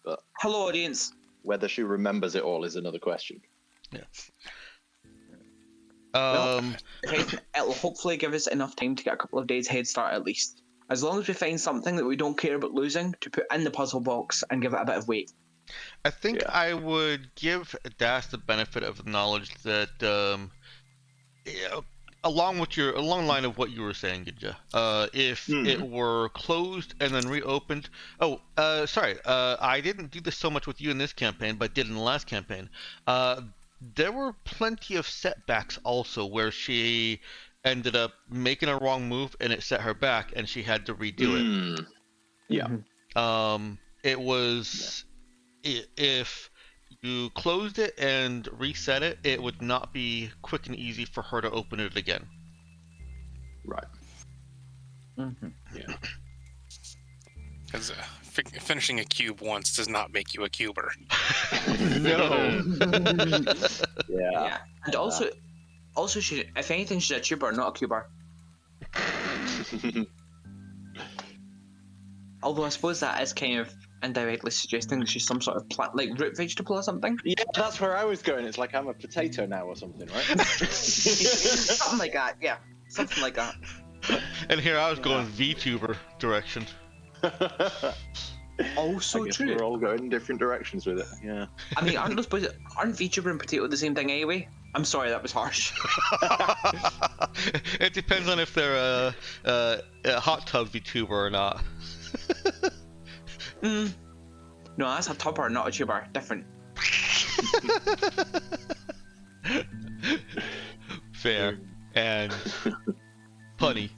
but Hello, audience. whether she remembers it all is another question. Yeah. It'll hopefully give us enough time to get a couple of days head start at least. As long as we find something that we don't care about losing to put in the puzzle box and give it a bit of weight. I think I would give Das the benefit of the knowledge that, along the line of what you were saying, Gidja, if it were closed and then reopened. Sorry, I didn't do this so much with you in this campaign, but did in the last campaign. There were plenty of setbacks also where she ended up making a wrong move and it set her back and she had to redo it. Yeah. It was if you closed it and reset it, it would not be quick and easy for her to open it again. Right. Yeah. Because finishing a cube once does not make you a cuber. No. Yeah. And also, she, if anything, she's a tuber, not a cuber. Although I suppose that is kind of indirectly suggesting that she's some sort of plant, like root vegetable or something. Yeah, that's where I was going. It's like I'm a potato now or something, right? Something like that, yeah. Something like that. And here I was going VTuber direction. Also I guess true. we're all going in different directions with it. Yeah. I mean, aren't VTuber and potato the same thing anyway? I'm sorry, that was harsh. It depends on if they're a hot tub VTuber or not. No, that's a tubber, not a tuber. Different. Fair and punny.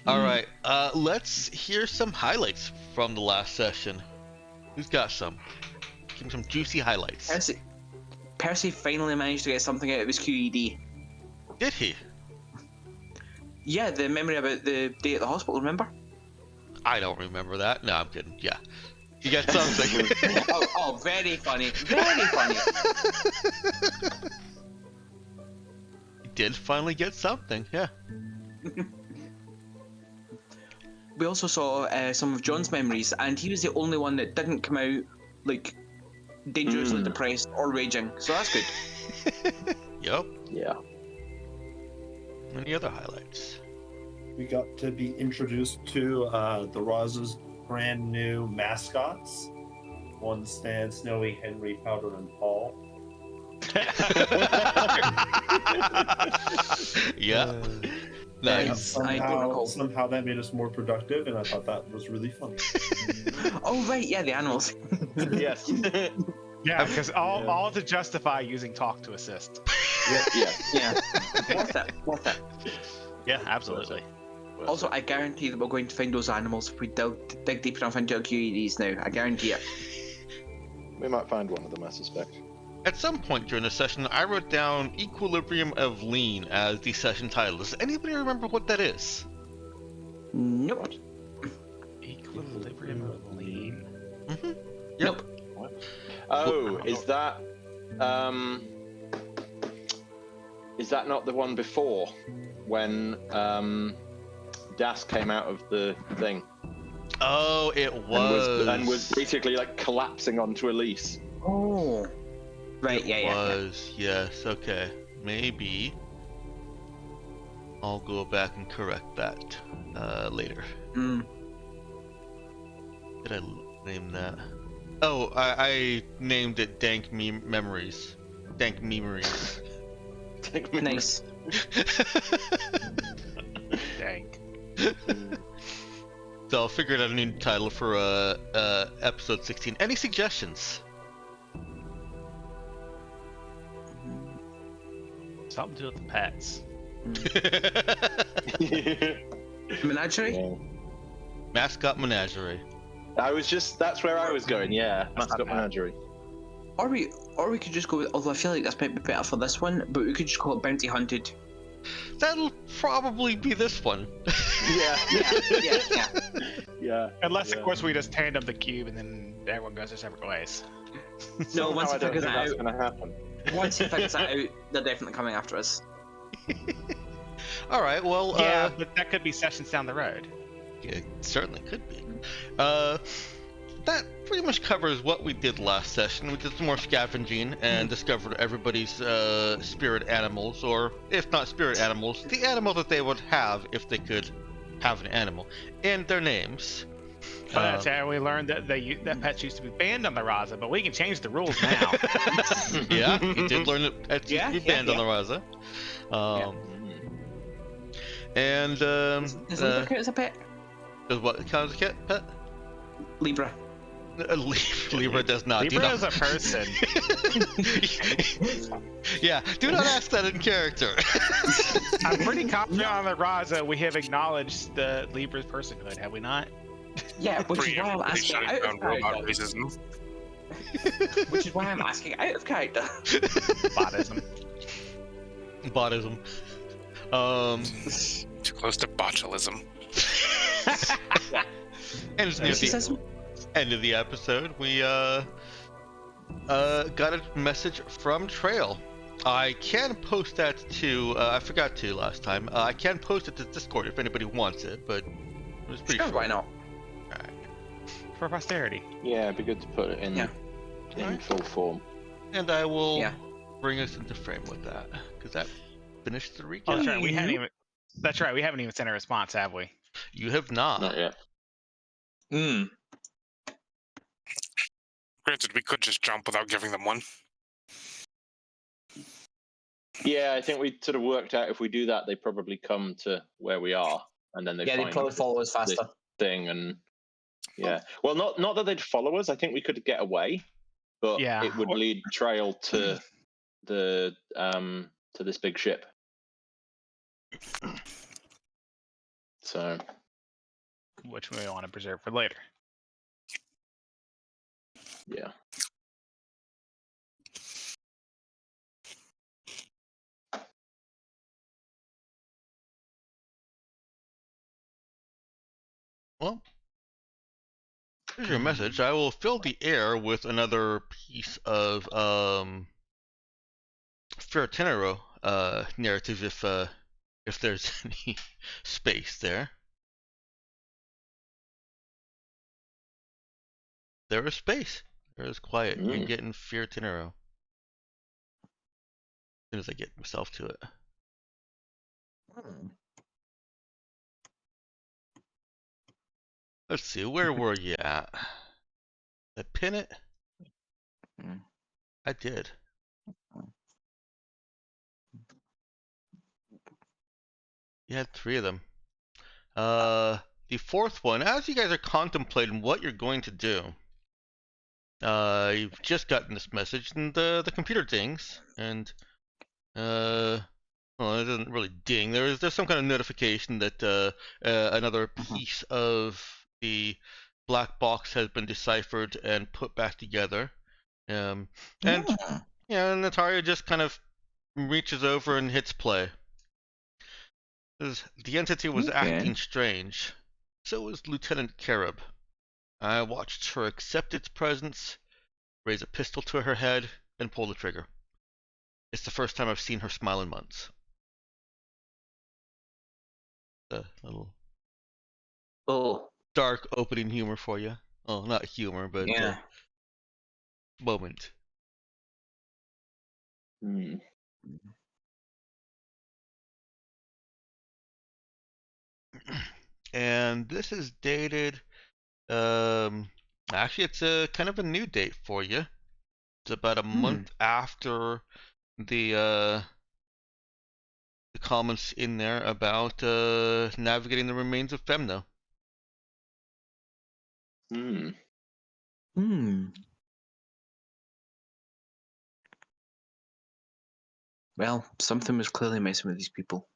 All right, let's hear some highlights from the last session. Who's got some? Give me some juicy highlights. Percy finally managed to get something out of his QED. Did he? Yeah, the memory about the day at the hospital, remember? I don't remember that. No, I'm kidding. Yeah. You got something. oh, very funny. Very funny. You did finally get something, yeah. We also saw some of John's memories, and he was the only one that didn't come out, like, dangerously depressed or raging, so that's good. Yep. Yeah. Any other highlights? We got to be introduced to the Roz's brand new mascots. One Stan, Snowy, Henry, Powder, and Paul. Yeah. Nice. Somehow that made us more productive, and I thought that was really fun. Oh, right, yeah, the animals. Yes. Yeah, because all to justify using talk to assist. Yeah. Worth it. Yeah, absolutely. Also, I guarantee that we're going to find those animals if we dig deep enough into our QEDs now. I guarantee it. We might find one of them, I suspect. At some point during the session, I wrote down Equilibrium of Lean as the session title. Does anybody remember what that is? Nope. Equilibrium of Lean. Mm-hmm. Yep. Nope. What? Oh, is that not the one before when Das came out of the thing? Oh, it was. And was basically like collapsing onto Elise. Oh. Right, yeah. Was, yes, okay. Maybe I'll go back and correct that later. Did I name that? Oh, I named it Dank Memories. Dank Memories. Nice. Dank. So I'll figure out a new title for episode 16. Any suggestions? Something to do with the pets. Menagerie? Yeah. Mascot Menagerie. That's where I was going, yeah. Mascot Menagerie. Or we could just go with, although I feel like this might be better for this one, but we could just call it Bounty Hunted. That'll probably be this one. Yeah. Unless, of course, we just tandem the cube and then everyone goes their separate ways. No, once he figures that that's out, going to happen. once he figures that out, they're definitely coming after us. All right, well, yeah, but that could be sessions down the road. it certainly could be. that pretty much covers what we did last session. We did some more scavenging and discovered everybody's spirit animals, or if not spirit animals, the animal that they would have if they could have an animal, and their names. But that's how we learned that that pets used to be banned on the Raza, but we can change the rules now. Yeah, you did learn that pets used to be banned on the Raza. And Does Libra count as a pet? does what count as a pet? Libra. Libra does not. Libra is a person. Yeah, do not ask that in character. I'm pretty confident on the Raza we have acknowledged the Libra's personhood, have we not? Yeah, which is why I'm Pretty asking shutting out down of robot character. racism. Which is why I'm asking out of character. Botism. Botism. Too close to botulism. And it's near the Racism? end of the episode. We got a message from Trail. I can post that to. I forgot to last time. I can post it to Discord if anybody wants it, but it was pretty Sure, short. why not? Alright. For posterity. Yeah, it'd be good to put it in Alright. full form. And I will Yeah. bring us into frame with that, because that finished the recap. Oh, that's right. We haven't even. That's right. We haven't even sent a response, have we? You have not. Not yet. Granted, we could just jump without giving them one. Yeah, I think we sort of worked out if we do that, they probably come to where we are, and then they Yeah, find they probably follow us faster. thing, and yeah. Well, not that they'd follow us. I think we could get away, but Yeah. it would lead Trail to the to this big ship. So Which we want to preserve for later. yeah. Well, here's your message. I will fill the air with another piece of Fertinero narrative if there's any space there. There is space. There is quiet. You can get in Fertinero. As soon as I get myself to it. Let's see, where were you at? Did I pin it? I did. You had 3 of them. The 4th one, as you guys are contemplating what you're going to do, you've just gotten this message, and the computer dings, and well, it doesn't really ding. There's some kind of notification that another piece of the black box has been deciphered and put back together. And Natalia just kind of reaches over and hits play. The entity was acting strange. So was Lieutenant Carib. I watched her accept its presence, raise a pistol to her head, and pull the trigger. It's the first time I've seen her smile in months. A little dark opening humor for you. Oh, not humor, but moment. And this is dated. Actually, it's a kind of a new date for you. It's about a month after the comments in there about navigating the remains of Femno. Well, something was clearly messing with these people.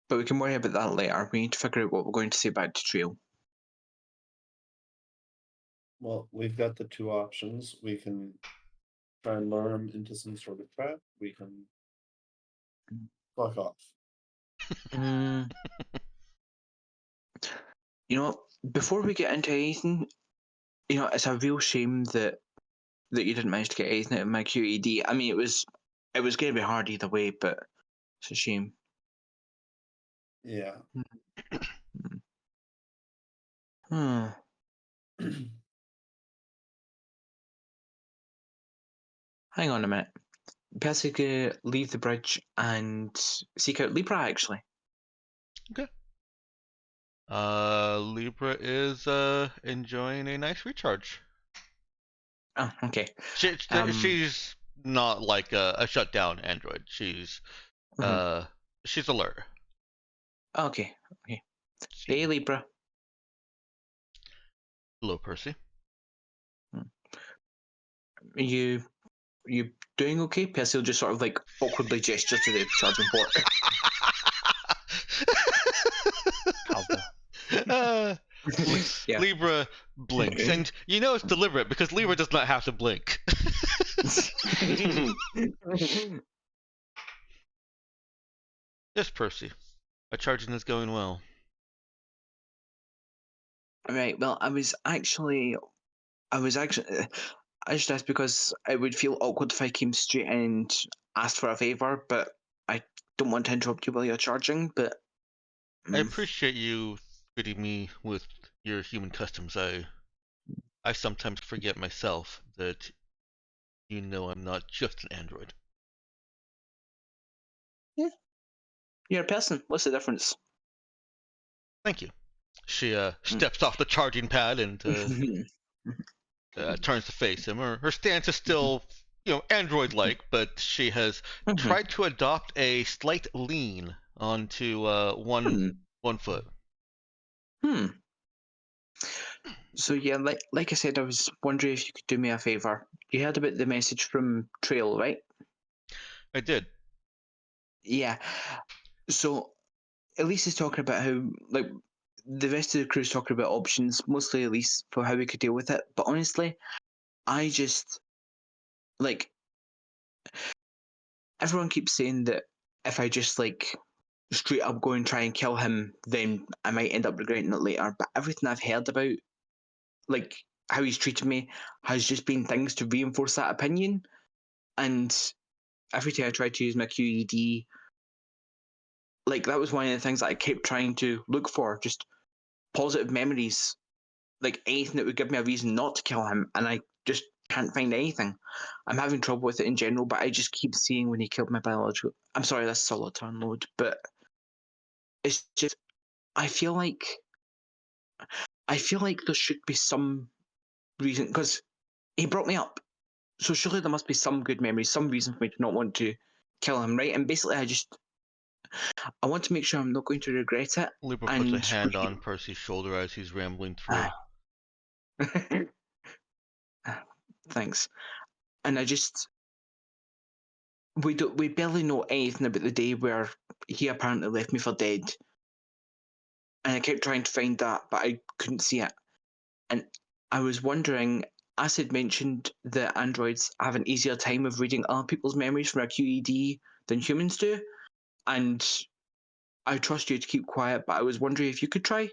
But we can worry about that later. We need to figure out what we're going to say back to Trail. Well, we've got the 2 options. We can try and lure him into some sort of trap. We can fuck off. You know, before we get into anything, you know, it's a real shame that you didn't manage to get anything out of my QED. I mean, it was going to be hard either way, but it's a shame. Yeah. Hmm. Hang on a minute. Percy could leave the bridge and seek out Libra, actually. Libra is enjoying a nice recharge. Oh, okay. She's not like a shutdown android. She's she's alert. Okay. Hey, Libra. Hello, Percy. Are you doing okay? Percy will just sort of like awkwardly gesture to the charging port. Yeah. Libra blinks, and you know it's deliberate because Libra does not have to blink. Yes, Percy. Our charging is going well. Right. Well, I just asked because it would feel awkward if I came straight and asked for a favor, but I don't want to interrupt you while you're charging. But I appreciate you treating me with your human customs. I sometimes forget myself that you know I'm not just an android. Yeah, you're a person. What's the difference? Thank you. She steps off the charging pad and turns to face him. Her stance is still, android-like, but she has tried to adopt a slight lean onto one foot. So yeah, like I said, I was wondering if you could do me a favor. You heard about the message from Trail, right? I did. Yeah. So Elise is talking about how like the rest of the crew's talking about options, mostly Elise, for how we could deal with it. But honestly, I just like everyone keeps saying that if I just like straight up go and try and kill him, then I might end up regretting it later. But everything I've heard about, like how he's treated me, has just been things to reinforce that opinion. And every time I tried to use my QED, like that was one of the things that I kept trying to look for, just positive memories, like anything that would give me a reason not to kill him, and I just can't find anything. I'm having trouble with it in general, but I just keep seeing when he killed my biological. I'm sorry, that's a lot to unload, but it's just I feel like there should be some reason because he brought me up, so surely there must be some good memory, some reason for me to not want to kill him, right? And basically, I want to make sure I'm not going to regret it. Libra puts a hand on Percy's shoulder as he's rambling through. Thanks. And we barely know anything about the day where he apparently left me for dead. And I kept trying to find that, but I couldn't see it. And I was wondering, Acid mentioned that androids have an easier time of reading other people's memories from a QED than humans do. And I trust you to keep quiet, but I was wondering if you could try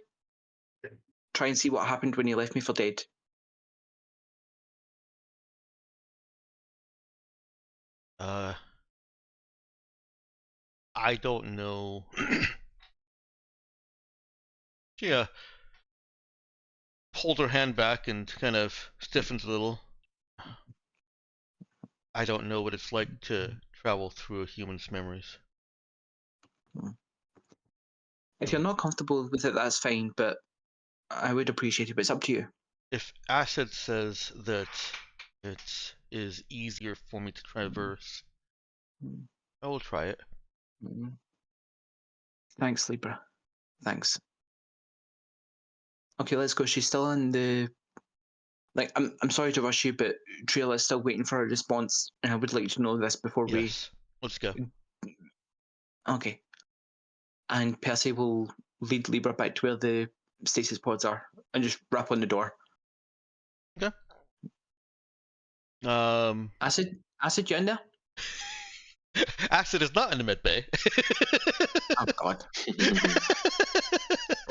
and see what happened when he left me for dead. I don't know. She pulled her hand back and kind of stiffens a little. I don't know what it's like to travel through a human's memories. If you're not comfortable with it, that's fine, but I would appreciate it, but it's up to you. If Acid says that it is easier for me to traverse, I will try it. Thanks, Libra. Thanks. Okay, let's go. She's still in the... Like, I'm sorry to rush you, but Trail is still waiting for a response, and I would like to know this before Yes. Let's go. Okay. And Percy will lead Libra back to where the stasis pods are, and just rap on the door. Okay. Acid, you in there? Acid is not in the med bay. Oh God.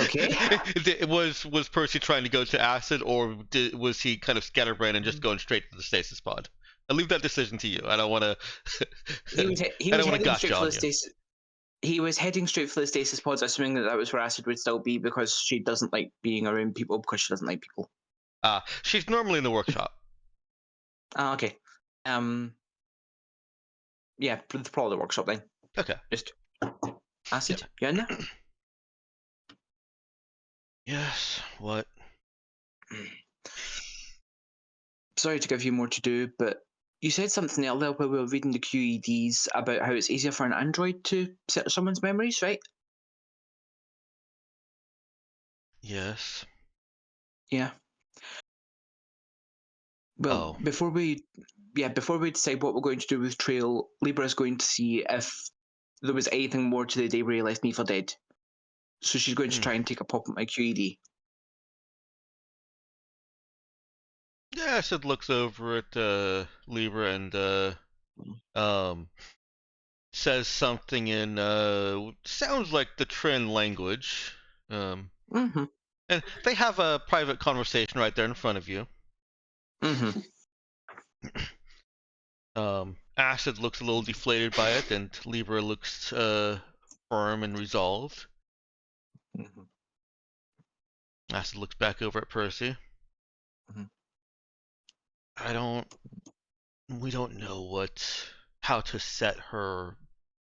Okay. Was Percy trying to go to Acid, or was he kind of scatterbrained and just going straight to the stasis pod? I leave that decision to you. I don't want to. He was heading straight for the stasis. He was heading straight for the stasis pods, assuming that was where Acid would still be because she doesn't like being around people because she doesn't like people. She's normally in the workshop. Okay. Yeah, probably the workshop then. Okay. Just Acid, you in there? Yes. What? Sorry to give you more to do, but you said something earlier while we were reading the QEDs about how it's easier for an android to set someone's memories, right? Yes. Yeah. Well, Oh. before we decide what we're going to do with Trail, Libra is going to see if there was anything more to the day where he left me for dead. So she's going to try and take a pop at my QED. Yeah, Sid looks over at Libra and says something in sounds like the Trin language. Mm-hmm. And they have a private conversation right there in front of you. Mm-hmm. Acid looks a little deflated by it, and Libra looks firm and resolved. Mm-hmm. Acid looks back over at Percy. Mm-hmm. We don't know how to set her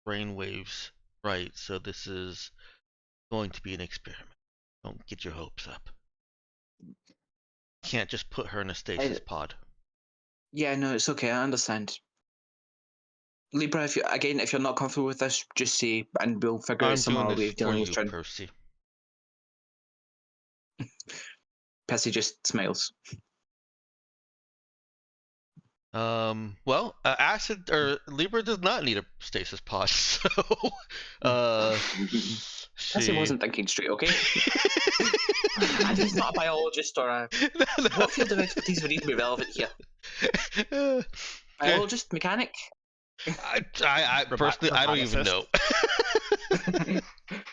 brainwaves right, so this is going to be an experiment. Don't get your hopes up. Can't just put her in a stasis pod. Yeah, no, it's okay. I understand. Libra, if you're not comfortable with this, just say, and we'll figure out some other way of dealing with Trin. Percy. Percy just smiles. Well, Acid or Libra does not need a stasis pod, so Percy wasn't thinking straight, okay? And he's not a biologist or a... What field of expertise would even be relevant here? Biologist? Mechanic? I personally, I don't even know.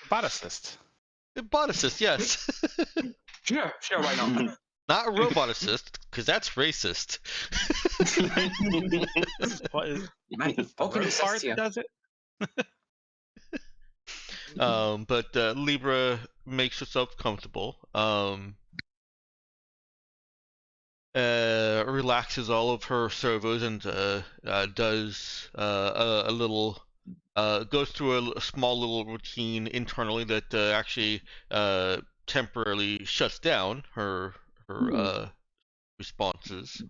Roboticist. Roboticist, yes. Sure, why not? Not a roboticist, because that's racist. What is Open the part here. does it? But Libra makes herself comfortable. Relaxes all of her servos and does a little goes through a small little routine internally that actually temporarily shuts down her responses.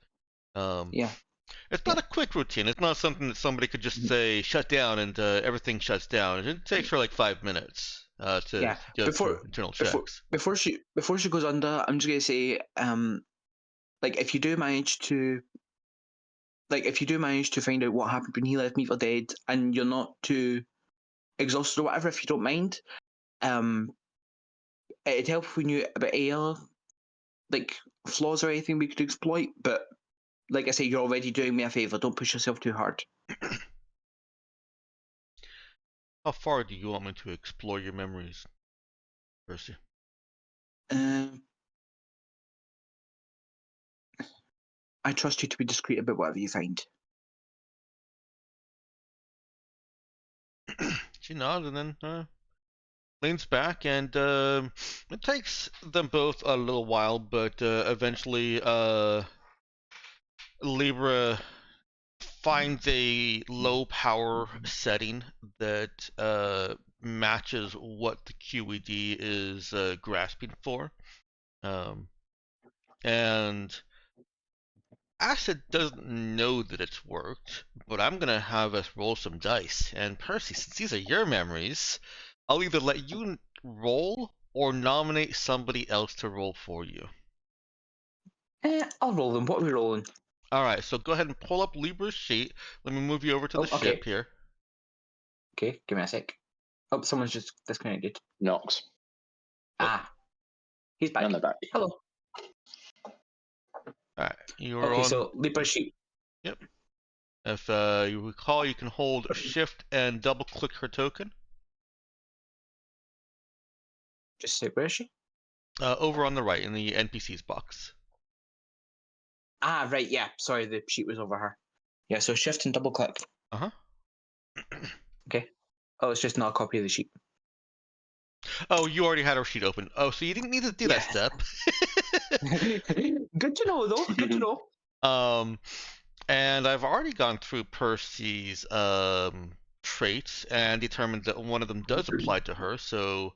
Yeah. It's not a quick routine. It's not something that somebody could just say shut down and everything shuts down. It takes her like 5 minutes to go through internal checks. Before she goes under, I'm just gonna say, like if you do manage to find out what happened when he left me for dead, and you're not too exhausted or whatever, if you don't mind, it'd help if we knew about any other like flaws or anything we could exploit. But like I say, you're already doing me a favor. Don't push yourself too hard. How far do you want me to explore your memories, Percy? I trust you to be discreet about whatever you find. She nods and then leans back, and it takes them both a little while, but eventually Libra finds a low power setting that matches what the QED is grasping for. And Acid doesn't know that it's worked, but I'm gonna have us roll some dice. And Percy, since these are your memories, I'll either let you roll or nominate somebody else to roll for you. I'll roll them. What are we rolling? Alright, so go ahead and pull up Libra's sheet. Let me move you over to the ship here. Okay, give me a sec. Oh, someone's just disconnected. Knox. He's back. And they're back. Hello. Alright, you're on... so Libra sheet. Yep. If you recall, you can hold Shift and double-click her token. Just say, where is she? Over on the right, in the NPCs box. Right, yeah. Sorry, the sheet was over her. Yeah, so shift and double click. Uh-huh. Okay. Oh, it's just not a copy of the sheet. Oh, you already had our sheet open. Oh, so you didn't need to do that step. Good to know, though. Good to know. And I've already gone through Percy's traits and determined that one of them does apply to her. So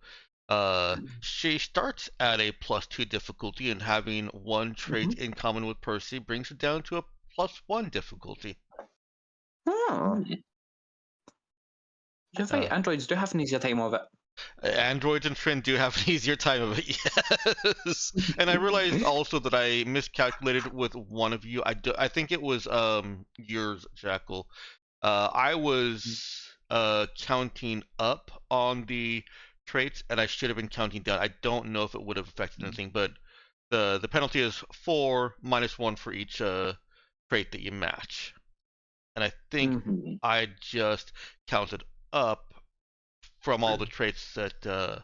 she starts at a +2 difficulty, and having one trait in common with Percy brings it down to a +1 difficulty. Oh. You're right. Androids do have an easier time of it. Androids and Trin do have an easier time of it, yes. And I realized also that I miscalculated with one of you. I think it was yours, Jackal. I was counting up on the traits, and I should have been counting down. I don't know if it would have affected anything, but the penalty is 4 minus 1 for each trait that you match. And I think I just counted up from all the traits that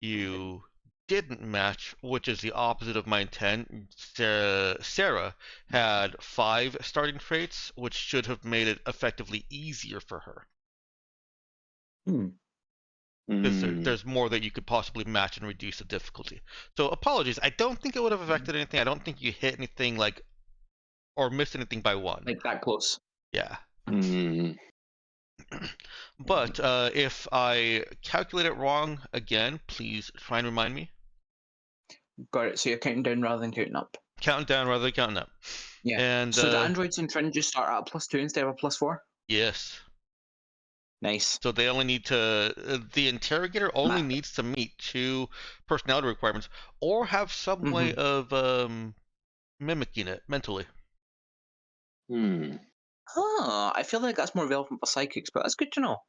you didn't match, which is the opposite of my intent. Sarah had 5 starting traits, which should have made it effectively easier for her. Because there's more that you could possibly match and reduce the difficulty. So apologies, I don't think it would have affected anything. I don't think you hit anything like or missed anything by 1. Like that close. Yeah. But if I calculate it wrong again, please try and remind me. Got it. So you're counting down rather than counting up. Counting down rather than counting up. Yeah. And so the androids and Trin just start at a +2 instead of a +4? Yes. Nice. So they only need to. The interrogator only needs to meet 2 personality requirements, or have some way of mimicking it mentally. I feel like that's more relevant for psychics, but that's good to know.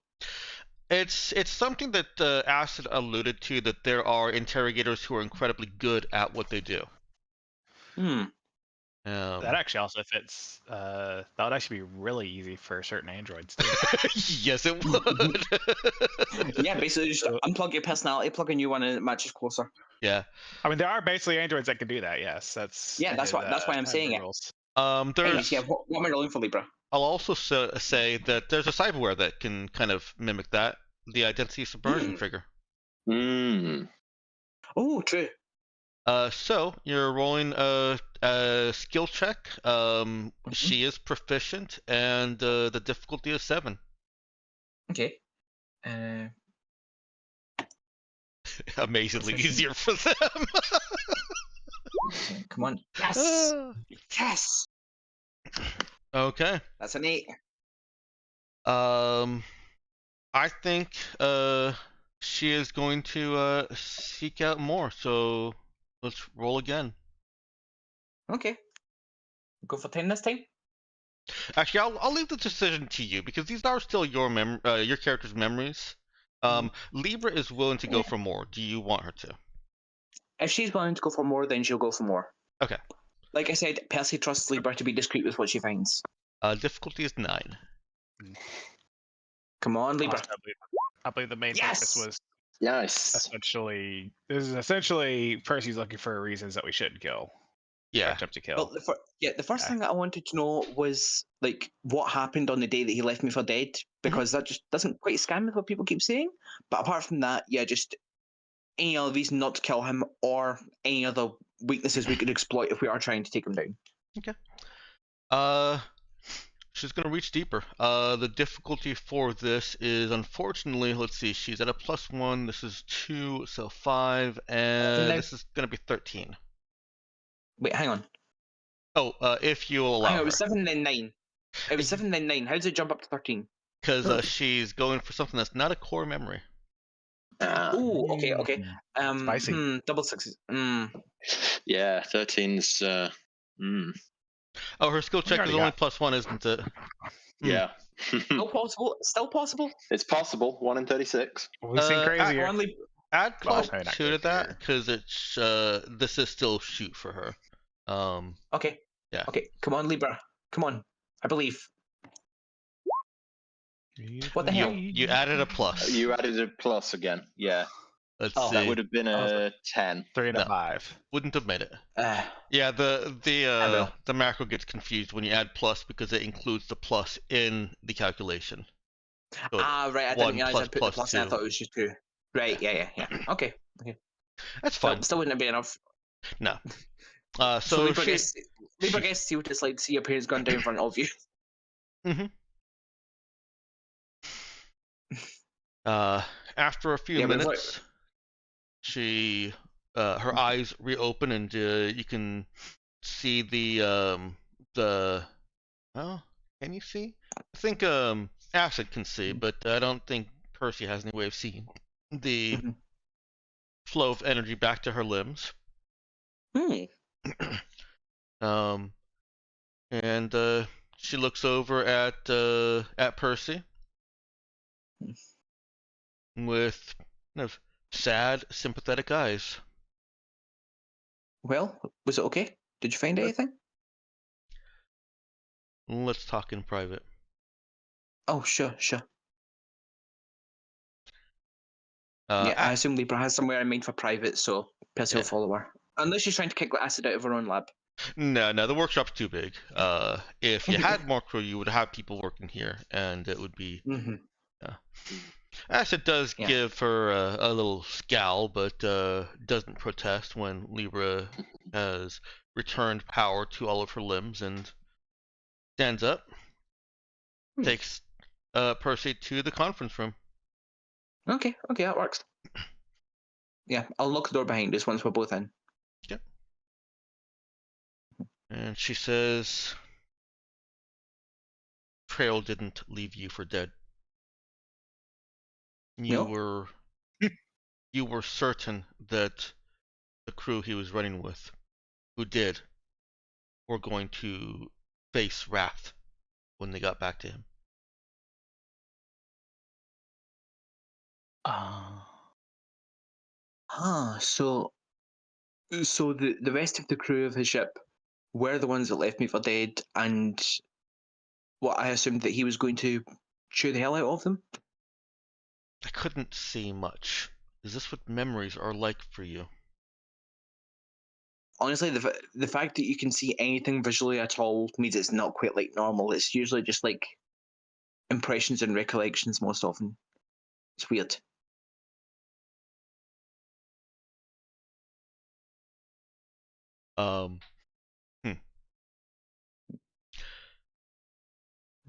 It's something that Acid alluded to, that there are interrogators who are incredibly good at what they do. That actually also fits. That would actually be really easy for certain androids too. Yes, it would. Yeah, basically just unplug your personality, plug a new one, and it matches closer. Yeah. I mean, there are basically androids that can do that. Yes, that's why I'm saying it. There's. What am I rolling for, Libra? I'll also say that there's a cyberware that can kind of mimic that, the identity subversion trigger. Oh, true. So you're rolling a skill check. She is proficient, and the difficulty is 7. Okay. Amazingly easier for them. Come on. Yes. Yes. Okay. That's an 8. I think she is going to seek out more. So let's roll again. Okay. Go for 10 this time. Actually, I'll leave the decision to you, because these are still your character's memories. Libra is willing to go for more. Do you want her to? If she's willing to go for more, then she'll go for more. Okay. Like I said, Percy trusts Libra to be discreet with what she finds. Difficulty is 9. Come on, Libra. I believe the main purpose was essentially. This is essentially Percy's looking for reasons that we shouldn't kill. Yeah. Up to kill. Well, the first thing that I wanted to know was like what happened on the day that he left me for dead, because that just doesn't quite scan with what people keep saying. But apart from that, just any other reason not to kill him, or any other weaknesses we could exploit if we are trying to take him down. Okay. She's gonna reach deeper. The difficulty for this is, unfortunately, let's see, she's at a +1. This is 2, so 5, and this is gonna be 13. Wait, hang on. Oh, if you allow her. It was 7 then 9. It was 7 then 9. How does it jump up to 13? Because she's going for something that's not a core memory. Oh, okay. Spicy. Double 6s. Yeah, 13's. Oh, her skill check is only +1, isn't it? Yeah. Still possible. Still possible. It's possible. 1 in 36. We seem crazier. Add +2 to that, because it's this is still shoot for her. Okay. Yeah. Okay. Come on, Libra. Come on. I believe. What the hell? You added a plus. You added a plus again. Yeah. Let's see. That would have been a 10. 3 and a 5. Wouldn't have made it. Yeah, the macro gets confused when you add plus, because it includes the plus in the calculation. So right. I didn't one realize I plus put the plus plus in. I two. thought it was just 2. Right. Yeah. Okay. That's fine. Still wouldn't be enough. No. So Libra gets she- to see what it's like to see your parents gun down in front of you. After a few Yeah, but minutes, she her eyes reopen and you can see the well, can you see? I think Acid can see, but I don't think Percy has any way of seeing the Mhm. flow of energy back to her limbs. And she looks over at Percy with kind of sad, sympathetic eyes. Well, was it okay? Did you find anything? Let's talk in private. Oh, sure. Uh, Yeah, I assume Libra has somewhere in mind for private, so Percy will Yeah. follow her. Unless she's trying to kick the acid out of her own lab. No, the workshop's too big. If you had more crew, you would have people working here, and it would be. Acid does give her a little scowl, but doesn't protest when Libra has returned power to all of her limbs and stands up, takes Percy to the conference room. Okay, that works. Yeah, I'll lock the door behind us once we're both in. Yep. And she says, Trail didn't leave you for dead. You were certain that the crew he was running with, who did, were going to face wrath when they got back to him. So the rest of the crew of his ship were the ones that left me for dead, and what I assumed that he was going to chew the hell out of them? I couldn't see much. Is this what memories are like for you? Honestly, the fact that you can see anything visually at all means it's not quite like normal. It's usually just like impressions and recollections most often. It's weird.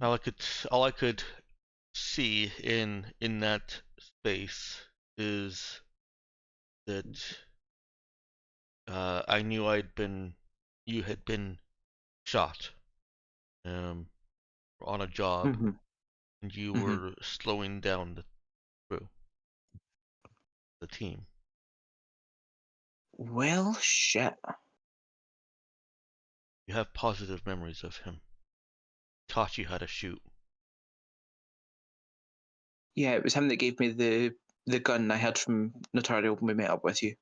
All I could see in that space is that I knew you had been shot on a job, and you were slowing down the crew, the team. Well, shit. You have positive memories of him. Taught you how to shoot. Yeah, it was him that gave me the gun I had from Notario when we met up with you.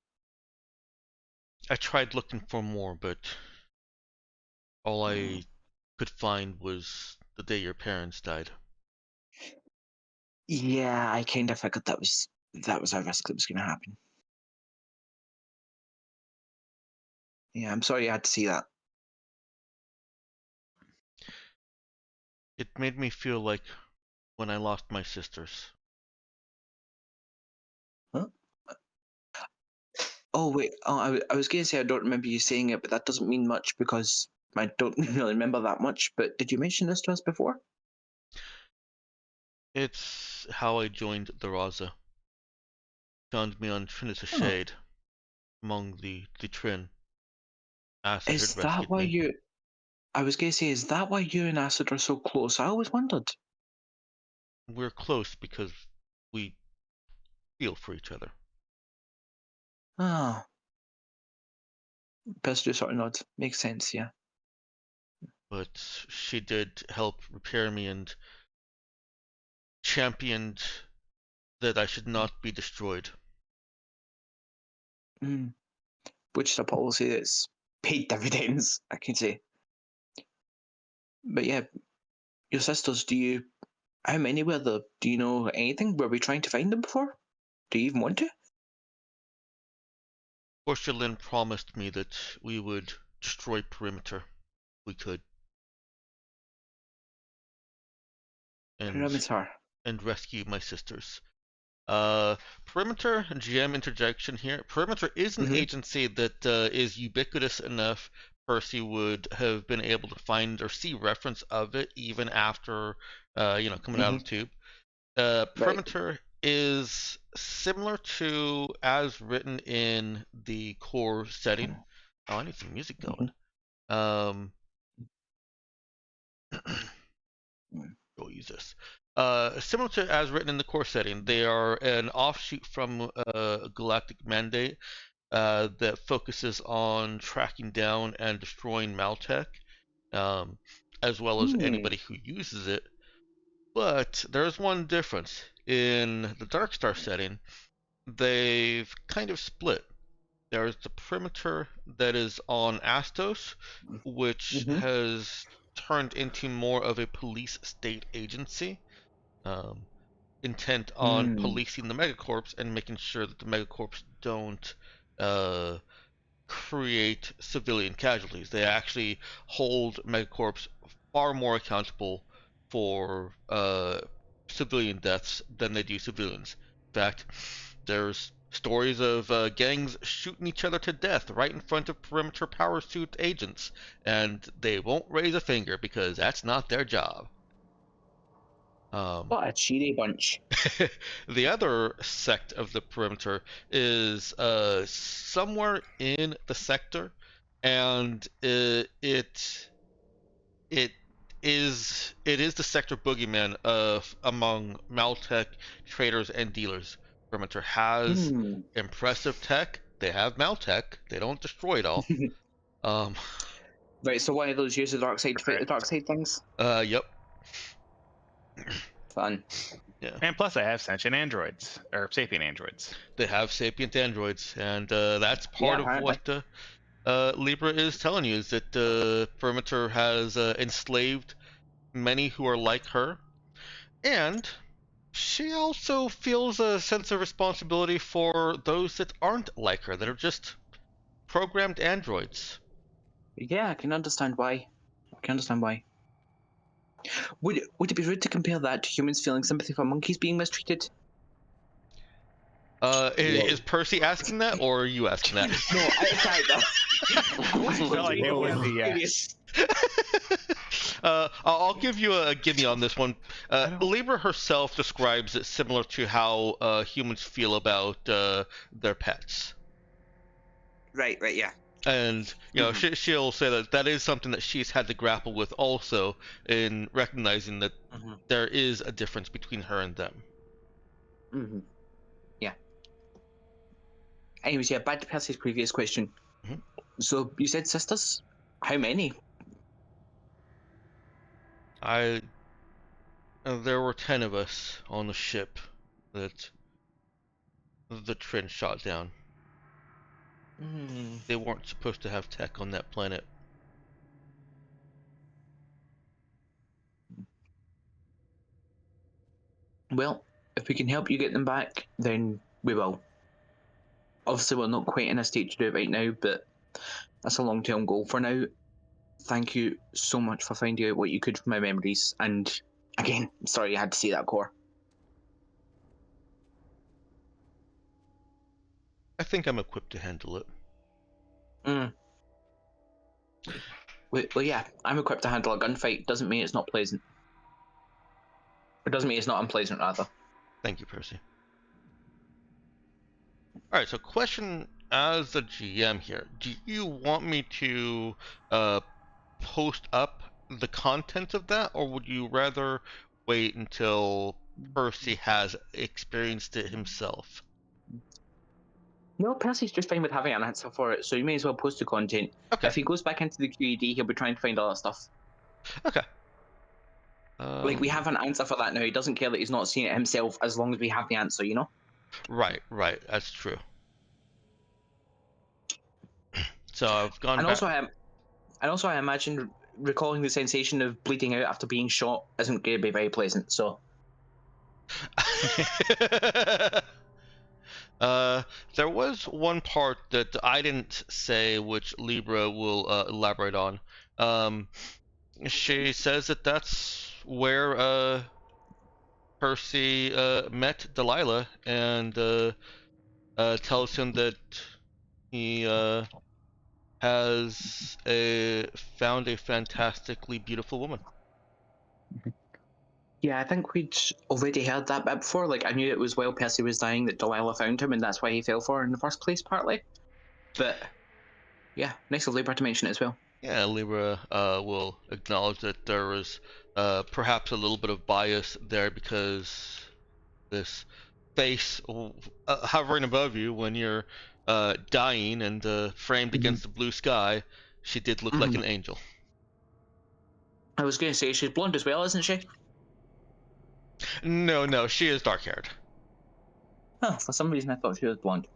I tried looking for more, but all I could find was the day your parents died. Yeah, I kind of figured that was a risk that was going to happen. Yeah, I'm sorry you had to see that. It made me feel like when I lost my sisters. Huh? Oh, wait. Oh, I was going to say I don't remember you saying it, but that doesn't mean much because I don't really remember that much. But did you mention this to us before? It's how I joined the Raza. Found me on Trinita Shade, among the Trin. Acid Is had that rescued why me. you... I was going to say, is that why you and Acid are so close? I always wondered. We're close because we feel for each other. Ah. Best just sort of nods. Makes sense, yeah. But she did help repair me and championed that I should not be destroyed. Which is a policy that's paid dividends, I can say. But yeah, your sisters, how many were there? Do you know anything? Were we trying to find them before? Do you even want to? Porcelain promised me that we would destroy Perimeter. We could. And Perimeter. and rescue my sisters. Perimeter, GM interjection here. Perimeter is an agency that is ubiquitous enough Percy would have been able to find or see reference of it even after, coming out of the tube. Perimeter is similar to as written in the core setting. Oh, I need some music going. We'll use this. Similar to as written in the core setting, they are an offshoot from a galactic mandate that focuses on tracking down and destroying Maltech, as well as anybody who uses it. But there's one difference. In the Darkstar setting, they've kind of split. There's the perimeter that is on Astos, which has turned into more of a police state agency, intent on policing the megacorps and making sure that the megacorps don't create civilian casualties. They actually hold megacorps far more accountable for civilian deaths than they do civilians. In fact, there's stories of gangs shooting each other to death right in front of perimeter power suit agents, and they won't raise a finger because that's not their job. What a cheery bunch. The other sect of the perimeter is somewhere in the sector, and it is the sector boogeyman among Maltech traders and dealers. Perimeter has impressive tech. They have Maltech. They don't destroy it all. Right, so one of those use the dark side to fight the dark side things? Yep. Fun. Yeah. And plus, I have sentient androids, or sapient androids. They have sapient androids, and that's part of what Libra is telling you, is that Perimeter has enslaved many who are like her, and she also feels a sense of responsibility for those that aren't like her, that are just programmed androids. Yeah, I can understand why. Would it be rude to compare that to humans feeling sympathy for monkeys being mistreated? Is Percy asking that, or are you asking that? No, I feel like it would be I'll give you a gimme on this one. Libra herself describes it similar to how humans feel about their pets. Right, yeah. And she'll say that is something that she's had to grapple with also, in recognizing that there is a difference between her and them. Yeah. Anyways, yeah, back to Percy's previous question. So you said sisters? How many? There were 10 of us on the ship that the Trin shot down. They weren't supposed to have tech on that planet. Well, if we can help you get them back, then we will. Obviously, we're not quite in a state to do it right now, but that's a long-term goal for now. Thank you so much for finding out what you could from my memories, and again, sorry you had to see that core. I think I'm equipped to handle it. Well, yeah, I'm equipped to handle a gunfight. Doesn't mean it's not pleasant. It doesn't mean it's not unpleasant, rather. Thank you, Percy. Alright, so question as the GM here. Do you want me to post up the content of that, or would you rather wait until Percy has experienced it himself? No, Percy's just fine with having an answer for it, so you may as well post the content. Okay. If he goes back into the QED, he'll be trying to find other stuff. Okay. We have an answer for that now. He doesn't care that he's not seen it himself, as long as we have the answer, you know? Right, that's true. So I've gone and back. Also, I imagine recalling the sensation of bleeding out after being shot isn't going to be very pleasant, so... There was one part that I didn't say, which Libra will elaborate on. She says that that's where Percy met Delilah and tells him that he has found a fantastically beautiful woman. Yeah, I think we'd already heard that bit before. Like, I knew it was while Percy was dying that Delilah found him, and that's why he fell for her in the first place, partly. But yeah, nice of Libra to mention it as well. Yeah, Libra will acknowledge that there was perhaps a little bit of bias there because this face hovering above you when you're dying and framed against the blue sky, she did look like an angel. I was going to say she's blonde as well, isn't she? No, she is dark-haired. Oh, for some reason I thought she was blonde.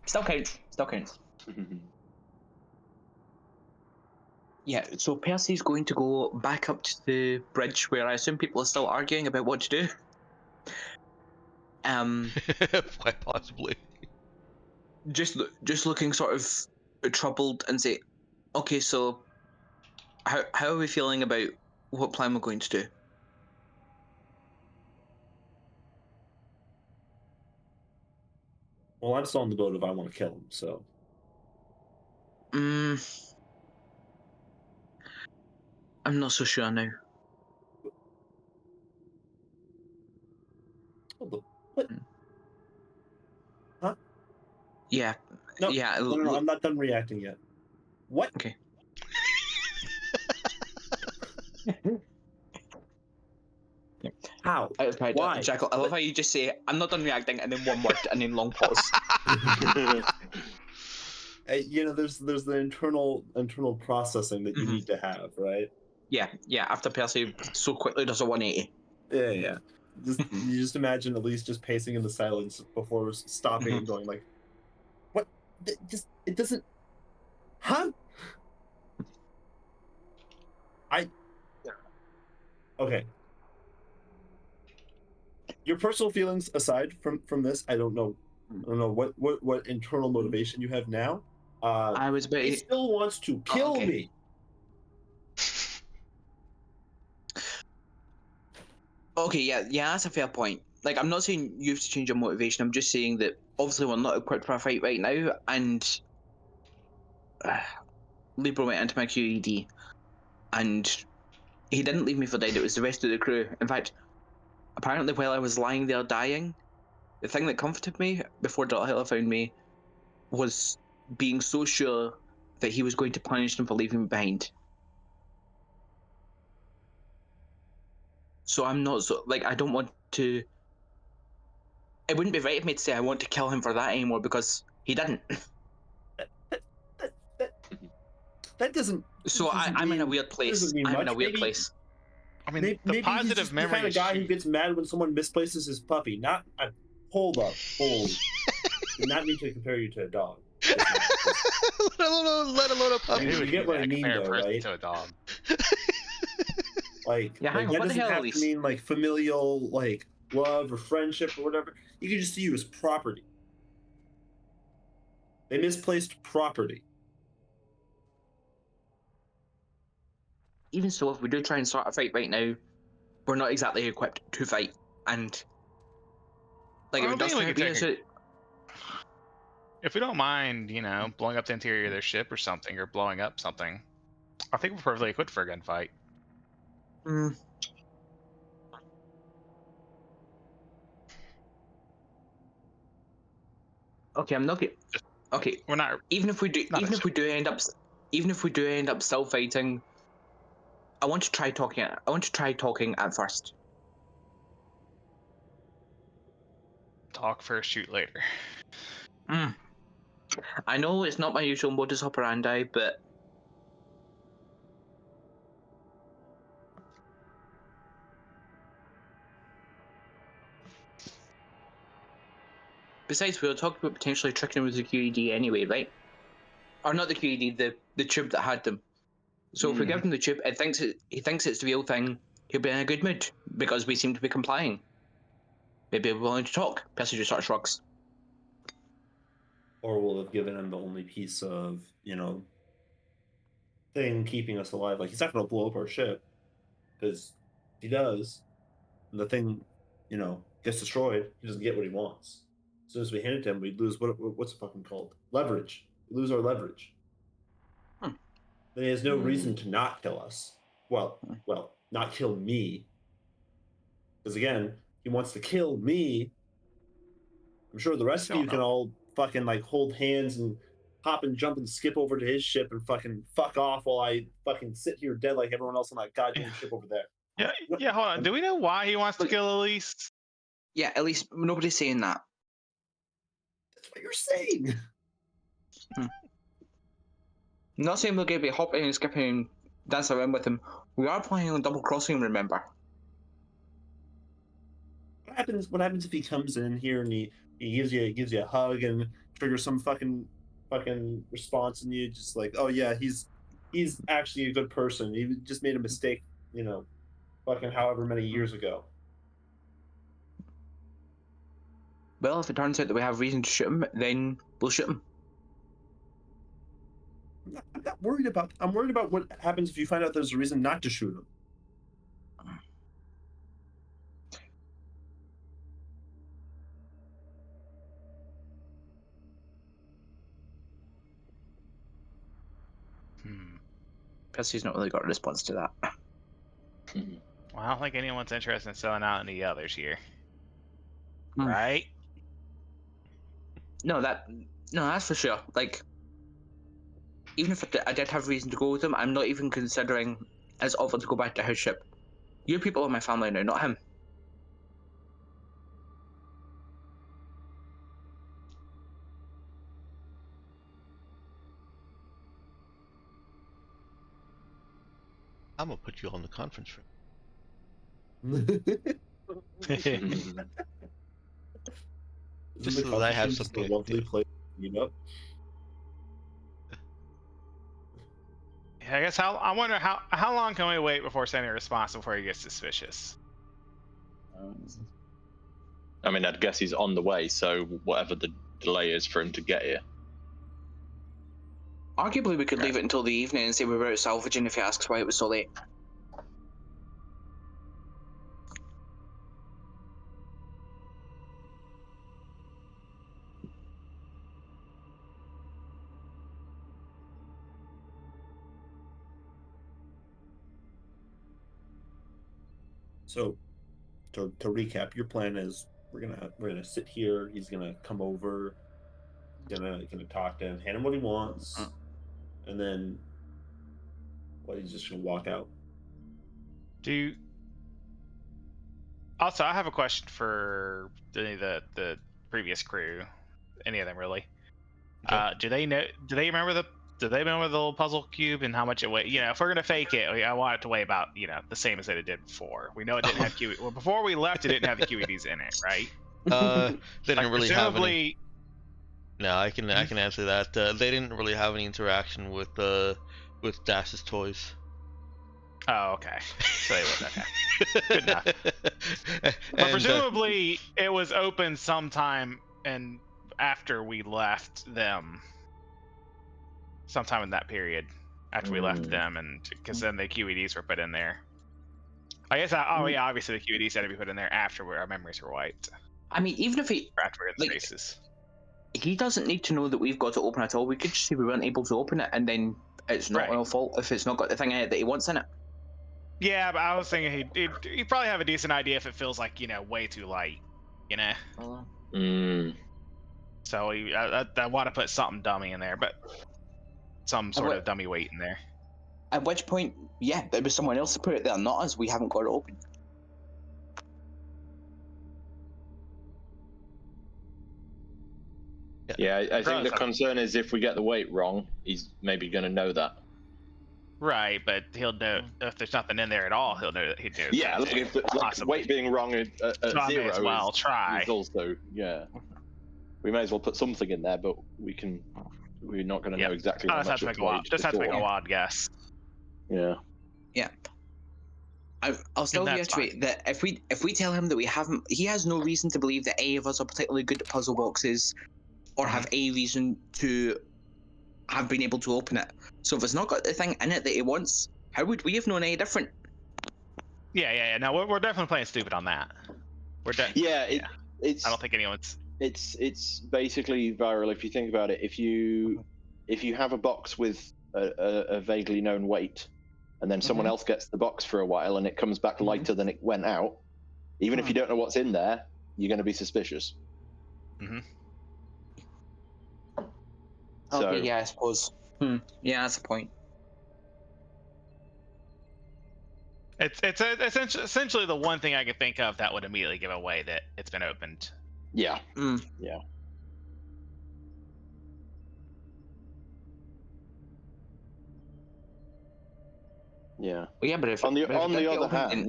Still counts. Still counts. Yeah, so Percy's going to go back up to the bridge where I assume people are still arguing about what to do. Quite possibly. Just looking sort of troubled and say, okay, so how are we feeling about what plan we're going to do? Well, I'm still on the boat if I want to kill him, so. I'm not so sure now. What? Huh? Yeah. No, yeah. no, I'm not done reacting yet. What? Okay. How? Why? Jackal, I love how you just say, I'm not done reacting, and then one word, and then long pause. There's the internal processing that you need to have, right? Yeah, after Percy so quickly does a 180. Yeah. You just imagine at least just pacing in the silence before stopping and going like, what? It doesn't... Huh? Okay. Your personal feelings aside from this, I don't know what internal motivation you have now. I was about he still wants to kill me. Okay, yeah, that's a fair point. Like, I'm not saying you have to change your motivation. I'm just saying that obviously we're not equipped for a fight right now, and Libra went into my QED, and he didn't leave me for dead. It was the rest of the crew. In fact, apparently while I was lying there dying, the thing that comforted me before Delilah found me was being so sure that he was going to punish them for leaving me behind. So I'm not so, like, I don't want to... It wouldn't be right of me to say I want to kill him for that anymore, because he didn't. That doesn't... So I'm in a weird place. I'm in a weird place. I mean, the positive he's just memory the kind of guy who gets mad when someone misplaces his puppy. Not... hold up. Did not mean to compare you to a dog. let alone a puppy. You get what I mean, though, right? To a dog. Like, yeah, that doesn't have to mean like familial, like love or friendship or whatever. You can just see you as property. They misplaced property. Even so, if we do try and start a fight right now, we're not exactly equipped to fight, and like If we don't mind, blowing up the interior of their ship or something, or blowing up something, I think we're perfectly equipped for a gunfight. Okay, I'm not getting... Okay, we're not. Even if we do end up still fighting, I want to try talking. I want to try talking at first. Talk first, shoot later. I know it's not my usual modus operandi, but besides, we were talking about potentially tricking him with the QED anyway, right? Or not the QED, the tube that had them. So if we give him the tube, he thinks it's the real thing. He'll be in a good mood because we seem to be complying. Maybe we're willing to talk. Percy just sort of shrugs. Or we'll have given him the only piece of, thing keeping us alive. Like, he's not going to blow up our ship. Because if he does, the thing gets destroyed, he doesn't get what he wants. As soon as we hand it to him, we lose what's it fucking called? Leverage. We lose our leverage. Then he has no reason to not kill us. Well, not kill me. Because again, he wants to kill me. I'm sure the rest of you can all fucking like hold hands and hop and jump and skip over to his ship and fucking fuck off while I fucking sit here dead like everyone else on that goddamn ship over there. Yeah, hold on. Do we know why he wants to kill Elise? Yeah, at least nobody's saying that. That's what you're saying. I'm not saying we're going to be hopping and skipping and dancing around with him. We are planning on double crossing him, remember? What happens if he comes in here and he gives you a hug and triggers some fucking response in you, just like, oh yeah, he's actually a good person. He just made a mistake, fucking however many years ago. Well, if it turns out that we have reason to shoot him, then we'll shoot him. I'm not worried about. I'm worried about what happens if you find out there's a reason not to shoot him. Percy's not really got a response to that. Well, I don't think anyone's interested in selling out any others here. Right? No, that's for sure. Like, even if I did have reason to go with him, I'm not even considering his offer to go back to his ship. You people are my family now, not him. I'm gonna put you on the conference room. Just so that I have something. A lovely place, Yeah, I guess I wonder how long can we wait before sending a response before he gets suspicious? I mean, I'd guess he's on the way, so whatever the delay is for him to get here. Arguably, we could leave it until the evening and say we were out salvaging if he asks why it was so late. So, to recap, your plan is we're gonna sit here. He's gonna come over. Gonna talk to him, hand him what he wants, and then he's just gonna walk out. Also, I have a question for the previous crew. Any of them really? Okay. Do they remember the little puzzle cube and how much it weighed? If we're gonna fake it, I want it to weigh about the same as it did before. We know it didn't have QED. Well, before we left, it didn't have the QEDs in it, right? They didn't really have presumably... any. No, I can answer that. They didn't really have any interaction with Dash's toys. Oh, okay. So they would. Okay. Good enough. But presumably, it was open sometime and after we left them. Sometime in that period, after we left them, and because then the QEDs were put in there. I guess. Yeah, obviously the QEDs had to be put in there after our memories were wiped. I mean, even if after we're in spaces. He doesn't need to know that we've got to open it all. We could just say we weren't able to open it, and then it's not our fault if it's not got the thing in it that he wants in it. Yeah, but I was thinking he'd probably have a decent idea if it feels like way too light, So I want to put something dummy in there, but some sort of dummy weight in there. At which point, yeah, there was someone else to put it there, not us. We haven't got it open. Yeah, I think the concern is if we get the weight wrong, he's maybe going to know that. Right, but he'll know if there's nothing in there at all. He'll know that he'd do. Yeah, look, if the weight being wrong at so zero as well try. Is also we may as well put something in there, but we're not going to know exactly how much just have to make a wild guess. Yeah. I'll still reiterate that if we tell him that he has no reason to believe that any of us are particularly good at puzzle boxes, or have a reason to have been able to open it. So if it's not got the thing in it that he wants, how would we have known any different? Yeah. No, we're definitely playing stupid on that. We're done. Yeah, Yeah. it's I don't think anyone's. it's basically viral. If you think about it, if you have a box with a vaguely known weight, and then someone else gets the box for a while and it comes back lighter than it went out, even if you don't know what's in there, you're going to be suspicious. So, Okay, yeah, I suppose. Yeah, that's a point. It's essentially the one thing I could think of that would immediately give away that it's been opened. yeah. Yeah. Yeah. Well, yeah, but if On the but if it on did the get other opened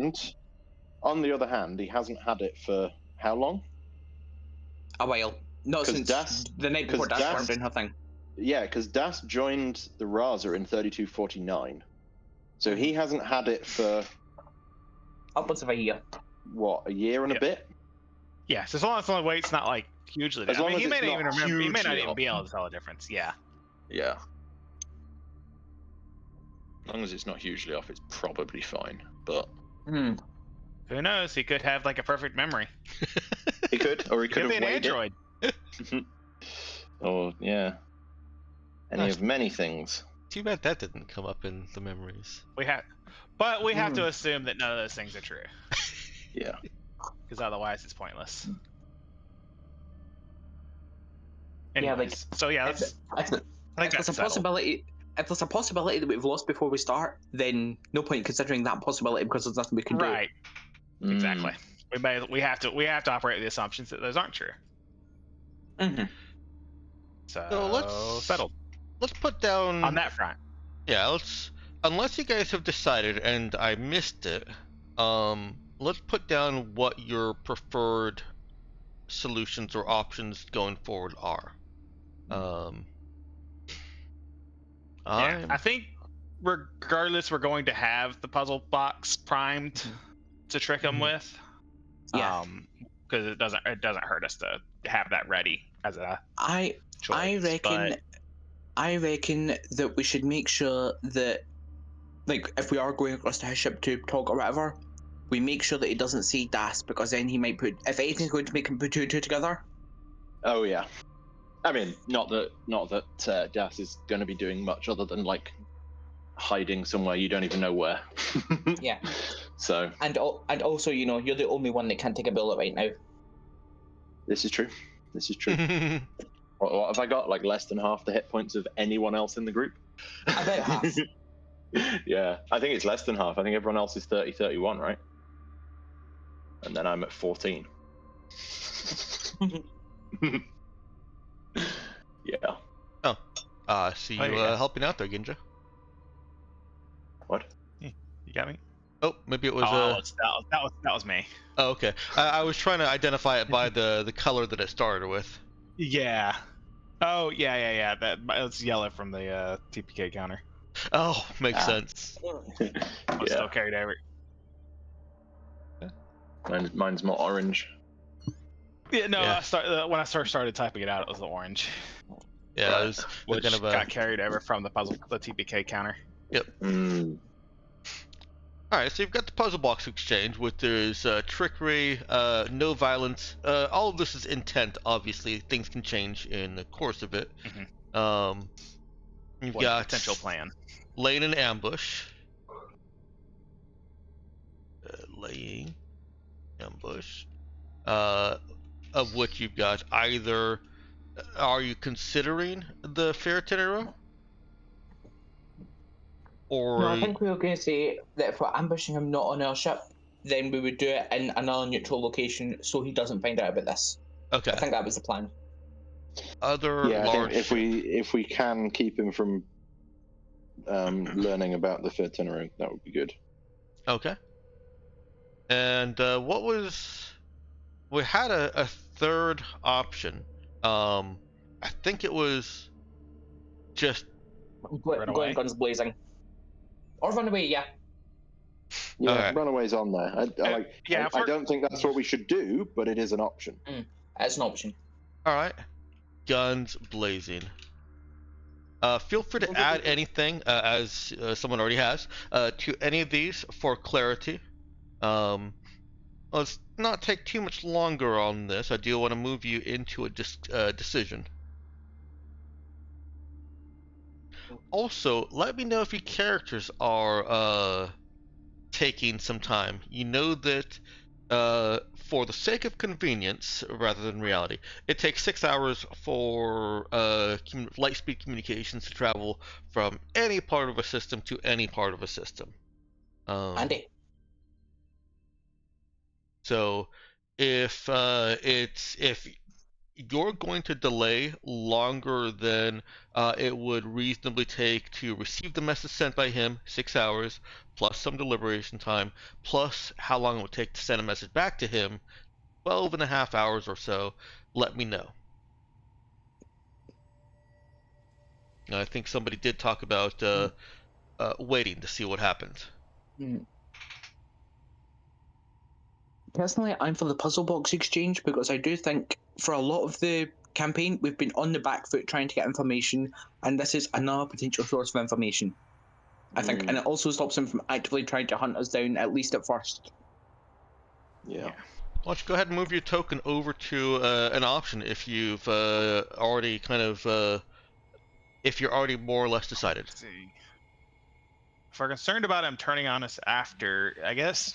in hand, he hasn't had it for how long? a while, not 'Cause since Das- the night before 'cause Das Das- started doing her thing. Yeah, because Das joined the Raza in 3249, so he hasn't had it for Upwards of a year. what, a year and a bit. Yeah, so as long as the weight's not like hugely. As I long mean, as he may it's not not even remember. He may not hugely even off. be able to tell the difference. Yeah. Yeah. As long as it's not hugely off, it's probably fine. But Hmm. Who knows? He could have like a perfect memory. he could, or he He could could be have an weighed android. it. Or yeah, any of many things. Too bad that didn't come up in the memories. We have to assume that none of those things are true, Yeah. because otherwise it's pointless. Yeah, Anyways, so yeah, If, that's. if, I think if there's that's a settled. possibility, if there's a possibility that we've lost before we start, then no point considering that possibility because there's nothing we can do. Right. Exactly. We have to operate with the assumptions that those aren't true. So let's settled Let's put down on that front. Yeah, let's. Unless you guys have decided and I missed it, let's put down what your preferred solutions or options going forward are. Yeah, I think regardless, we're going to have the puzzle box primed to trick them with. Yeah. Because it doesn't hurt us to have that ready as a choice. I reckon that we should make sure that, like, if we are going across to his ship to talk or whatever, we make sure that he doesn't see Das, because then he might put, if anything's going to make him put two and two together. Oh yeah. I mean, not that Das is going to be doing much other than like hiding somewhere you don't even know where. Yeah. So. And also, you know, you're the only one that can't take a bullet right now. This is true. What have I got? Like less than half the hit points of anyone else in the group? About half. Yeah, I think it's less than half. I think everyone else is 30, 31, right? And then I'm at 14. Yeah. Oh. See you helping out there, Ginja. What? You got me? Oh, maybe it was. That was me. Oh, okay. I was trying to identify it by the color that it started with. Yeah. Oh, yeah. It's yellow from the TPK counter. Oh, makes sense. I'm still carried over. Mine's more orange. Yeah, no. Yeah. When I started typing it out, it was the orange. Yeah, it was which kind of got carried over from the TPK counter. Yep. All right, so you've got the puzzle box exchange, with there's trickery, no violence. All of this is intent. Obviously, things can change in the course of it. You've got potential plan. Laying an ambush. Laying ambush. Of which you've got either. Are you considering the fair tenor? Or no, I think we were going to say that if we're ambushing him not on our ship, then we would do it in another neutral location so he doesn't find out about this. Okay. I think that was the plan. Other yeah, large. I think if we can keep him from learning about the fair tenor, that would be good. Okay. And what was? We had a third option. I think it was just going guns blazing. Or run away, yeah. Yeah, Runaway's on there. I don't think that's what we should do, but it is an option. It's an option. All right. Guns blazing. Feel free to add anything, as someone already has, to any of these for clarity. Let's not take too much longer on this, I do want to move you into a decision. Also, let me know if your characters are taking some time. You know that for the sake of convenience rather than reality, it takes 6 hours for light speed communications to travel from any part of a system to any part of a system. Andy. So if if you're going to delay longer than it would reasonably take to receive the message sent by him, 6 hours, plus some deliberation time, plus how long it would take to send a message back to him, 12.5 hours or so, let me know. Now, I think somebody did talk about waiting to see what happens. Personally, I'm for the puzzle box exchange because I do think for a lot of the campaign we've been on the back foot trying to get information, and this is another potential source of information. I think, and it also stops him from actively trying to hunt us down, at least at first. Yeah. Why don't you go ahead and move your token over to an option if you've already kind of if you're already more or less decided. Let's see. If we're concerned about him turning on us after, I guess.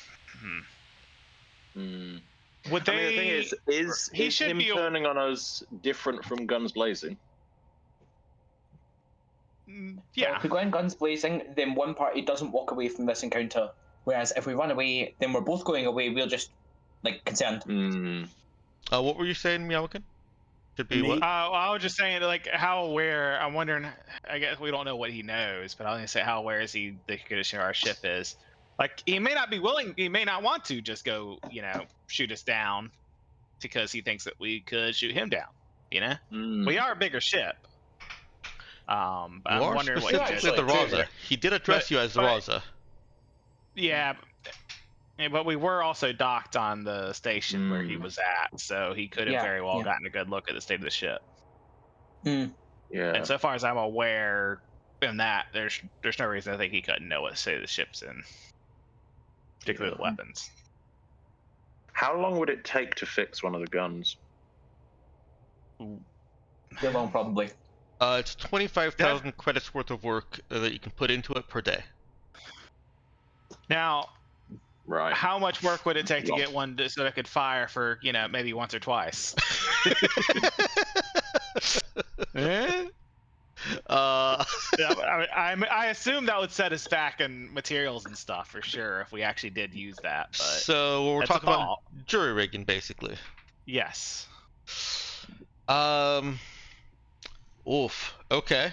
Would they? I mean, the thing is he should him be turning on us different from guns blazing? Yeah. If we go in guns blazing, then one party doesn't walk away from this encounter. Whereas if we run away, then we're both going away. We're just like concerned. What were you saying, Meowkin? Should be what? I was just saying, like, how aware. I'm wondering. I guess we don't know what he knows, but I was gonna say, how aware is he the condition of our ship is? Like, he may not be willing. He may not want to just go, shoot us down because he thinks that we could shoot him down. We are a bigger ship. I'm wondering what he specifically the Raza. He did address you as the Raza. Yeah, but we were also docked on the station where he was at, so he could have very well gotten a good look at the state of the ship. Yeah. And so far as I'm aware, in that there's no reason I think he couldn't know what state the ship's in, particularly the weapons. How long would it take to fix one of the guns? Too long, probably. It's 25,000 credits worth of work that you can put into it per day. Now, right? How much work would it take to get one so I could fire for maybe once or twice? I assume that would set us back in materials and stuff for sure if we actually did use that. But so we're talking about jury rigging, basically. Yes. Oof. Okay.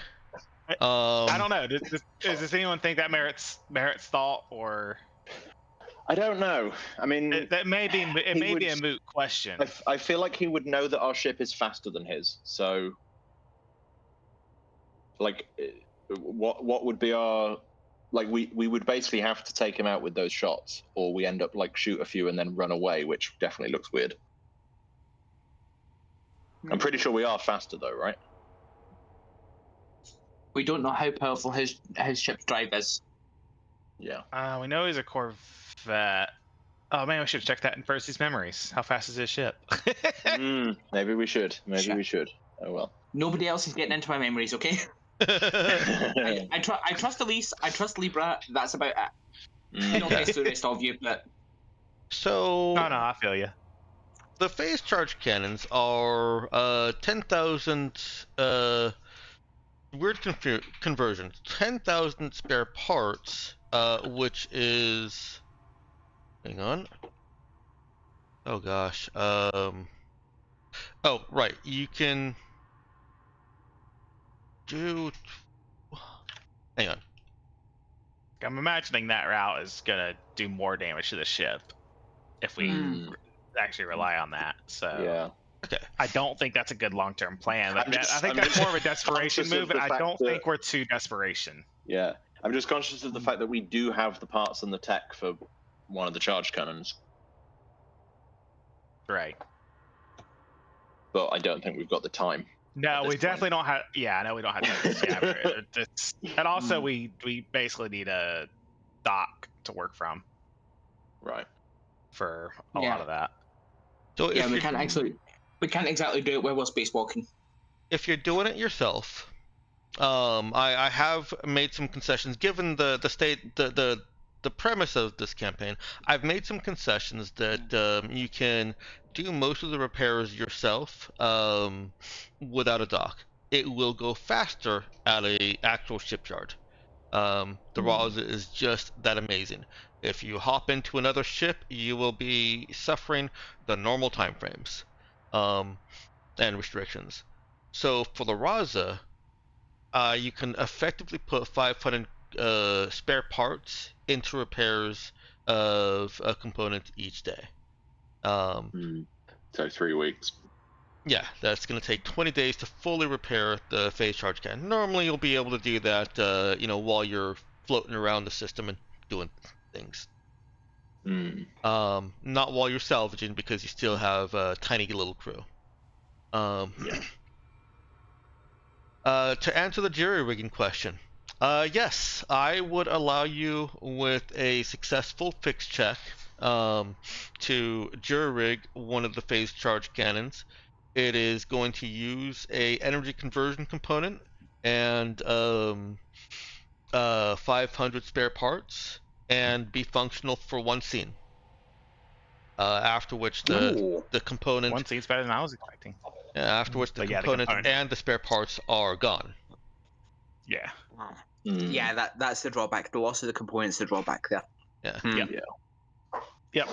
I don't know. Does anyone think that merits thought, or? I don't know. I mean, that may be be a moot question. I feel like he would know that our ship is faster than his. So, like, what would be our we would basically have to take him out with those shots, or we end up shoot a few and then run away, which definitely looks weird. I'm pretty sure we are faster though, right? We don't know how powerful his ship's drive is. Yeah. We know he's a Corvette. Oh man, we should check that in Percy's memories. How fast is his ship? Maybe we should. We should. Oh well. Nobody else is getting into my memories, okay? I trust Elise. I trust Libra. That's about it. I don't trust the rest of you, but. So. No, I feel you. The phase charge cannons are 10,000 weird conversions. 10,000 spare parts, which is. Hang on. Oh gosh. Oh right. You can do. Hang on. I'm imagining that route is gonna do more damage to the ship if we actually rely on that. So yeah. Okay. I don't think that's a good long-term plan. I think that's more of a desperation move, and I don't think we're too desperation. Yeah, I'm just conscious of the fact that we do have the parts and the tech for one of the charge cannons. Right. But I don't think we've got the time. No, we definitely don't have. Yeah, no, we don't have time. And also, we basically need a dock to work from. Right. for a lot of that. So Yeah, we can't exactly do it while we're spacewalking. if you're doing it yourself, I have made some concessions given the premise of this campaign. I've made some concessions that you can do most of the repairs yourself without a dock. It will go faster at a actual shipyard. The Raza is just that amazing. If you hop into another ship, you will be suffering the normal time frames and restrictions. So for the Raza, you can effectively put 500 spare parts into repairs of a component each day. So 3 weeks. Yeah, that's going to take 20 days to fully repair the phase charge can. Normally, you'll be able to do that, while you're floating around the system and doing things. Not while you're salvaging, because you still have a tiny little crew. To answer the jury rigging question, yes, I would allow you with a successful fix check to jury rig one of the phase charge cannons. It is going to use a energy conversion component and 500 spare parts and be functional for one scene. After which the component One scene's better than I was expecting. after which the component and the spare parts are gone. Yeah. Yeah, that's the drawback. The loss of the components, the drawback there. Yeah. Yep.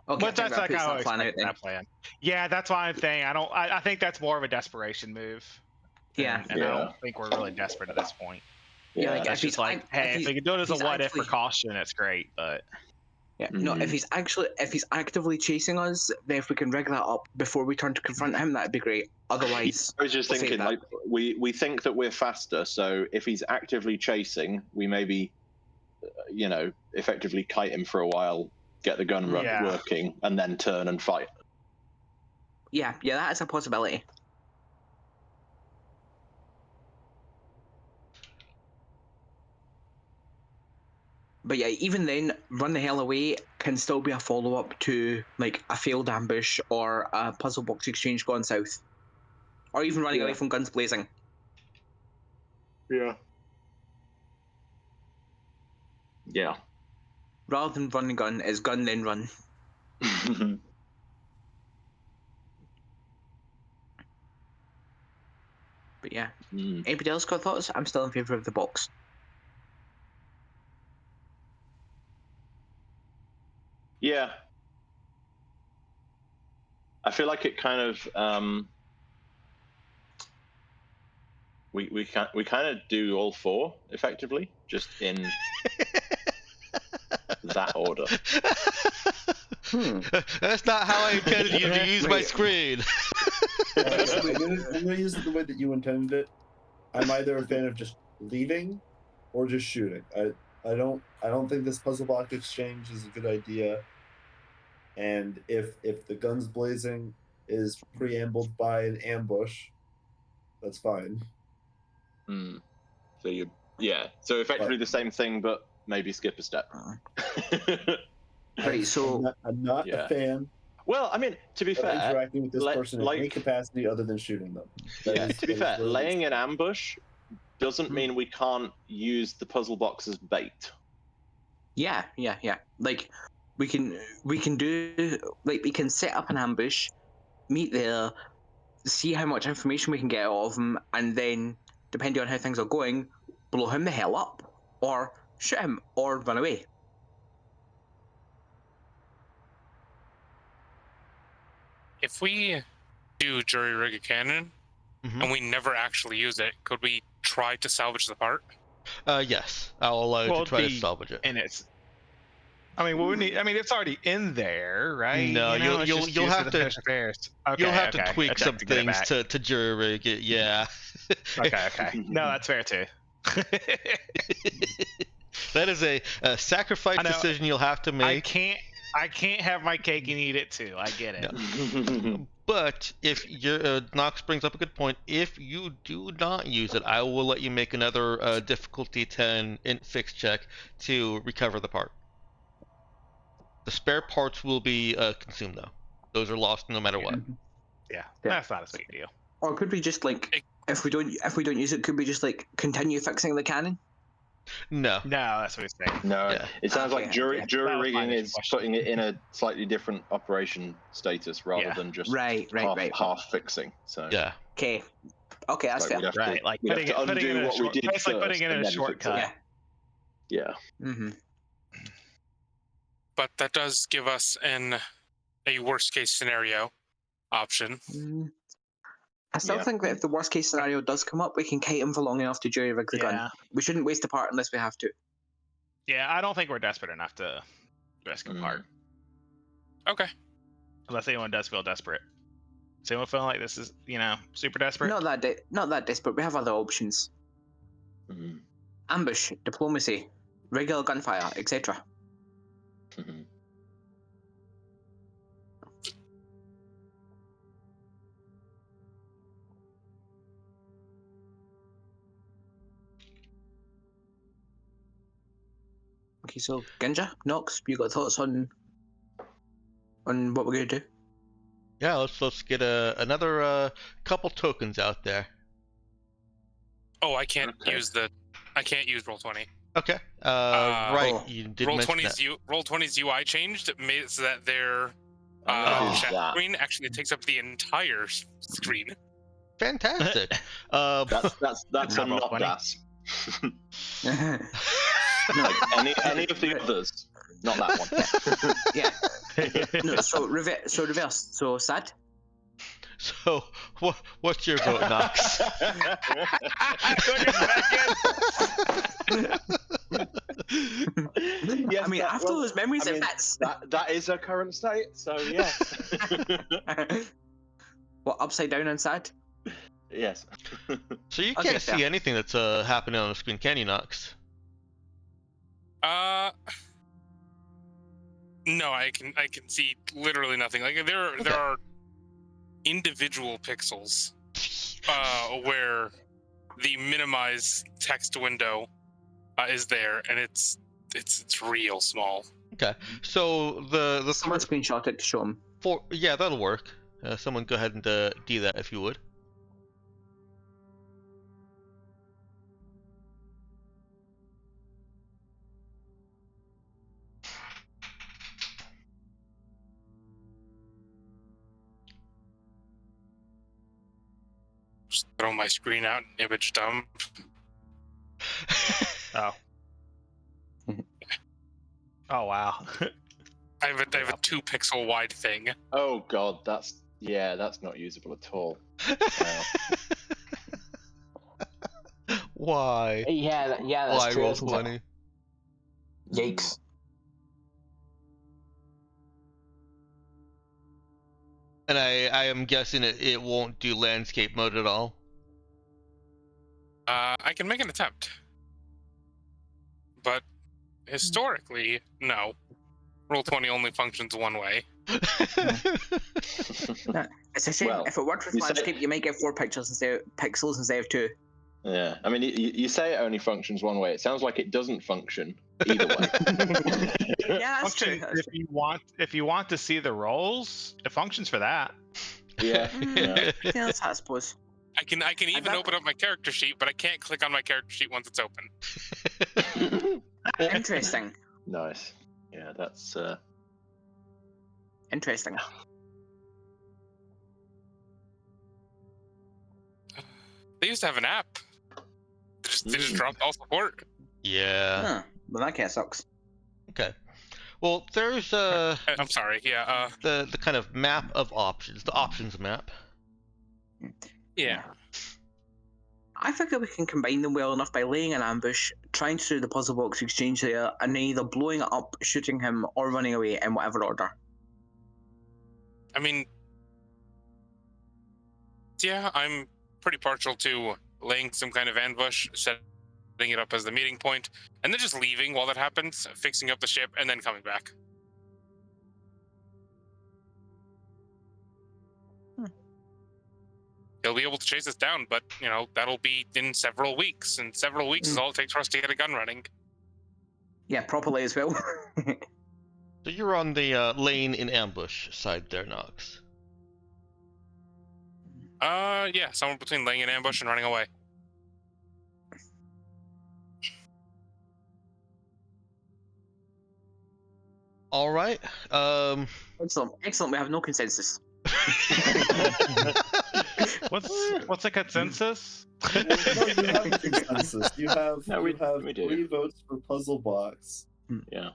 Okay, But that's like how I plan out expect that plan. Yeah, that's why I'm saying I think that's more of a desperation move. Yeah. And I don't think we're really desperate at this point. Yeah, like That's just like, hey, if we can do it as a what if precaution, it's great, but yeah, no, if he's actively chasing us, then if we can rig that up before we turn to confront him, that'd be great. Otherwise, I was just thinking, like, we think that we're faster, so if he's actively chasing, we maybe, effectively kite him for a while, get the gun working, and then turn and fight. Yeah, that is a possibility. But yeah, even then, run the hell away can still be a follow-up to like a failed ambush or a puzzle box exchange gone south, or even running away from guns blazing. Yeah. Rather than run and gun, is gun then run. But yeah, anybody else got thoughts? I'm still in favour of the box. Yeah. I feel like it kind of we kind of do all four effectively, just in that order. That's not how I intended you to use my screen. I'm gonna use it the way that you intended it. I'm either a fan of just leaving or just shooting. I don't think this puzzle box exchange is a good idea. And if the guns blazing is preambled by an ambush, that's fine. So effectively the same thing, but maybe skip a step. Right. So I'm not a fan. Well, I mean, to be fair, interacting with this person in any capacity other than shooting them. To be fair, laying an ambush doesn't mean we can't use the puzzle box as bait. Yeah. Like we can do like we can set up an ambush, meet there, see how much information we can get out of him, and then depending on how things are going, blow him the hell up, or shoot him, or run away. If we do jury rig a cannon and we never actually use it, could we try to salvage the part? Yes, I'll allow you to try to salvage it. And it's, it's already in there, right? No, you'll have to you'll have to tweak some things to jury rig it. Yeah. Okay. No, that's fair too. That is a sacrifice decision you'll have to make. I can't have my cake and eat it too. I get it. No. But if your Knox brings up a good point, if you do not use it, I will let you make another difficulty 10 int fix check to recover the part. The spare parts will be consumed though. Those are lost no matter what. Yeah, that's not a big deal. Or could we just like, if we don't use it, could we just like continue fixing the cannon? No. No, that's what he's saying. No, Yeah. it sounds like jury That was my rigging initial is question. putting it in a slightly different operation status rather Yeah. than just Right. half fixing. So Yeah. Okay, that's like fair. we'd have Right, to, like we'd have putting to it in undo a what we short. did It's first. like putting it in and a then fix shortcut. it. Yeah. Mm-hmm. But that does give us a worst case scenario option. I still think that if the worst case scenario does come up, we can kite him for long enough to jury rig the gun. Yeah. We shouldn't waste a part unless we have to. Yeah, I don't think we're desperate enough to risk a part. Okay. Unless anyone does feel desperate. Does anyone feel like this is, super desperate? Not that desperate. We have other options: Mhm. ambush, diplomacy, regular gunfire, etc. Mhm. Okay, so Ginja, Nox, you got thoughts on what we're gonna do? Yeah, let's get another couple tokens out there. Oh, I can't Okay. use Roll20. Okay. Right, oh. you did mention that. Roll20's UI changed, made it so that their Oh. chat that. screen actually takes up the entire screen. Fantastic. That's a Roll not 20. das. No, Any of the others, not that one. yeah. No, so reverse. So sad. So, what's your vote, Nox? Yes, I mean, after those memories, if that's that is a current state. So yes. what, upside down and sad. Yes. So you Okay, can't see fair. anything that's happening on the screen, can you, Nox? No, I can see literally nothing. Like there are individual pixels where the minimize text window is there, and it's real small. Okay. So the Someone screenshot it to show him. yeah, that'll work. Someone go ahead and do that if you would. Just throw my screen out and image dump. Oh. Oh wow. I have a 2-pixel wide thing. Oh god, that's not usable at all. Why? Yeah, Why roll 20? Yikes. And I am guessing it won't do landscape mode at all. I can make an attempt, but historically, no. Roll20 only functions one way. It's a shame. Well, if it worked with you say- landscape, you might get 4 pixels instead of 2. Yeah, I mean, you say it only functions one way. It sounds like it doesn't function either way. Yeah, that's true. Function, if you want to see the rolls, it functions for that. Yeah. Yeah, that's how I suppose. I can even thought- open up my character sheet, but I can't click on my character sheet once it's open. Interesting. Nice. Yeah, that's. Interesting. They used to have an app. They just dropped all support. Yeah. Huh. Well, that kind of sucks. Okay. Well, there's I'm sorry. Yeah. the kind of map of options, the options map. Yeah. I figure we can combine them well enough by laying an ambush, trying to do the puzzle box exchange there, and then either blowing it up, shooting him, or running away in whatever order. I mean, yeah, I'm pretty partial to laying some kind of ambush, setting it up as the meeting point, and then just leaving while that happens, fixing up the ship, and then coming back. He'll be able to chase us down, but, that'll be in several weeks, and several weeks is all it takes for us to get a gun running. Yeah, properly as well. So you're on the lane in ambush side there, Nox. Yeah, somewhere between laying in ambush and running away. All right. Excellent. We have no consensus. What's a consensus? No, you have a consensus. You have No, we do. 3 votes for puzzle box Yeah.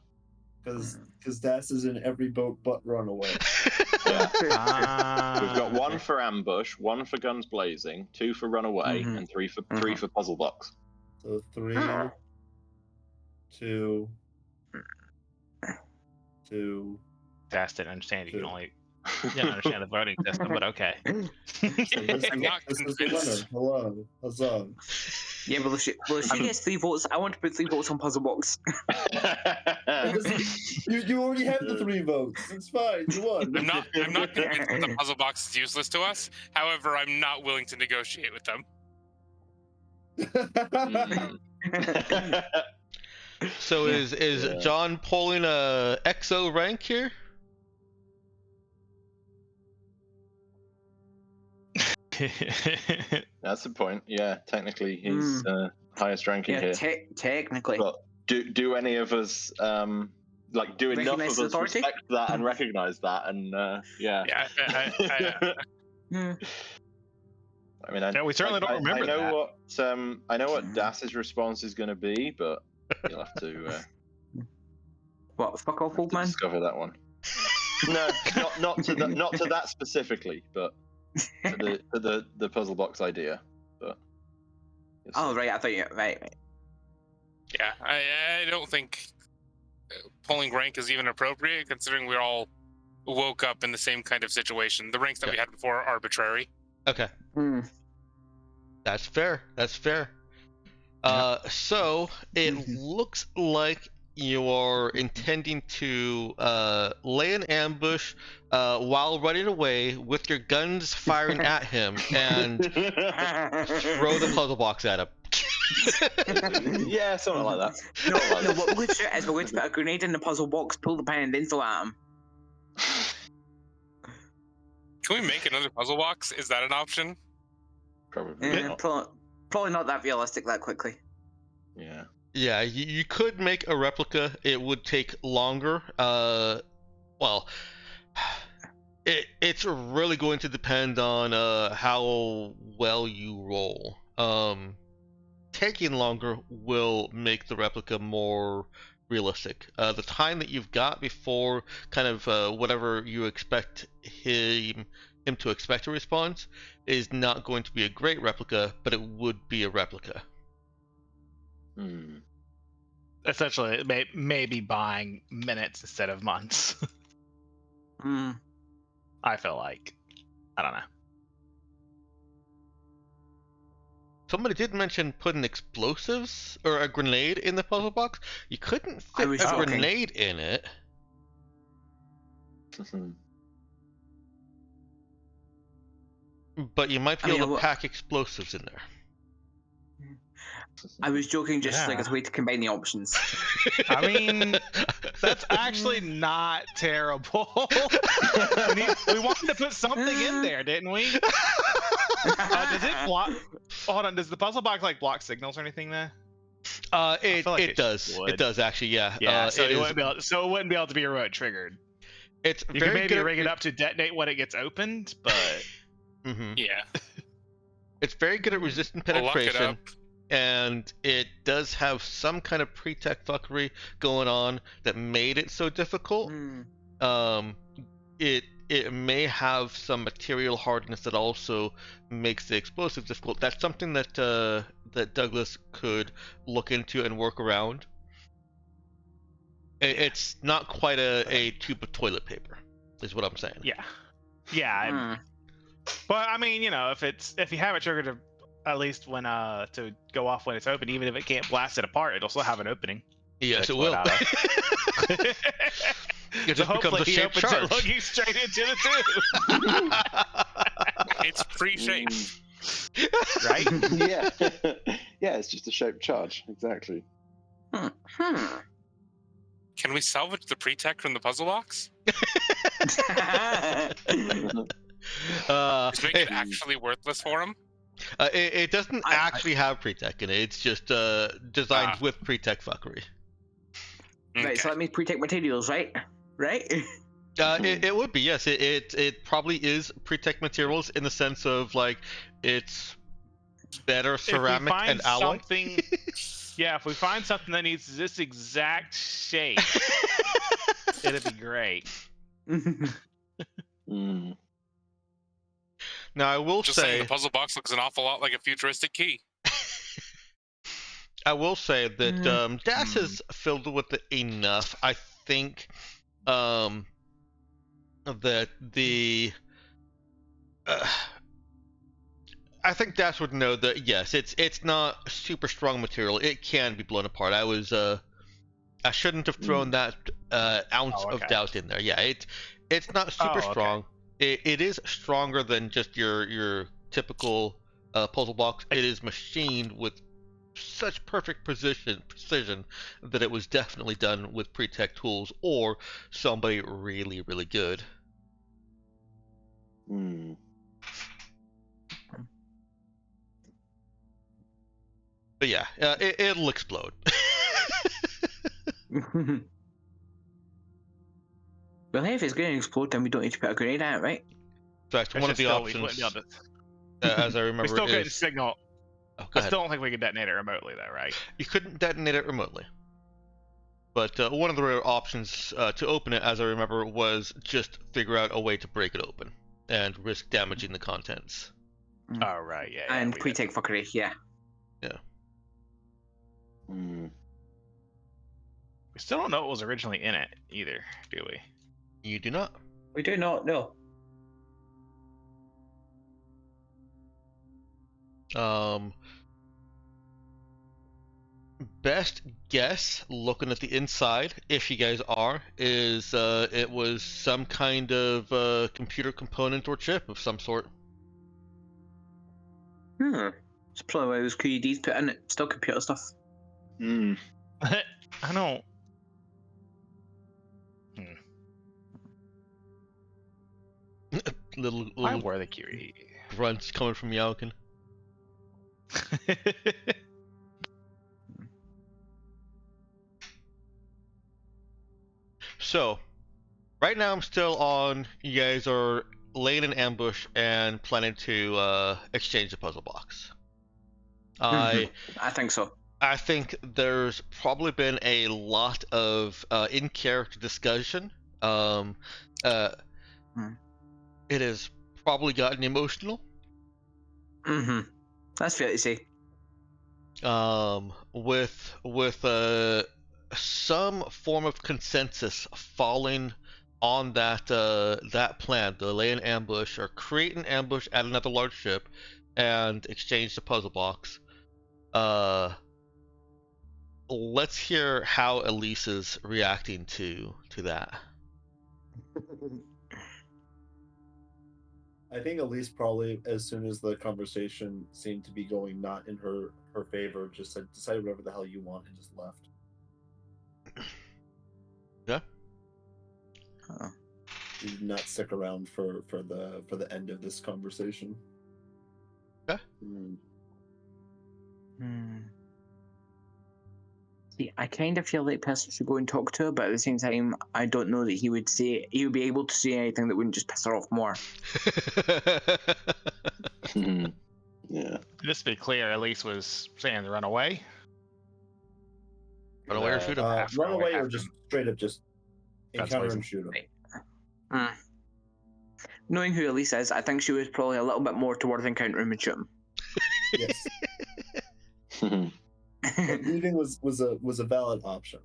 because Das is in every boat but runaway. We've got 1 for ambush, 1 for guns blazing, 2 for runaway, and 3 for puzzle box. So 3, 2, 2. Das didn't understand. You didn't understand the voting system, but okay. So this is the winner. Hello. Huzzah. Yeah, well, if she gets 3 votes, I want to put 3 votes on puzzle box. You already have the 3 votes. It's fine. You won. I'm not convinced that the puzzle box is useless to us. However, I'm not willing to negotiate with them. So is John pulling a XO rank here? That's the point. Yeah, technically he's highest ranking here. Technically. But do any of us do enough Recognize of us authority? respect that and recognize that? And yeah. I mean, Yeah, we certainly don't remember that. I know what Das's response is going to be, but you'll have to What? Fuck off, old man. discover that one. No, not to that specifically, but to the puzzle box idea. But Oh right, I thought you right. Yeah, I don't think pulling rank is even appropriate, considering we all woke up in the same kind of situation. The ranks that we had before are arbitrary. Okay. That's fair. So it looks like you're intending to lay an ambush while running away with your guns firing at him and throw the puzzle box at him. Yeah, something like that. No, what we're going to do is we're going to put a grenade in the puzzle box, pull the pin, and then throw at him. Can we make another puzzle box? Is that an option? Probably not. Probably not that realistic that quickly. Yeah. Yeah, you could make a replica. It would take longer. Well, it's really going to depend on how well you roll. Taking longer will make the replica more realistic. The time that you've got before kind of whatever you expect him to expect a response is not going to be a great replica, but it would be a replica. Essentially, it may be buying minutes instead of months. I feel like. I don't know. Somebody did mention putting explosives or a grenade in the puzzle box. You couldn't fit a grenade in it. But you might be able to pack explosives in there. I was joking, just like as a way to combine the options. I mean, that's actually not terrible. We wanted to put something in there, didn't we? Does it block? Hold on. Does the puzzle box block signals or anything there? It does. It does actually. Yeah. Yeah. So it wouldn't be able to be remote triggered. It's you can maybe rig it up to detonate when it gets opened, but yeah, it's very good at resistant penetration. And it does have some kind of pre-tech fuckery going on that made it so difficult. It may have some material hardness that also makes the explosives difficult. That's something that that Douglas could look into and work around. It's not quite a tube of toilet paper, is what I'm saying. Yeah. But I mean, if you have it triggered at least when to go off when it's open, even if it can't blast it apart, it'll still have an opening. Yes, it will. It just becomes a shaped charge. It looking straight into the tube. It's pre-shaped. Right? Yeah, it's just a shaped charge. Exactly. Can we salvage the pre-tech from the puzzle box? Just make it actually worthless for him? It doesn't actually have pre-tech in it. It's just designed with pre-tech fuckery. Right, so that means pre-tech materials, right? Right? It would be, yes. It probably is pre-tech materials in the sense of like it's better ceramic and alloy. Yeah, if we find something that needs this exact shape, it'd be great. Now I will Just say saying, the puzzle box looks an awful lot like a futuristic key. I will say that Das is filled with it enough. I think that the I think Das would know that yes, it's not super strong material. It can be blown apart. I shouldn't have thrown that ounce of doubt in there. Yeah, it's not super strong. It is stronger than just your typical puzzle box. It is machined with such perfect precision that it was definitely done with pre-tech tools or somebody really, really good. But yeah, it'll explode. Well, hey, if it's going to explode, then we don't need to put a grenade on it, right? In fact, one of the options, as I remember, we still get is... a signal. Oh, I still don't think we can detonate it remotely, though, right? You couldn't detonate it remotely. But one of the rare options to open it, as I remember, was just figure out a way to break it open and risk damaging the contents. Oh, right, yeah. And pre-tech fuckery, yeah. Yeah. We still don't know what was originally in it, either, do we? You do not. We do not know. Best guess, looking at the inside, if you guys are, is it was some kind of computer component or chip of some sort. It's probably why those QEDs put in it. Still computer stuff. I don't... little Why were the QED? grunts coming from Yaukin. So, right now I'm still on. You guys are laying an ambush and planning to exchange the puzzle box. I think so. I think there's probably been a lot of in-character discussion. It has probably gotten emotional. That's fair to say. With some form of consensus falling on that plan to lay an ambush or create an ambush at another large ship and exchange the puzzle box. Let's hear how Elise is reacting to that. I think Elise probably, as soon as the conversation seemed to be going not in her favor, just said, "Decide whatever the hell you want," and just left. Yeah. She did not stick around for the end of this conversation. Okay. See, I kind of feel like Percy should go and talk to her, but at the same time, I don't know that he would be able to say anything that wouldn't just piss her off more. Yeah. Just to be clear, Elise was saying to run away. Run away or shoot him? Run away or just straight up just encounter and shoot him. Knowing who Elise is, I think she was probably a little bit more towards encountering and shoot him. Yes. But leaving was a valid option.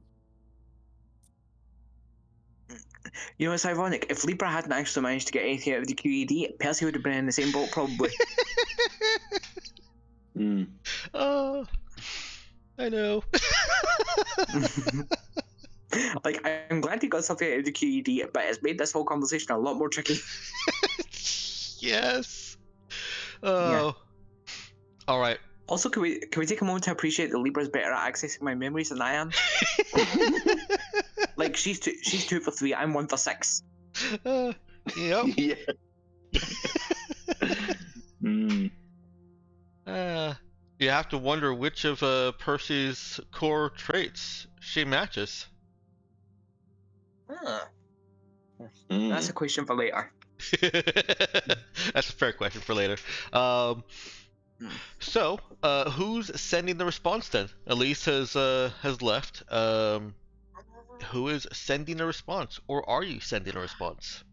You know, it's ironic. If Libra hadn't actually managed to get anything out of the QED, Percy would have been in the same boat, probably. Oh, I know. Like, I'm glad he got something out of the QED, but it's made this whole conversation a lot more tricky. Yes. Oh. Yeah. All right. Also, can we take a moment to appreciate that Libra's better at accessing my memories than I am? Like, Like she's 2 for 3. I'm 1 for 6. Yep. Yeah. You have to wonder which of Percy's core traits she matches. That's a question for later. That's a fair question for later. So, who's sending the response then? Elise has left. Who is sending a response, or are you sending a response?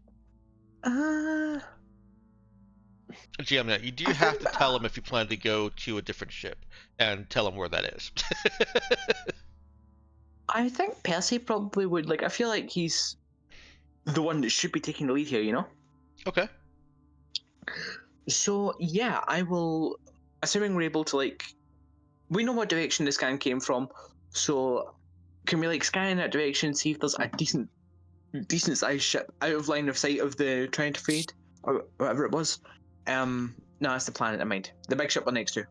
GM, now, you do have to tell him if you plan to go to a different ship, and tell him where that is. I think Percy probably would. Like, I feel like he's the one that should be taking the lead here, you know? Okay. So, yeah, I will... Assuming we're able to, like... We know what direction the scan came from, so can we, like, scan in that direction, see if there's a decent-sized ship out of line of sight of the trying to fade, or whatever it was? No, that's the planet I mind. The big ship we're next to.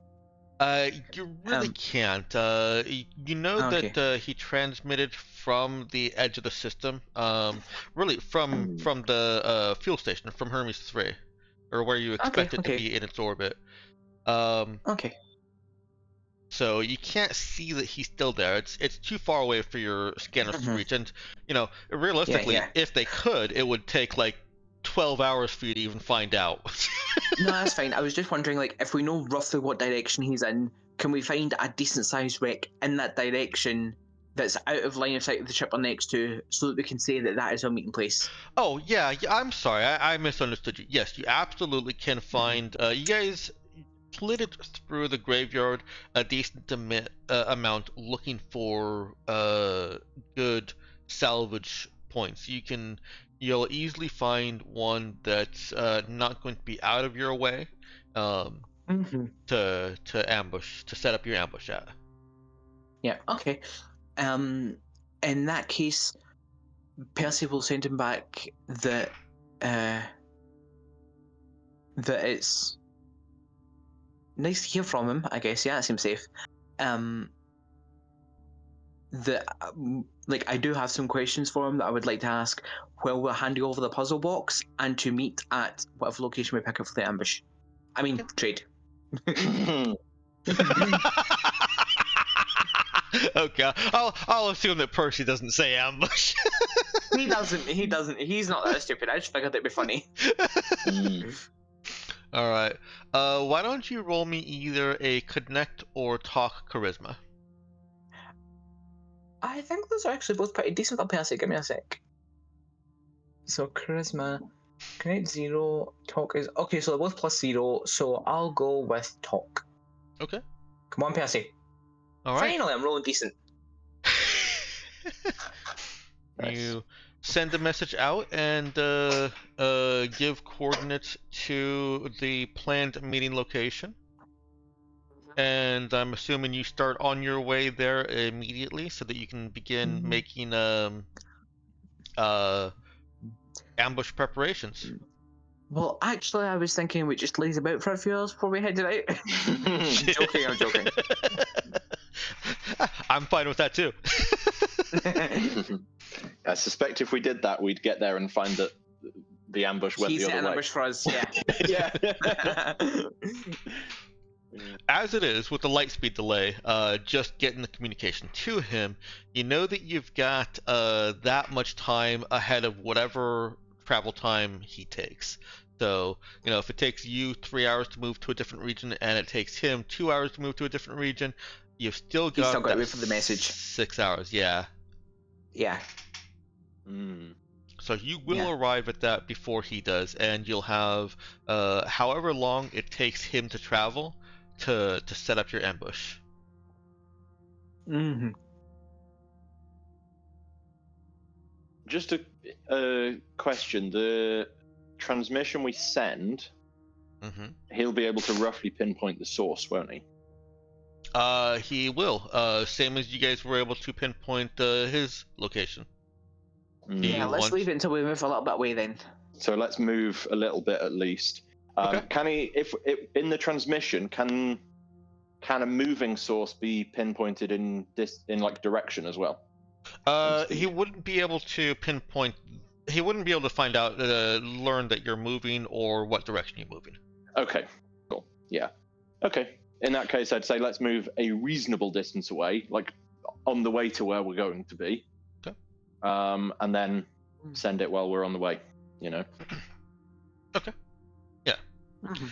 You really can't. You know okay. that he transmitted from the edge of the system. Really from the fuel station, from Hermes 3, or where you expect it to be in its orbit. Okay. So you can't see that he's still there. It's too far away for your scanners to reach. And you know, realistically, if they could, it would take like 12 hours for you to even find out. No, that's fine. I was just wondering, like, if we know roughly what direction he's in, can we find a decent-sized wreck in that direction that's out of line of sight of the ship we're next to, so that we can say that that is our meeting place? Oh, yeah, I'm sorry. I misunderstood you. Yes, you absolutely can find... you guys flitted through the graveyard a decent amount looking for good salvage points. You'll easily find one that's not going to be out of your way to ambush, to set up your ambush at. Yeah, okay. In that case, Percy will send him back that it's nice to hear from him, I guess. Yeah, that seems safe. Like, I do have some questions for him that I would like to ask while we're handing over the puzzle box, and to meet at whatever location we pick up for the ambush. I mean, trade. Okay, I'll assume that Percy doesn't say ambush. He doesn't. He's not that stupid. I just figured it'd be funny. All right. Why don't you roll me either a connect or talk charisma? I think those are actually both pretty decent for Percy. Give me a sec. So charisma, connect 0, talk is okay. So they're both +0. So I'll go with talk. Okay. Come on, Percy. All right. Finally, I'm rolling decent. You send a message out and give coordinates to the planned meeting location. And I'm assuming you start on your way there immediately so that you can begin making ambush preparations. Well, actually, I was thinking we just laze about for a few hours before we headed out. I'm joking. I'm fine with that too. I suspect if we did that, we'd get there and find that the ambush went the other way. He's ambush for us, yeah. Yeah. As it is, with the light speed delay, just getting the communication to him, you know that you've got that much time ahead of whatever travel time he takes. So, you know, if it takes you 3 hours to move to a different region and it takes him 2 hours to move to a different region, you've still got to wait for the message. 6 hours, yeah. Yeah. So you will arrive at that before he does, and you'll have however long it takes him to travel to set up your ambush. Just a question. The transmission we send, he'll be able to roughly pinpoint the source, won't he? He will. Same as you guys were able to pinpoint his location. Yeah, let's leave it until we move a little bit away then. So let's move a little bit at least. Okay. Can he, if in the transmission, can a moving source be pinpointed in like direction as well? He wouldn't be able to pinpoint. He wouldn't be able to find out, learn that you're moving or what direction you're moving. Okay, cool. Yeah. Okay. In that case, I'd say let's move a reasonable distance away, like on the way to where we're going to be. Okay. And then send it while we're on the way. You know. Okay. Yeah. Mhm.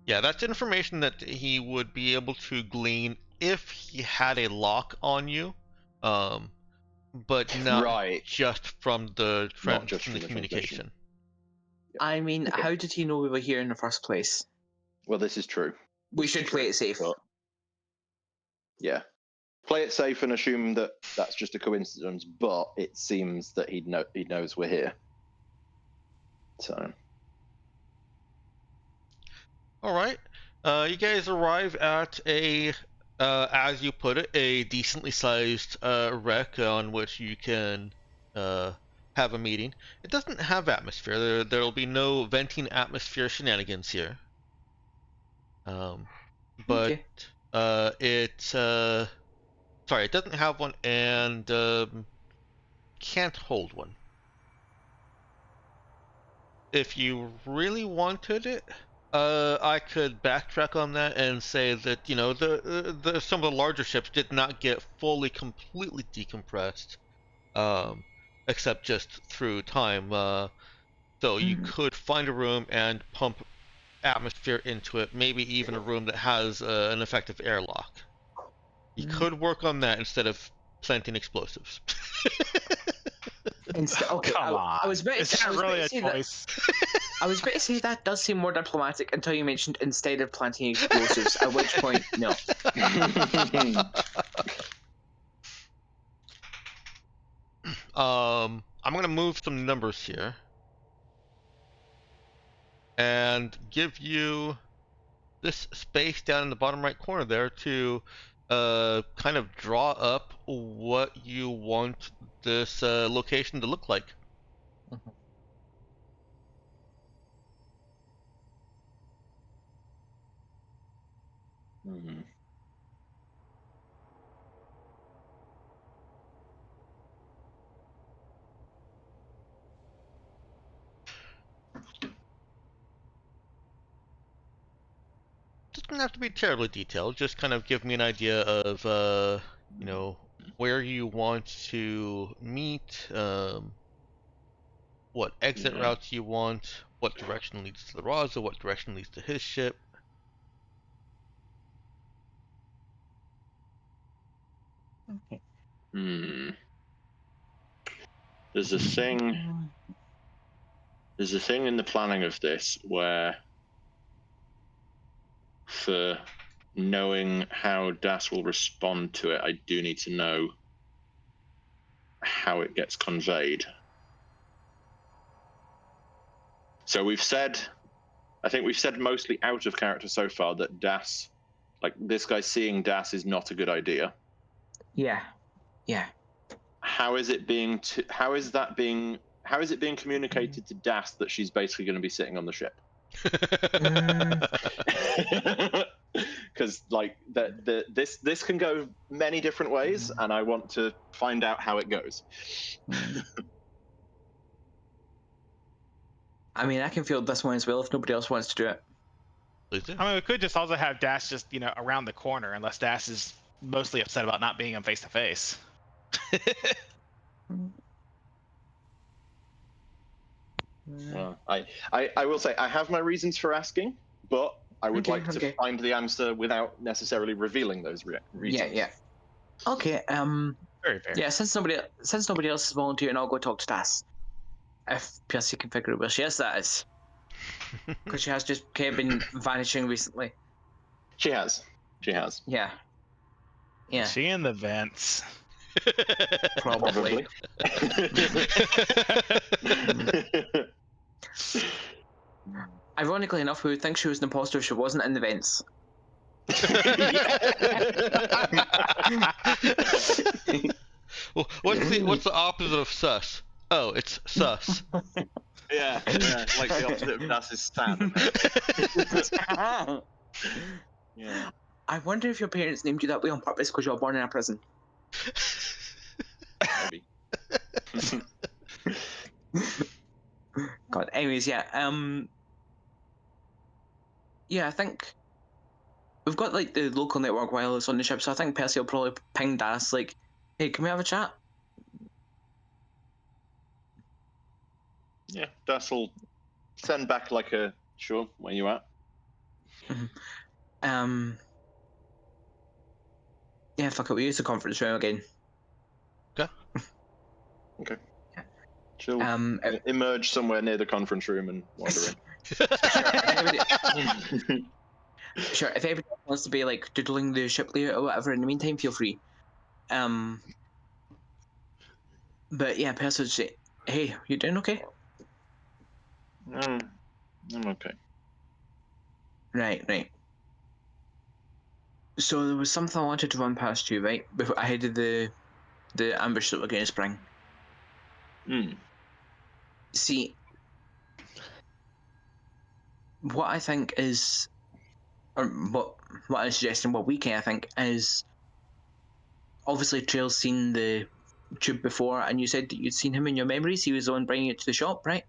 Yeah, that's information that he would be able to glean if he had a lock on you, but not Right. just from the Not just from the from the communication. I mean, Okay. how did he know we were here in the first place? Well, this is true. We should play it safe. But, yeah. Play it safe and assume that that's just a coincidence, but it seems that he knows we're here. So. All right. You guys arrive at a, as you put it, a decently sized wreck on which you can have a meeting. It doesn't have atmosphere. There'll be no venting atmosphere shenanigans here. But Okay. sorry, it doesn't have one and can't hold one. If you really wanted it, I could backtrack on that and say that, you know, the some of the larger ships did not get fully completely decompressed, except just through time. So you could find a room and pump atmosphere into it, maybe even a room that has an effective airlock. You could work on that instead of planting explosives. Okay, Come on. I was about to Is say, that really a choice? I was about to say that does seem more diplomatic until you mentioned instead of planting explosives, at which point, no. I'm gonna move some numbers here and give you this space down in the bottom right corner there to kind of draw up what you want this location to look like. Doesn't have to be terribly detailed, just kind of give me an idea of you know, where you want to meet, what exit routes you want, what direction leads to the Raza, what direction leads to his ship. Okay. There's a thing in the planning of this where, for knowing how Das will respond to it, I do need to know how it gets conveyed. So I think we've said mostly out of character so far that Das, like this guy seeing Das is not a good idea. Yeah. How is it being communicated to Das that she's basically going to be sitting on the ship? Because like this can go many different ways, and I want to find out how it goes. I mean, I can field this one as well if nobody else wants to do it. I mean, we could just also have Dash just, you know, around the corner, unless Dash is mostly upset about not being on face to face. Well, I will say I have my reasons for asking, but I would like to find the answer without necessarily revealing those reasons. Yeah. Okay. Very fair. Yeah. Since nobody else is volunteering, I'll go talk to Das. If Percy can figure out where she is, that is. Because she has just kind of been vanishing recently. She has. Yeah. Is she in the vents? Probably. Ironically enough, we would think she was an imposter if she wasn't in the vents. Well, what's the opposite of sus? Oh, it's sus. Yeah, like the opposite of Das is Stan. Yeah. I wonder if your parents named you that way on purpose because you were born in a prison. God. Anyways, yeah. Yeah, I think we've got like the local network wireless on the ship, so I think Percy will probably ping Das like, "Hey, can we have a chat?" Yeah, Dass'll send back like a sure. Where you at? Yeah, fuck it. We use the conference room again. Okay. Yeah. She'll If- emerge somewhere near the conference room and wander in. Sure. If anybody wants to be like doodling the ship layout or whatever, in the meantime, feel free. But yeah, Percy would say, "Hey, you doing okay?" I'm okay. Right. So there was something I wanted to run past you, right? Before ahead of the ambush that we're going to spring. See, what I think is, or what I'm suggesting, what we can, I think, is obviously Trail's seen the tube before, and you said that you'd seen him in your memories. He was the one bringing it to the shop, right?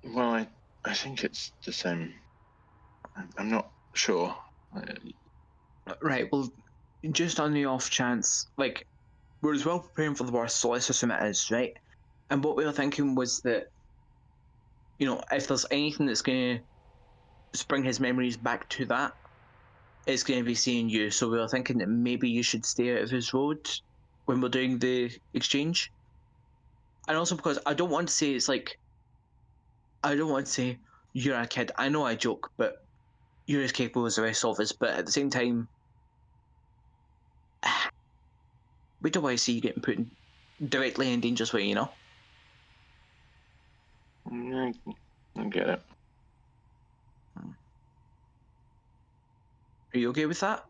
Well, I think it's the same. I'm not sure. Right. Well, just on the off chance, like, we're as well preparing for the worst, so let's assume it is, right? And what we were thinking was that, you know, if there's anything that's going to bring his memories back to that, it's going to be seeing you. So we were thinking that maybe you should stay out of his road when we're doing the exchange. And also because I don't want to say you're a kid. I know I joke, but you're as capable as the rest of us. But at the same time, we don't want to see you getting put directly in danger's way, you know? I get it. Are you okay with that?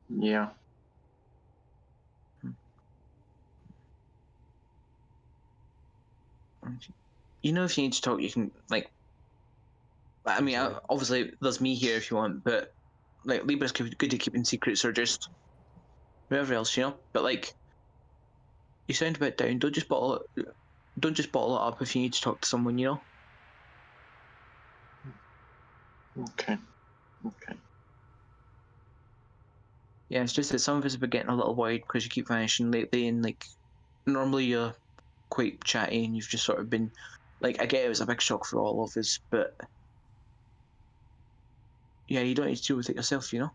Yeah. You know, if you need to talk, you can, like, I mean, obviously, there's me here if you want, but, like, Libra's good at keeping secrets or just whatever else, you know? But, like, you sound a bit down. Don't just bottle it up if you need to talk to someone, you know? Okay. Yeah, it's just that some of us have been getting a little worried because you keep vanishing lately, and, like, normally you're quite chatty and you've just sort of been, like, I get it was a big shock for all of us, but yeah, you don't need to deal with it yourself, you know?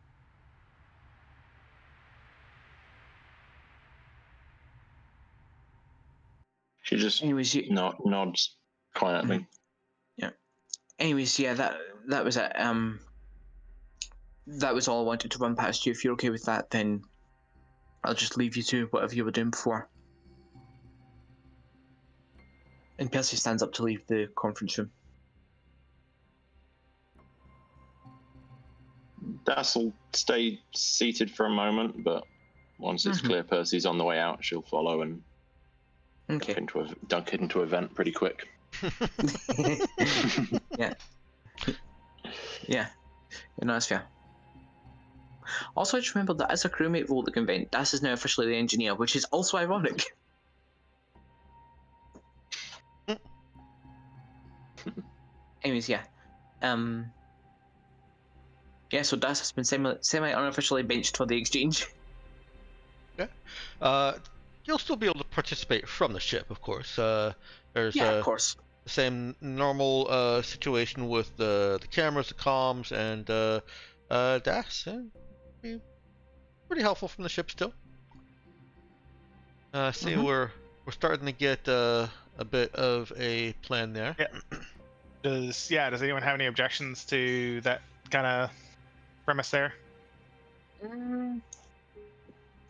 She just Anyways, nods quietly. Yeah. Anyways, yeah, that was it. That was all I wanted to run past you. If you're okay with that, then I'll just leave you to whatever you were doing before. And Percy stands up to leave the conference room. Dass'll stay seated for a moment, but once it's clear Percy's on the way out, she'll follow and Okay. dunk into a vent pretty quick. Yeah. Yeah. No, that's fair. Also, I just remembered that as a crewmate role that can vent, Das is now officially the engineer, which is also ironic. Anyways, yeah. Yeah, so Das has been semi-unofficially benched for the exchange. Okay. You'll still be able to participate from the ship, of course. There's of course. the same normal situation with the cameras, the comms, and DAS. Be pretty helpful from the ship still. See, we're starting to get a bit of a plan there. Yeah. Does anyone have any objections to that kind of premise there?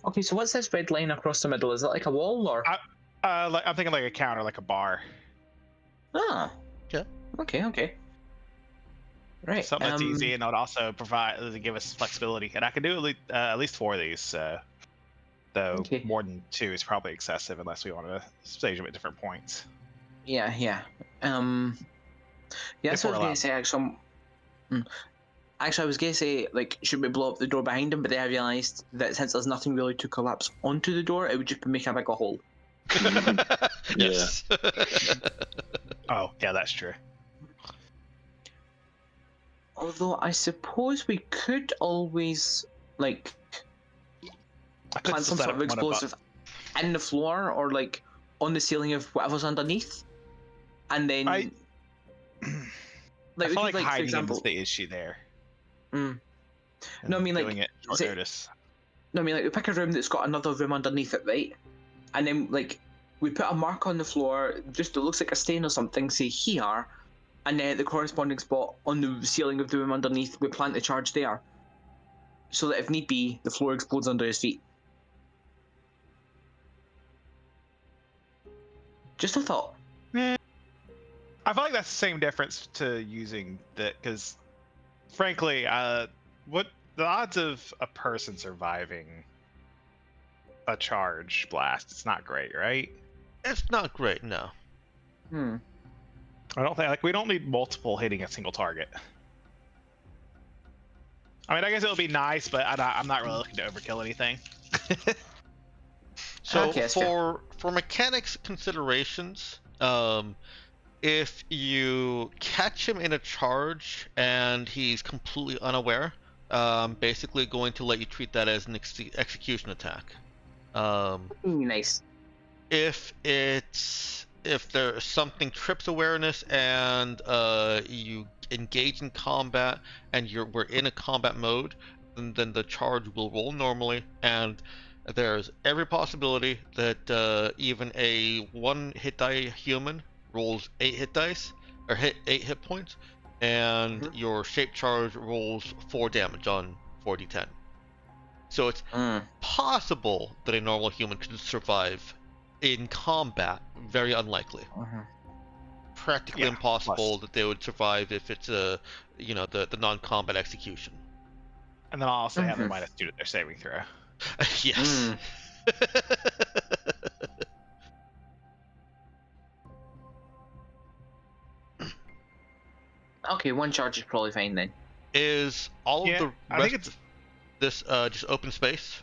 Okay, so what's this red line across the middle? Is it like a wall or? Like I'm thinking like a counter, like a bar. Ah. Yeah. Okay. Right. Something that's easy and it would also give us flexibility. And I can do at least 4 of these. Though more than 2 is probably excessive unless we want to stage them at different points. Yeah. Yeah, that's what I was going to say, actually. Actually, I was gonna say, like, should we blow up the door behind him? But then I realised that since there's nothing really to collapse onto the door, it would just make a bigger hole. Yes. Oh, yeah, that's true. Although I suppose we could always, like, I could plant still some set sort of up one above- explosive in the floor or, like, on the ceiling of whatever's underneath. And then... I like, I we feel could, like for hiding example... is the issue there. Mm. And No, I mean, like, doing it short say- notice. No, I mean, like, we pick a room that's got another room underneath it, right? And then, like, we put a mark on the floor, just it looks like a stain or something, say here, and then at the corresponding spot on the ceiling of the room underneath, we plant the charge there. So that if need be, the floor explodes under his feet. Just a thought. I feel like that's the same difference to using that, because, frankly, what the odds of a person surviving a charge blast? It's not great, right? It's not great, no. Hmm. I don't think we don't need multiple hitting a single target. I mean, I guess it would be nice, but I'm not really looking to overkill anything. So Okay, that's fair. for mechanics considerations, if you catch him in a charge and he's completely unaware, basically going to let you treat that as an execution attack. Nice. If there's something trips awareness and you engage in combat and we're in a combat mode, then the charge will roll normally, and there's every possibility that even a 1 hit die human rolls 8 hit dice or hit 8 hit points, and your shape charge rolls 4 damage on 4d10. So it's possible that a normal human could survive in combat. Very unlikely. Practically impossible that they would survive if it's the non-combat execution. And then I'll also have the -2 to their saving throw. Yes. Okay, 1 charge is probably fine then. Is all of the I think rest of this just open space?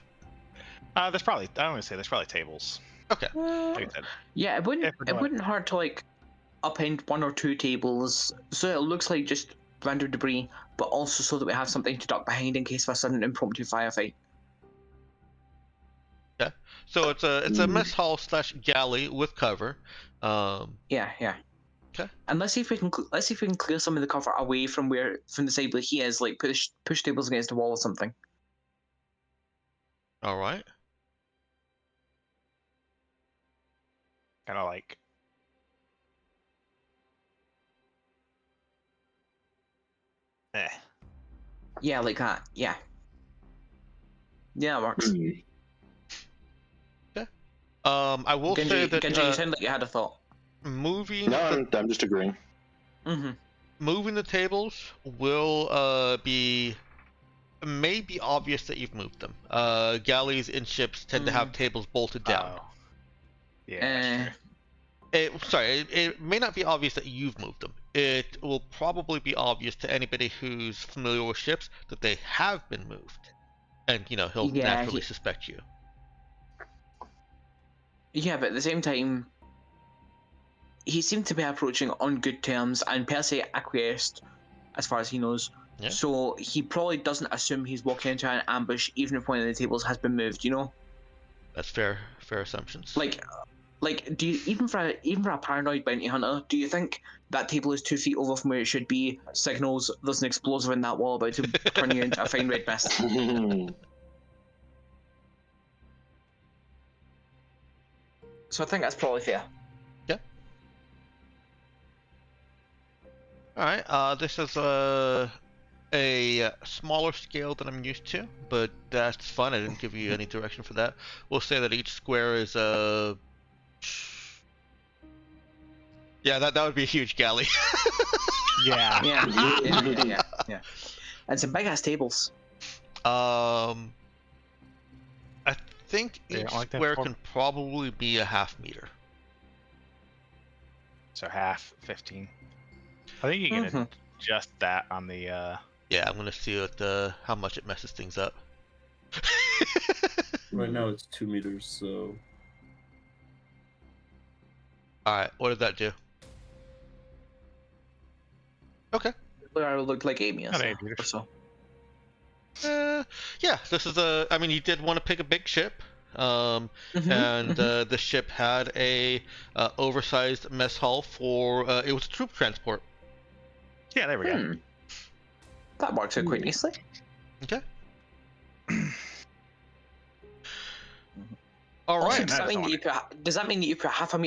There's probably there's probably tables. Okay. Like I said. Yeah, it If we're doing- wouldn't hurt to, like, upend 1 or 2 tables so it looks like just random debris, but also so that we have something to duck behind in case of a sudden impromptu firefight. Okay. So it's a mess hall / galley with cover. Yeah. Okay. And let's see if we can clear some of the cover away from the side where he is, like push tables against the wall or something. All right. Kind of like. Yeah, like that. Yeah. Yeah, it works. I will say that Genji, you sound like you had a thought. moving No, I'm just agreeing. moving the tables will may be obvious that you've moved them. Galleys in ships tend to have tables bolted down. Oh. Yeah, that's true. It may not be obvious that you've moved them. It will probably be obvious to anybody who's familiar with ships that they have been moved, and he'll naturally suspect you. Yeah, but at the same time, he seemed to be approaching on good terms and per se acquiesced, as far as he knows. Yeah. So he probably doesn't assume he's walking into an ambush, even if one of the tables has been moved. That's fair assumptions. Like, do you even for a paranoid bounty hunter, do you think that table is 2 feet over from where it should be? Signals there's an explosive in that wall about to turn you into a fine red mist. So I think that's probably fair. Yeah. All right. This is a smaller scale than I'm used to, but that's fun. I didn't give you any direction for that. We'll say that each square is yeah, that would be a huge galley. Yeah. Yeah. And some big ass tables. I think Yeah, each I like that square form. can probably be a half meter. So half 15. I think you can adjust that on the Yeah, I'm gonna see what how much it messes things up. Right now it's 2 meters, so All right, what did that do? Okay. Where I looked like 8 meters Not 8 or meters. so. Yeah, this is a. I mean, you did want to pick a big ship, and the ship had a oversized mess hall for. It was a troop transport. Yeah, there we go. That works out quite nicely. Okay. All Also, right. does that mean that you put half a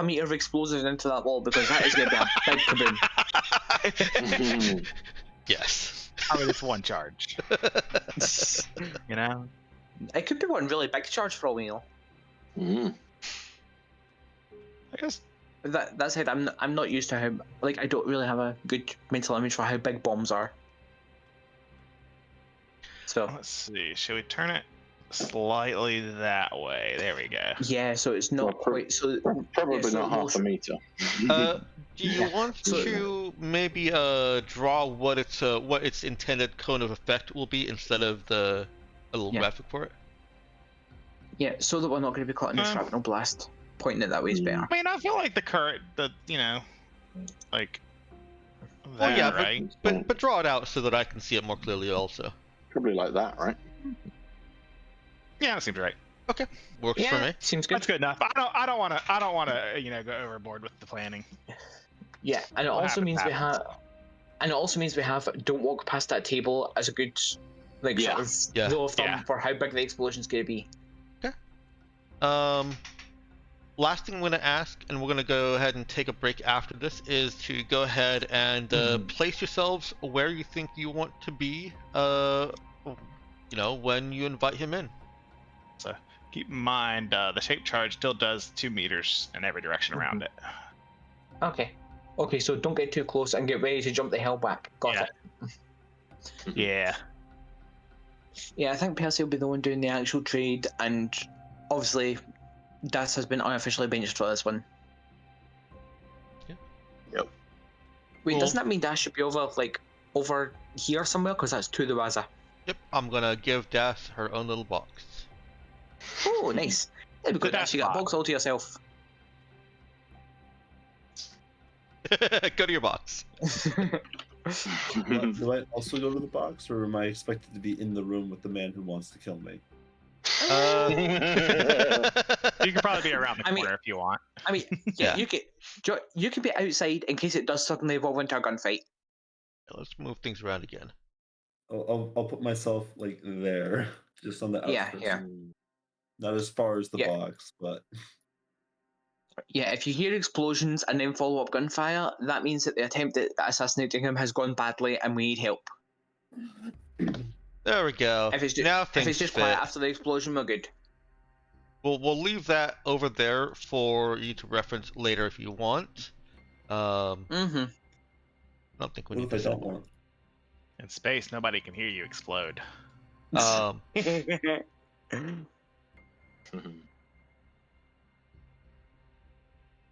meter of explosives into that wall, because that is going to be a big kaboom. Yes. I mean, it's one charge. You know? It could be one really big charge for all we know. Mm. I guess. That said, I'm not used to how, like, I don't really have a good mental image for how big bombs are. So Let's see. Should we turn it slightly that way? There we go. yeah, so it's not Well, quite so. Probably yeah, so not half a meter. Do you Yeah, want so- to maybe draw what its intended cone of effect will be instead of a little Yeah. graphic for it? Yeah, so that we're not going to be caught in the shrapnel blast. Pointing it that way is better. I mean, I feel like like. Well, That, yeah, right? but draw it out so that I can see it more clearly also. Probably like that, right? Yeah, that seems right. Works for me. Seems good. That's good enough. I don't want to, go overboard with the planning. Yeah, and it What also means we happens. have. And it also means we have don't walk past that table as a good, like, Yeah. sort of Yeah. rule of thumb Yeah. for how big the explosion's going to be. Last thing I'm going to ask, and we're going to go ahead and take a break after this, is to go ahead and place yourselves where you think you want to be, when you invite him in. So keep in mind, the shape charge still does 2 meters in every direction around it. Okay. Okay, so don't get too close and get ready to jump the hell back. Got Yeah. it. Yeah. Yeah, I think Percy will be the one doing the actual trade, and obviously, Das has been unofficially benched for this one. Yeah. Yep. Wait, Cool. doesn't that mean Das should be over here somewhere? Because that's to the Waza. Yep, I'm going to give Das her own little box. Oh, nice. There we go, The Das. You got a box. box all to yourself. Go to your box. do I also go to the box, or am I expected to be in the room with the man who wants to kill me? You could probably be around the I mean- corner if you want. I mean, Yeah. you can be outside in case it does suddenly evolve into a gunfight. Let's move things around again. I'll put myself like there, just on the outskirts. Yeah. Not as far as the Yeah. box, but Yeah, if you hear explosions and then follow-up gunfire, that means that the attempt at assassinating him has gone badly and we need help. There we go. If it's just, now if things it's just fit. quiet after the explosion, we're good. We'll leave that over there for you to reference later if you want. I don't think we what need if I to. don't want? In space, nobody can hear you explode.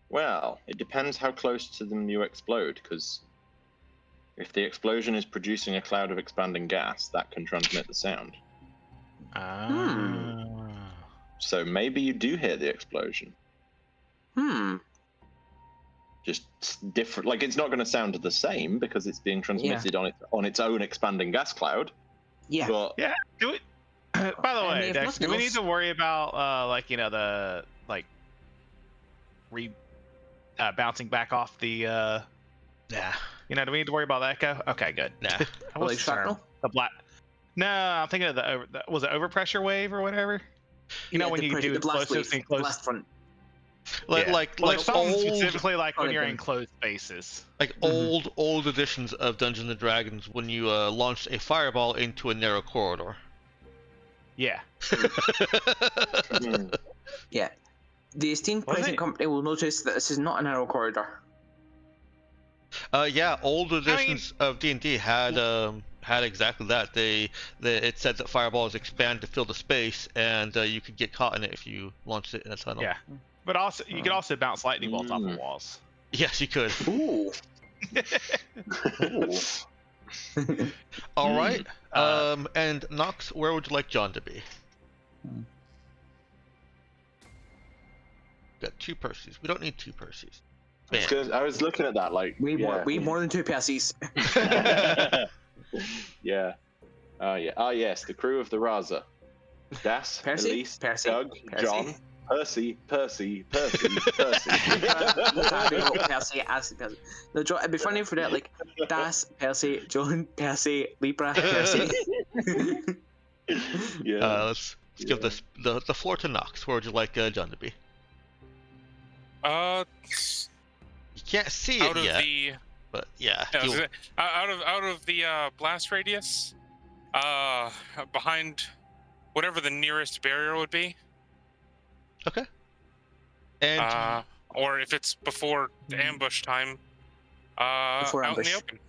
Well, it depends how close to them you explode, because if the explosion is producing a cloud of expanding gas, that can transmit the sound. So maybe you do hear the explosion. Just different, like it's not going to sound the same because it's being transmitted on its own expanding gas cloud. Yeah. But Yeah. Do it. By the I mean, way, if Dex, nothing do we need else- to worry about bouncing back off the Nah. do we need to worry about that echo? Okay, good. Nah. What's Like the term? shrapnel? The black. No, I'm thinking of was it overpressure wave or whatever? You know when you do the blast explosives wave, in close. blast front. Like Yeah. like Well, like something old specifically like when you're in Polygon. closed spaces. like old editions of Dungeons and Dragons when you launched a fireball into a narrow corridor. Yeah. Yeah. The esteemed Was present it? company will notice that this is not a narrow corridor. Yeah, old editions of D&D had exactly that. It said that fireballs expand to fill the space, and you could get caught in it if you launched it in a tunnel. Yeah. But also, you could also bounce lightning bolts off of walls. Yes, you could. Ooh. Ooh. All right. Uh, And Nox, where would you like John to be? Got 2 Percys. We don't need 2 Percys. Bam. I was looking at that like Way more than 2 Percys. Yeah. Yeah. Ah, yes, the crew of the Raza. Das, Percy? Elise, Percy? Doug, Percy? John, Percy. Percy, Percy. No, John, it'd be funny for that, like, Das, Percy, John, Percy, Libra, Percy. Yeah. Let's give this the floor to Nox. Where would you like John to be? You can't see Out it of yet, the but yeah. yeah, I was gonna- out of the blast radius, behind whatever the nearest barrier would be, Okay. And or if it's before the ambush time, Before out in ambush. the open.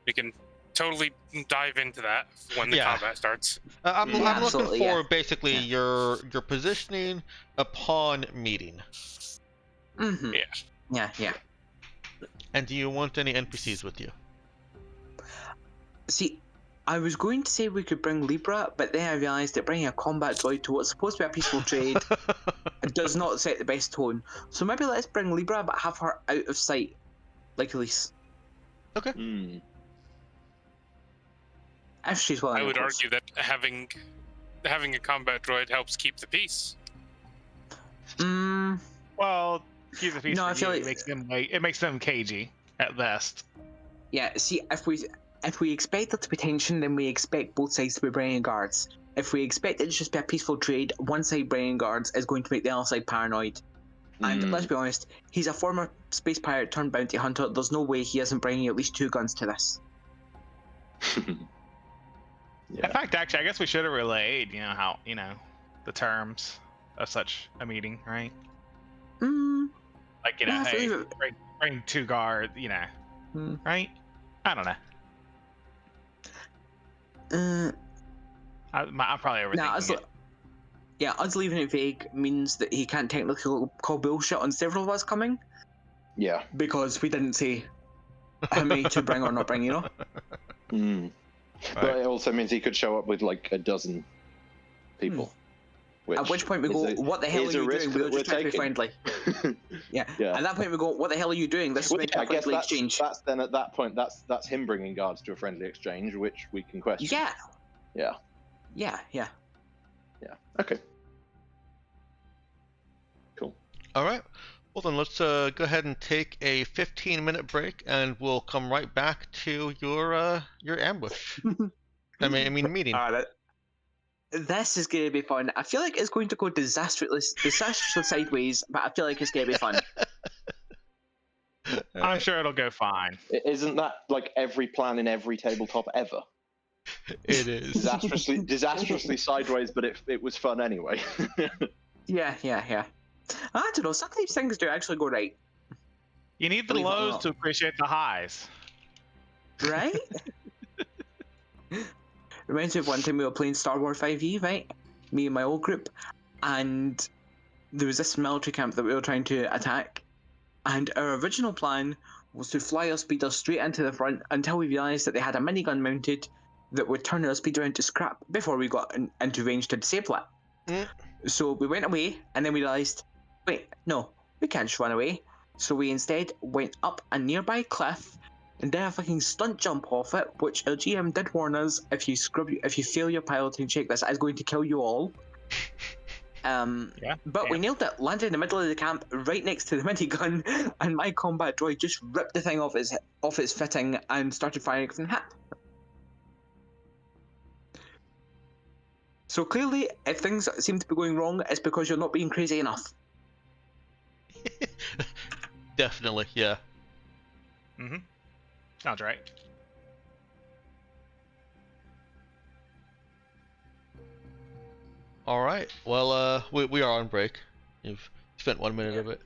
We can totally dive into that when the Yeah. combat starts. I'm looking absolutely, for yeah. basically your positioning upon meeting. Mm-hmm. Yeah. Yeah. And do you want any NPCs with you? See, I was going to say we could bring Libra, but then I realised that bringing a combat droid to what's supposed to be a peaceful trade does not set the best tone. So maybe let's bring Libra, but have her out of sight, like Elise. Okay. Mm. If she's willing, I of would course. argue that having a combat droid helps keep the peace. well, keep the peace. No, for I feel you. like- It makes them cagey at best. Yeah, see, if we expect there to be tension, then we expect both sides to be bringing guards. If we expect it to just be a peaceful trade, one side bringing guards is going to make the other side paranoid. And let's be honest, he's a former space pirate turned bounty hunter. There's no way he isn't bringing at least 2 guns to this. Yeah. In fact, actually, I guess we should have relayed, how, the terms of such a meeting, right? Like, Yeah, I hey, believe it. bring 2 guards, right? I don't know. I'm probably overthinking it. Yeah, us leaving it vague means that he can't technically call bullshit on several of us coming, Yeah. because we didn't say how many to bring or not bring, Mm. But it also means he could show up with like a dozen people. At which point we go, what the hell are you doing? We'll just try to be friendly. Yeah. At that point we go, what the hell are you doing? This is meant to be a friendly exchange. That's then at that point that's him bringing guards to a friendly exchange, which we can question. Yeah. Okay. Cool. All right. Well, then let's go ahead and take a 15-minute break, and we'll come right back to your ambush. I mean meeting. This is going to be fun. I feel like it's going to go disastrously sideways, but I feel like it's going to be fun. I'm sure it'll go fine. Isn't that like every plan in every tabletop ever? It is. Disastrously sideways, but it was fun anyway. Yeah. I don't know. Some of these things do actually go right. You need the Believe it or lows not. to appreciate the highs. Right? Reminds me of one time we were playing Star Wars 5e, right? Me and my old group. And there was this military camp that we were trying to attack. And our original plan was to fly our speeder straight into the front until we realised that they had a minigun mounted that would turn our speeder into scrap before we got into range to disable it. So we went away, and then we realised, wait, no, we can't just run away. So we instead went up a nearby cliff and did a fucking stunt jump off it, which our GM did warn us, if you fail your piloting check, this is going to kill you all. But we nailed it, landed in the middle of the camp, right next to the minigun, and my combat droid just ripped the thing off its fitting and started firing from the hip. So clearly, if things seem to be going wrong, it's because you're not being crazy enough. Definitely, yeah. Sounds right. All right. Well, we are on break. You've spent 1 minute of it.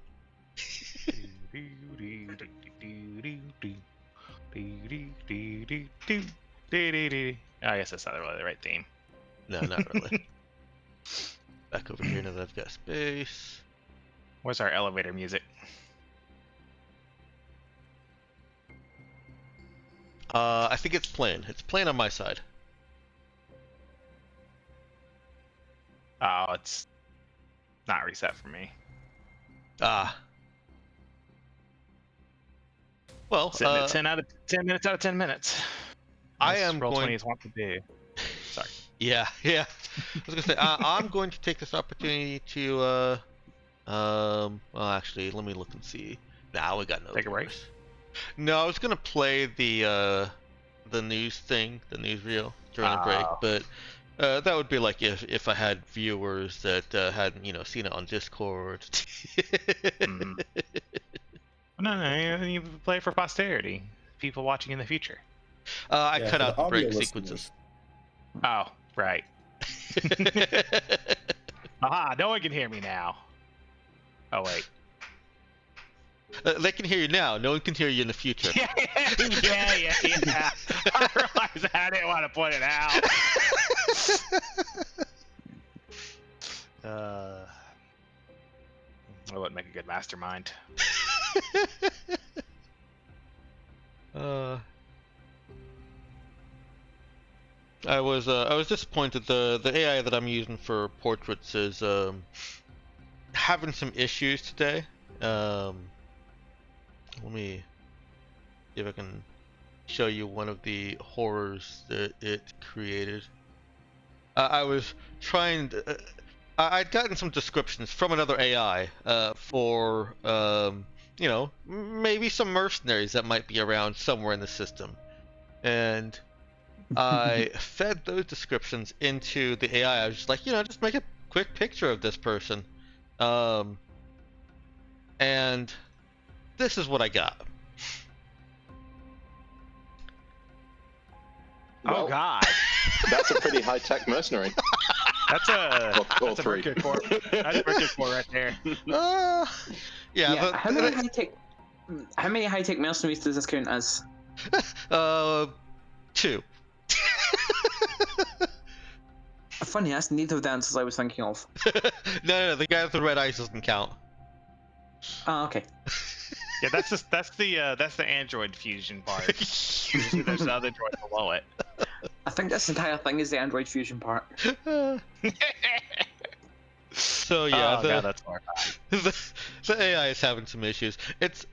I guess that's not really the right theme. No, not really. Back over here now that I've got space. Where's our elevator music? I think it's plain. It's plain on my side. Oh, it's not reset for me. Ah. Well, Sitting at 10 minutes out of 10 minutes. I As am Roll going. 20s want to do. Sorry. Yeah. I was gonna say I'm going to take this opportunity to well, actually, let me look and see. Nah, we got no. Take a break? viewers. No, I was gonna play the news thing, the newsreel during the break, but that would be like if I had viewers that hadn't seen it on Discord. Mm-hmm. No, you play for posterity. People watching in the future. I cut for out the break audio sequences. Oh, right. Aha, no one can hear me now. Oh, wait. They can hear you now. No one can hear you in the future. yeah. I realized I didn't want to point it out. I wouldn't make a good mastermind. I was disappointed. The AI that I'm using for portraits is having some issues today. Let me see if I can show you one of the horrors that it created. I was trying to, I'd gotten some descriptions from another AI for maybe some mercenaries that might be around somewhere in the system, and I fed those descriptions into the AI. I was just like, just make a quick picture of this person, and this is what I got. Oh God, That's a pretty high-tech mercenary. that's a Or that's a three. Mercury core. That's a Mercury core right there. Yeah. How many high-tech mercenaries does this count as? 2. Funny, that's neither of the answers I was thinking of. No, the guy with the red eyes doesn't count. Oh, okay. Yeah, that's the Android fusion part. There's another droid below it. I think this entire thing is the Android fusion part. So yeah, oh, God, that's horrifying. the AI is having some issues. This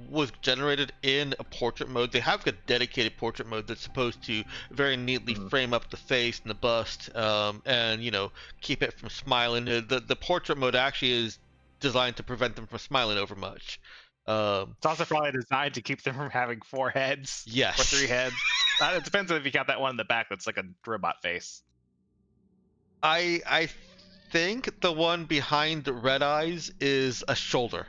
was generated in a portrait mode. They have a dedicated portrait mode that's supposed to very neatly frame up the face and the bust, and keep it from smiling. The portrait mode actually is designed to prevent them from smiling over much. It's also probably designed to keep them from having 4 heads. Yes. Or 3 heads. It depends if you got that one in the back that's like a robot face. I think the one behind the red eyes is a shoulder.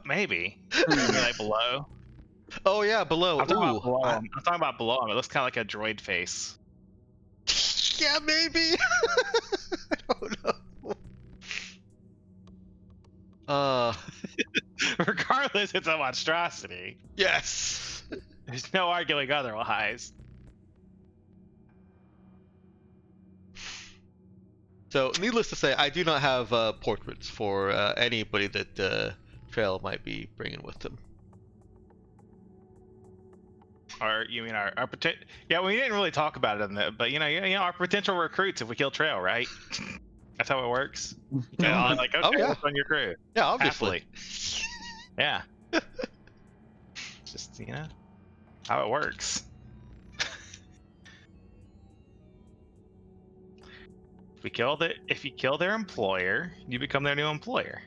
Maybe. Maybe like below. Oh yeah, below. I'm talking Ooh, about below him. I'm talking about below him. It looks kind of like a droid face. Yeah, maybe. I don't know. Regardless, it's a monstrosity. Yes. There's no arguing otherwise. So, needless to say, I do not have portraits for anybody that Trail might be bringing with them. Or you mean our potential? Yeah, we didn't really talk about it in the, but our potential recruits if we kill Trail, right? That's how it works. I'm like, okay, yeah. what's on your crew? Yeah, obviously. Happily. Yeah. Just how it works. If you kill their employer, you become their new employer.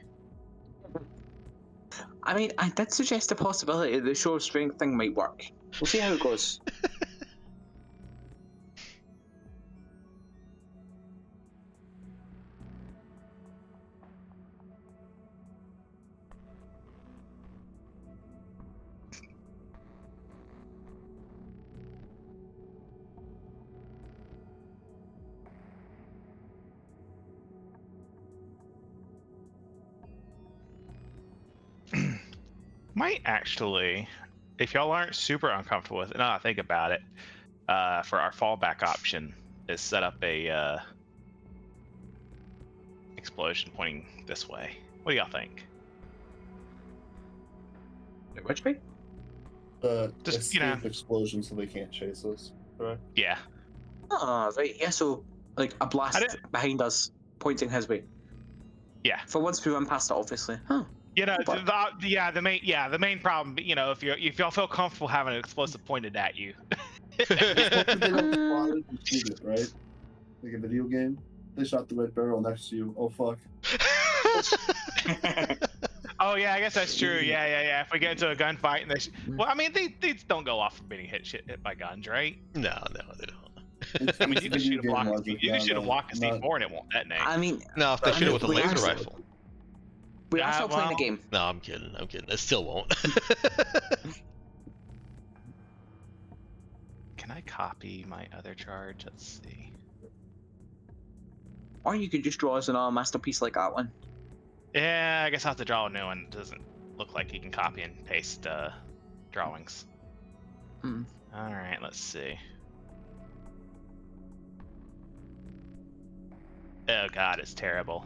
I mean, I did suggest the possibility that the show strength thing might work. We'll see how it goes. Might actually, if y'all aren't super uncomfortable with it, now I think about it, for our fallback option is set up a explosion pointing this way. What do y'all think? Which way? Just, escape explosion so they can't chase us. Right? Yeah. Oh, right. Yeah, so, like, a blast behind us, pointing his way. Yeah. For once we run past it, obviously. Huh. The main problem, if y'all feel comfortable having an explosive pointed at you. Shoot it, right? Like a video game. They shot the red barrel next to you. Oh fuck. Oh yeah, I guess that's true. Yeah. If we get into a gunfight and well, I mean, they don't go off from being hit by guns, right? No, they don't. I mean, you can shoot a block of C4 and it won't detonate. I mean, No, if they shoot it with a laser rifle. We are still playing the game. No, I'm kidding. It still won't. Can I copy my other charge? Let's see. Or you could just draw us another masterpiece like that one. Yeah, I guess I'll have to draw a new one. It doesn't look like you can copy and paste drawings. Alright, let's see. Oh god, it's terrible.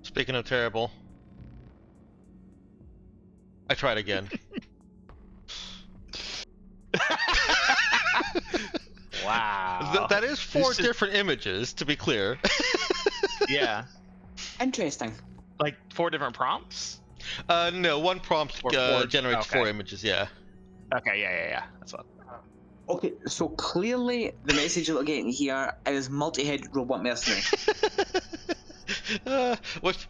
Speaking of terrible, I tried again. Wow. That is four different images, to be clear. Yeah. Interesting. Like 4 different prompts? No, one prompt generates 4 images, yeah. Okay, yeah. That's what. Okay, so clearly the message that we're getting here is multi-headed robot mercenary. What's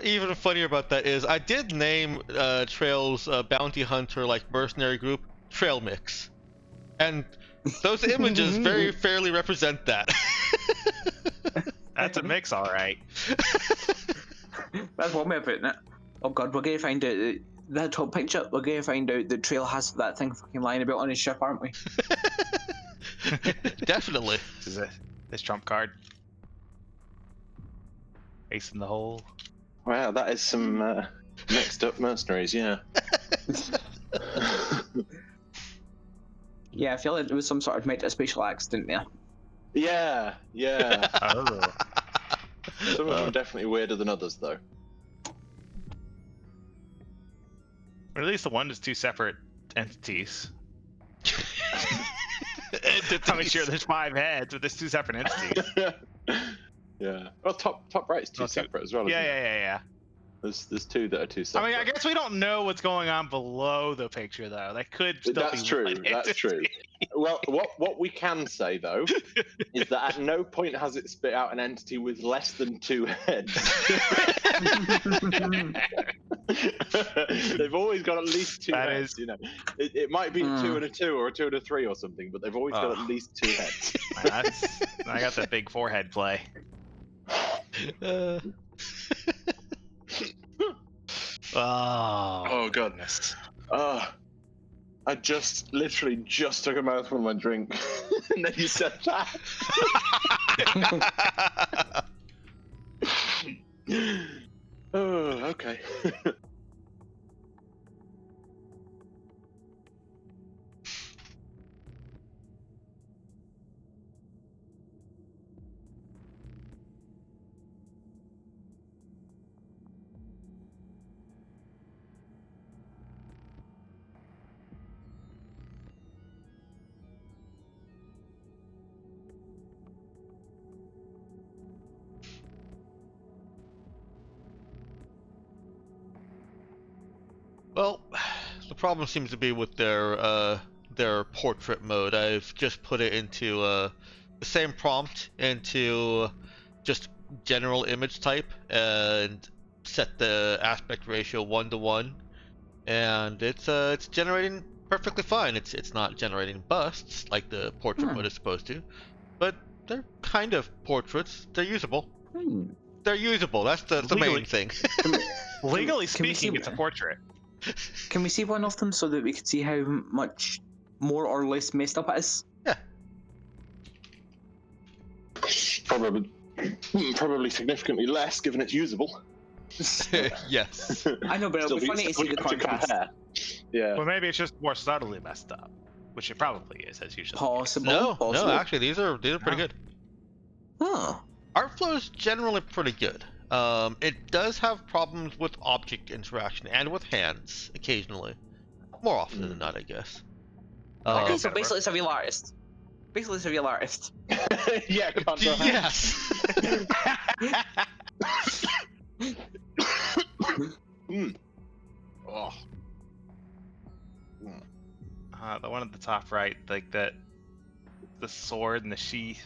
even funnier about that is I did name Trail's bounty hunter like mercenary group Trail Mix, and those images very fairly represent that. That's a mix, all right. That's one way of putting it. Oh god, we're gonna find out that top picture. We're gonna find out that Trail has that thing fucking lying about on his ship, aren't we? Definitely. This trump card. Ace in the hole. Wow, that is some mixed up mercenaries, yeah. Yeah, I feel like there was some sort of meta-spatial accident there. Yeah. Oh. Some of them are definitely weirder than others, though. Or at least the one is 2 separate entities. I'm sure there's 5 heads, but there's 2 separate entities. Yeah. Well, top right's 2 separate as well. Yeah. There's 2 that are 2 separate. I mean, I guess we don't know what's going on below the picture, though. That could still That's be true. one That's true. entity. Well, what we can say though is that at no point has it spit out an entity with less than 2 heads. They've always got at least 2 heads. You know, it might be 2 and a 2 or a 2 and a 3 or something, but they've always got at least 2 heads. I got that big forehead play. Oh goodness. I literally just took a mouthful of my drink, and then you said that. Oh, okay. Well, the problem seems to be with their portrait mode. I've just put it into the same prompt into just general image type and set the aspect ratio 1:1, and it's generating perfectly fine. It's not generating busts like the portrait mode is supposed to, but they're kind of portraits. They're usable. They're usable. That's the main thing. Legally speaking, it's a portrait. Can we see one of them so that we can see how much more or less messed up it is? Yeah. Probably significantly less, given it's usable. Yes. I know, but it'll be funny to see the contrast. compare. Yeah. Well, maybe it's just more subtly messed up, which it probably is, as usually. Possible. No, possible. actually, these are pretty No. good. Huh. Art flow is generally pretty good. It does have problems with object interaction and with hands occasionally. More often than not, I guess. Okay, Um, so basically it's a real artist. Basically it's a real artist. Yeah, contra hand. Yes. Oh. The one at the top right, like that, the sword and the sheath.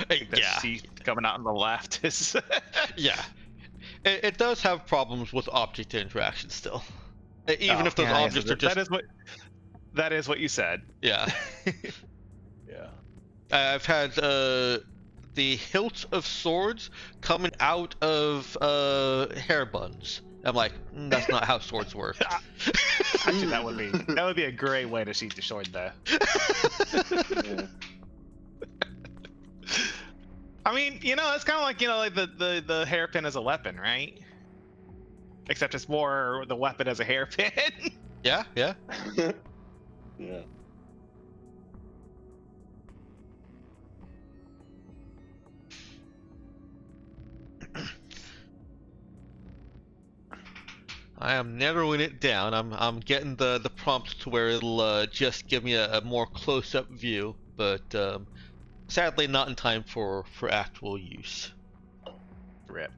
The Yeah. sheath coming out on the left is. Yeah. It does have problems with object interaction still. Even if those objects are just. That is what you said. Yeah. Yeah. I've had the hilt of swords coming out of hair buns. I'm like, that's not how swords work. Actually, that would be a great way to sheath the sword, though. Yeah. I mean, it's kind of like like the hairpin as a weapon, right? Except it's more the weapon as a hairpin. Yeah. Yeah. I am narrowing it down. I'm getting the prompt to where it'll just give me a more close-up view, but sadly not in time for actual use. Rip.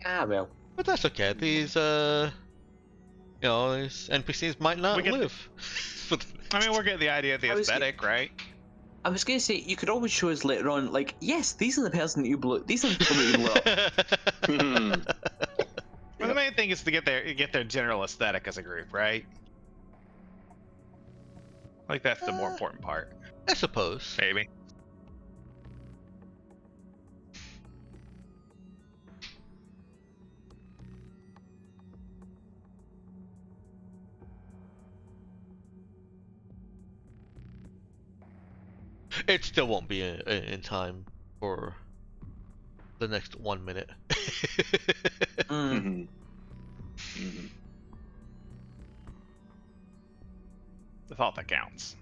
Ah, well. But that's okay. These these NPCs might not We get live. I mean, we're getting the idea of the I was aesthetic, right? I was gonna say, you could always show us later on, like, yes, these are the person that you blew. These are the people that you blew up. Well, the main thing is to get their general aesthetic as a group, right? Like that's the more important part, I suppose. maybe. It still won't be in time for the next 1 minute. Mm. The thought that counts.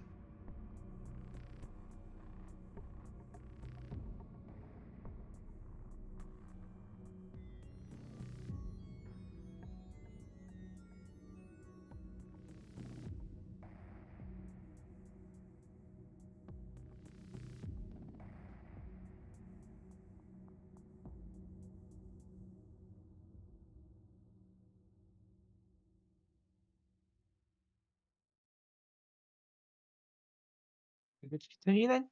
Good to continue then.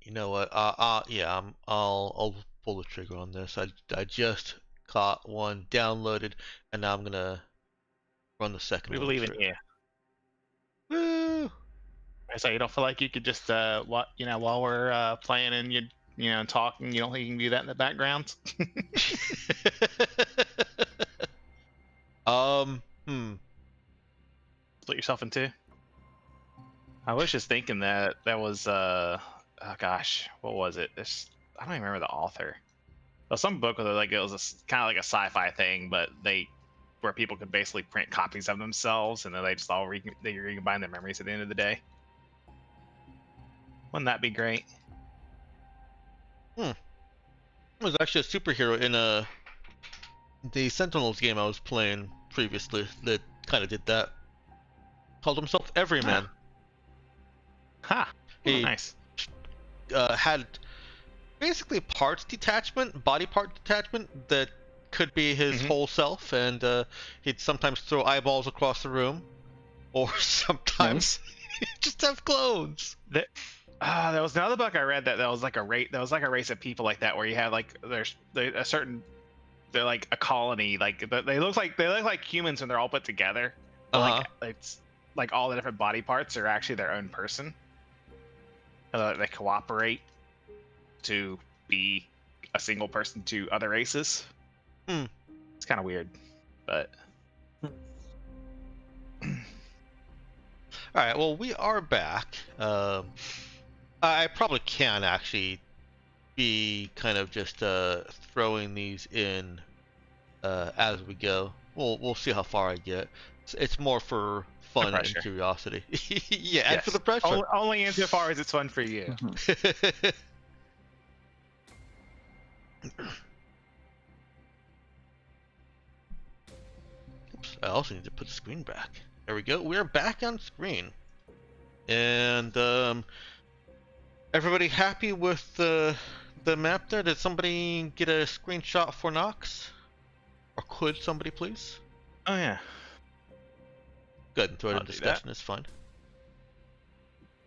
You know what? Yeah, I'll pull the trigger on this. I just got one downloaded, and now I'm gonna run the second We one believe in through. you. Woo! So you don't feel like you could just while we're playing and you talking, you don't think you can do that in the background? Split yourself in two. I was just thinking that was oh gosh, what was it? I don't even remember the author. Well, some book where it was kind of like a sci-fi thing, but where people could basically print copies of themselves and then they just all they recombine their memories at the end of the day. Wouldn't that be great? It was actually a superhero in the Sentinels game I was playing previously that kind of did that. Called himself Everyman. Ha! He Nice. had basically parts detachment, body part detachment that could be his whole self, and he'd sometimes throw eyeballs across the room, or sometimes just have clones. There was another book I read that was like a race of people like that, where you have they're like a colony, like they look like humans when they're all put together. But like it's like all the different body parts are actually their own person. They cooperate to be a single person to other races. It's kind of weird, but. All right, well, we are back. I probably can actually be kind of just throwing these in as we go. We'll see how far I get. It's more for fun and curiosity. Yeah, and for the pressure. Only insofar as it's fun for you. Oops, I also need to put the screen back. There we go. We're back on screen. And everybody happy with the map there? Did somebody get a screenshot for Nox? Or could somebody please? Oh yeah. Go ahead and throw it in discussion, it's fine.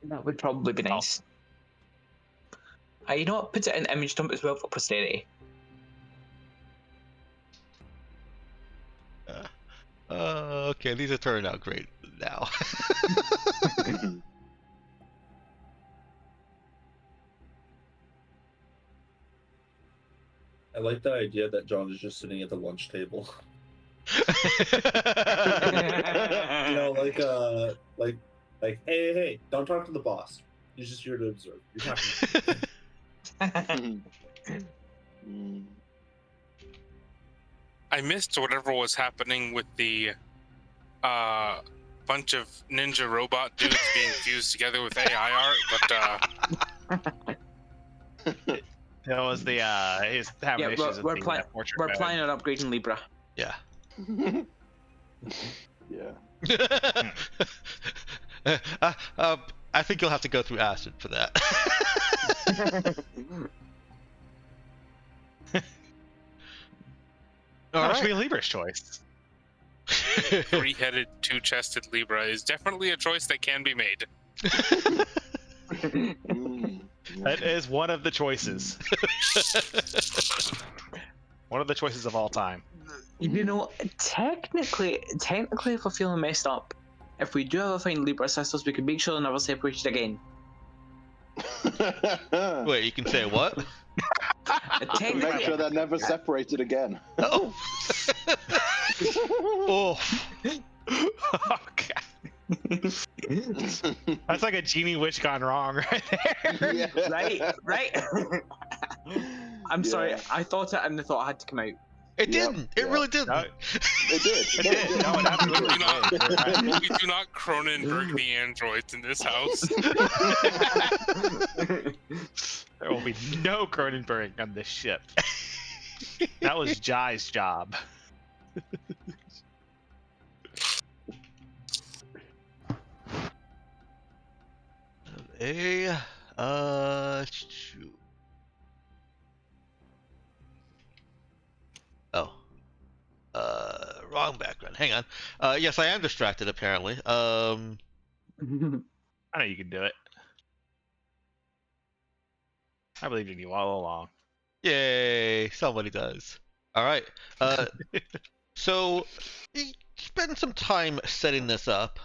That would probably be nice. You know what? Put it in image dump as well for posterity. Okay, these are turning out great now. I like the idea that John is just sitting at the lunch table. Hey, don't talk to the boss. He's just here to observe. You're talking. I missed whatever was happening with the bunch of ninja robot dudes being fused together with AI art, but that was the he's having issues with we're the planning on upgrading Libra. Yeah. Yeah. I think you'll have to go through acid for that. That should be Libra's choice. three-headed, two-chested Libra is definitely a choice that can be made. That is one of the choices. One of the choices of all time. You know, technically, if we're feeling messed up, if we do ever find Libra sisters, we can make sure they're never separated again. Wait, you can say what? Make sure they're never separated again. Oh. Oh. Oh, God. That's like a genie wish gone wrong right there. Yeah. Right. I'm sorry, I thought it and I thought I had to come out. It didn't. It really didn't. No, It did. it did. No, it absolutely did. We do not Cronenberg the androids in this house. There will be no Cronenberg on this ship. That was Jai's job. Shoot. Oh. Wrong background. Hang on. Yes, I am distracted apparently. I know you can do it. I believed in you all along. Yay, somebody does. All right. So spend some time setting this up.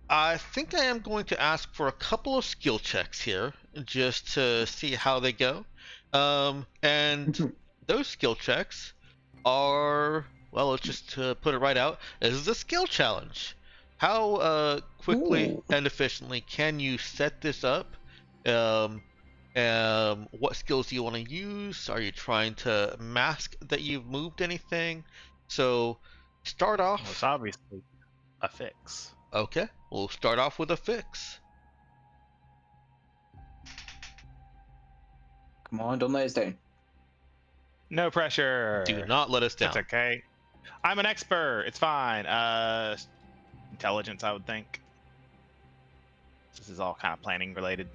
I think I am going to ask for a couple of skill checks here just to see how they go. And those skill checks are, well, let's just put it right out. This is a skill challenge. How quickly and efficiently can you set this up? What skills do you want to use? Are you trying to mask that you've moved anything? So start off. Well, it's obviously a fix. Okay, we'll start off with a fix. Come on, don't let us down. No pressure. Do not let us down. That's okay. I'm an expert. It's fine. Intelligence, I would think. This is all kind of planning related.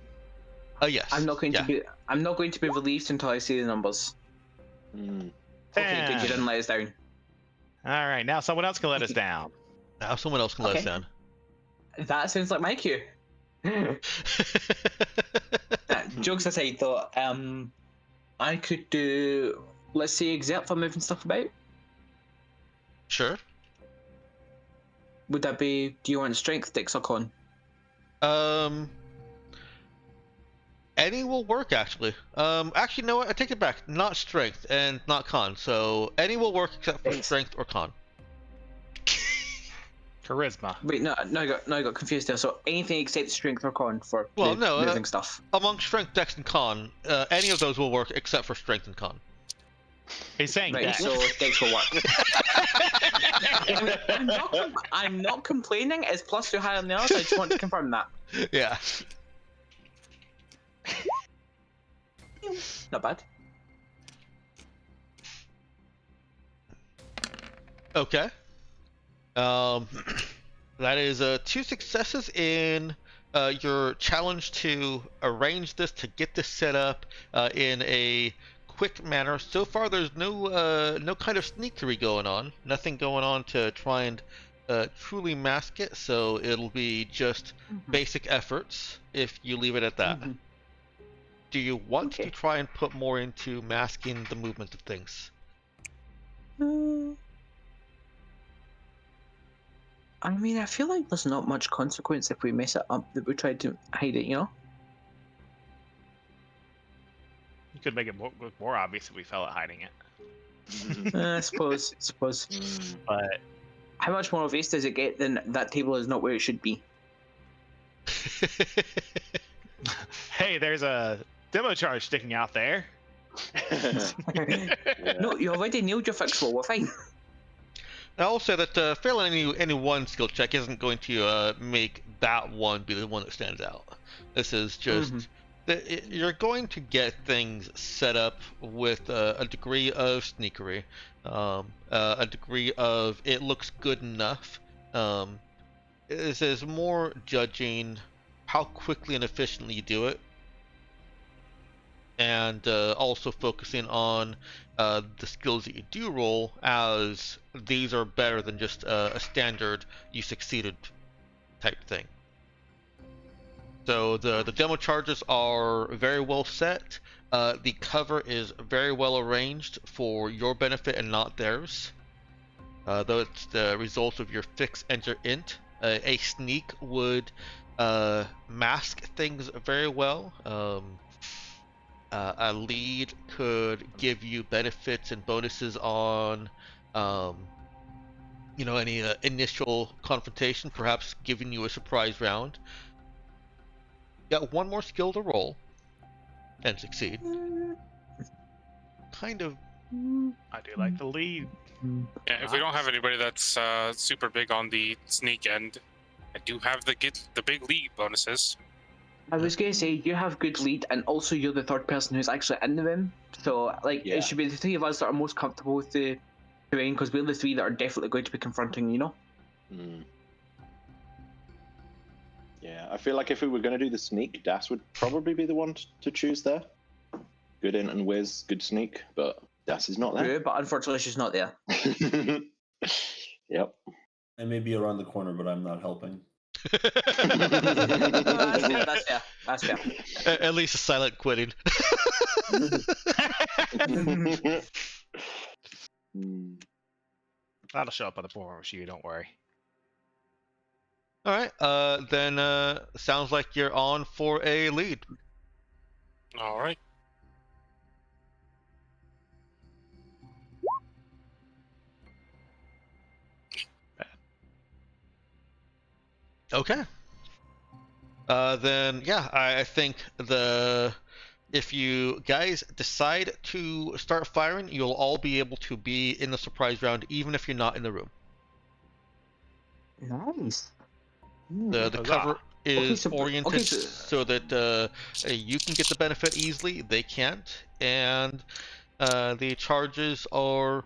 Yes. I'm not going to be relieved until I see the numbers. Okay, good. You didn't let us down. All right, now someone else can let us down. Now someone else can let us down. That sounds like my cue. Jokes aside, though, I could do, let's say, exert for moving stuff about. Sure. Would that be? Do you want strength, dex, or con? Any will work actually. Actually, no, I take it back. Not strength and not con. So any will work except for strength or con. Charisma. Wait, no, I got confused there. So anything except strength or con for Well, the no, moving stuff. among strength, dex, and con, any of those will work except for strength and con. He's saying Right, Dex. so Dex will work. I'm not complaining. It's +2 higher than the others. I just want to confirm that. Yeah. Not bad. Okay. That is 2 successes in your challenge to arrange this, to get this set up in a quick manner. So far, there's no kind of sneakery going on. Nothing going on to try and truly mask it. So it'll be just basic efforts if you leave it at that. Do you want to try and put more into masking the movement of things? I mean, I feel like there's not much consequence if we mess it up that we tried to hide it, you know? You could make it more obvious if we fell at hiding it. I suppose. But How much more obvious does it get than that table is not where it should be? hey, there's a demo charge sticking out there. No, you already nailed your fixable. We're fine. I'll say that failing any one skill check isn't going to make that one be the one that stands out. This is just you're going to get things set up with a degree of sneakery, a degree of it looks good enough. This is more judging how quickly and efficiently you do it, and also focusing on the skills that you do roll, as these are better than just a standard you succeeded type thing. So the demo charges are very well set. The cover is very well arranged for your benefit and not theirs. Though it's the result of your fix enter int. A sneak would mask things very well. A lead could give you benefits and bonuses on, any initial confrontation, perhaps giving you a surprise round. Got one more skill to roll and succeed. Kind of. I do like the lead. Yeah, if we don't have anybody that's super big on the sneak end, I do have the big lead bonuses. I was gonna say you have good lead, and also you're the third person who's actually in the room. So it should be the three of us that are most comfortable with the terrain, because we're the three that are definitely going to be confronting. You know. Yeah, I feel like if we were going to do the sneak, Das would probably be the one to choose there. Good int and whiz, good sneak, but Das is not there. True, but unfortunately she's not there. Yep. I may be around the corner, but I'm not helping. That's fair. At least a silent quitting. That'll show up on the performance sheet, don't worry. All right. Then sounds like you're on for a lead. All right. Okay. Then yeah, I think if you guys decide to start firing, you'll all be able to be in the surprise round, even if you're not in the room. Nice. The cover is oriented so that you can get the benefit easily, they can't, and the charges are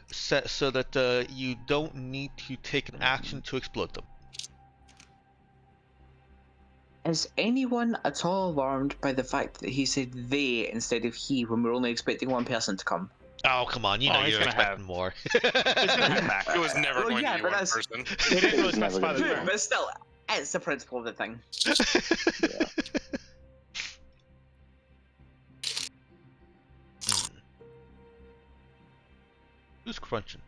set so that you don't need to take an action to explode them. Is anyone at all alarmed by the fact that he said they instead of he when we're only expecting one person to come? Oh, come on, you know you're expecting more. It was never going to be one person. They didn't really specify the term. But still, it's the principle of the thing. Who's crunching?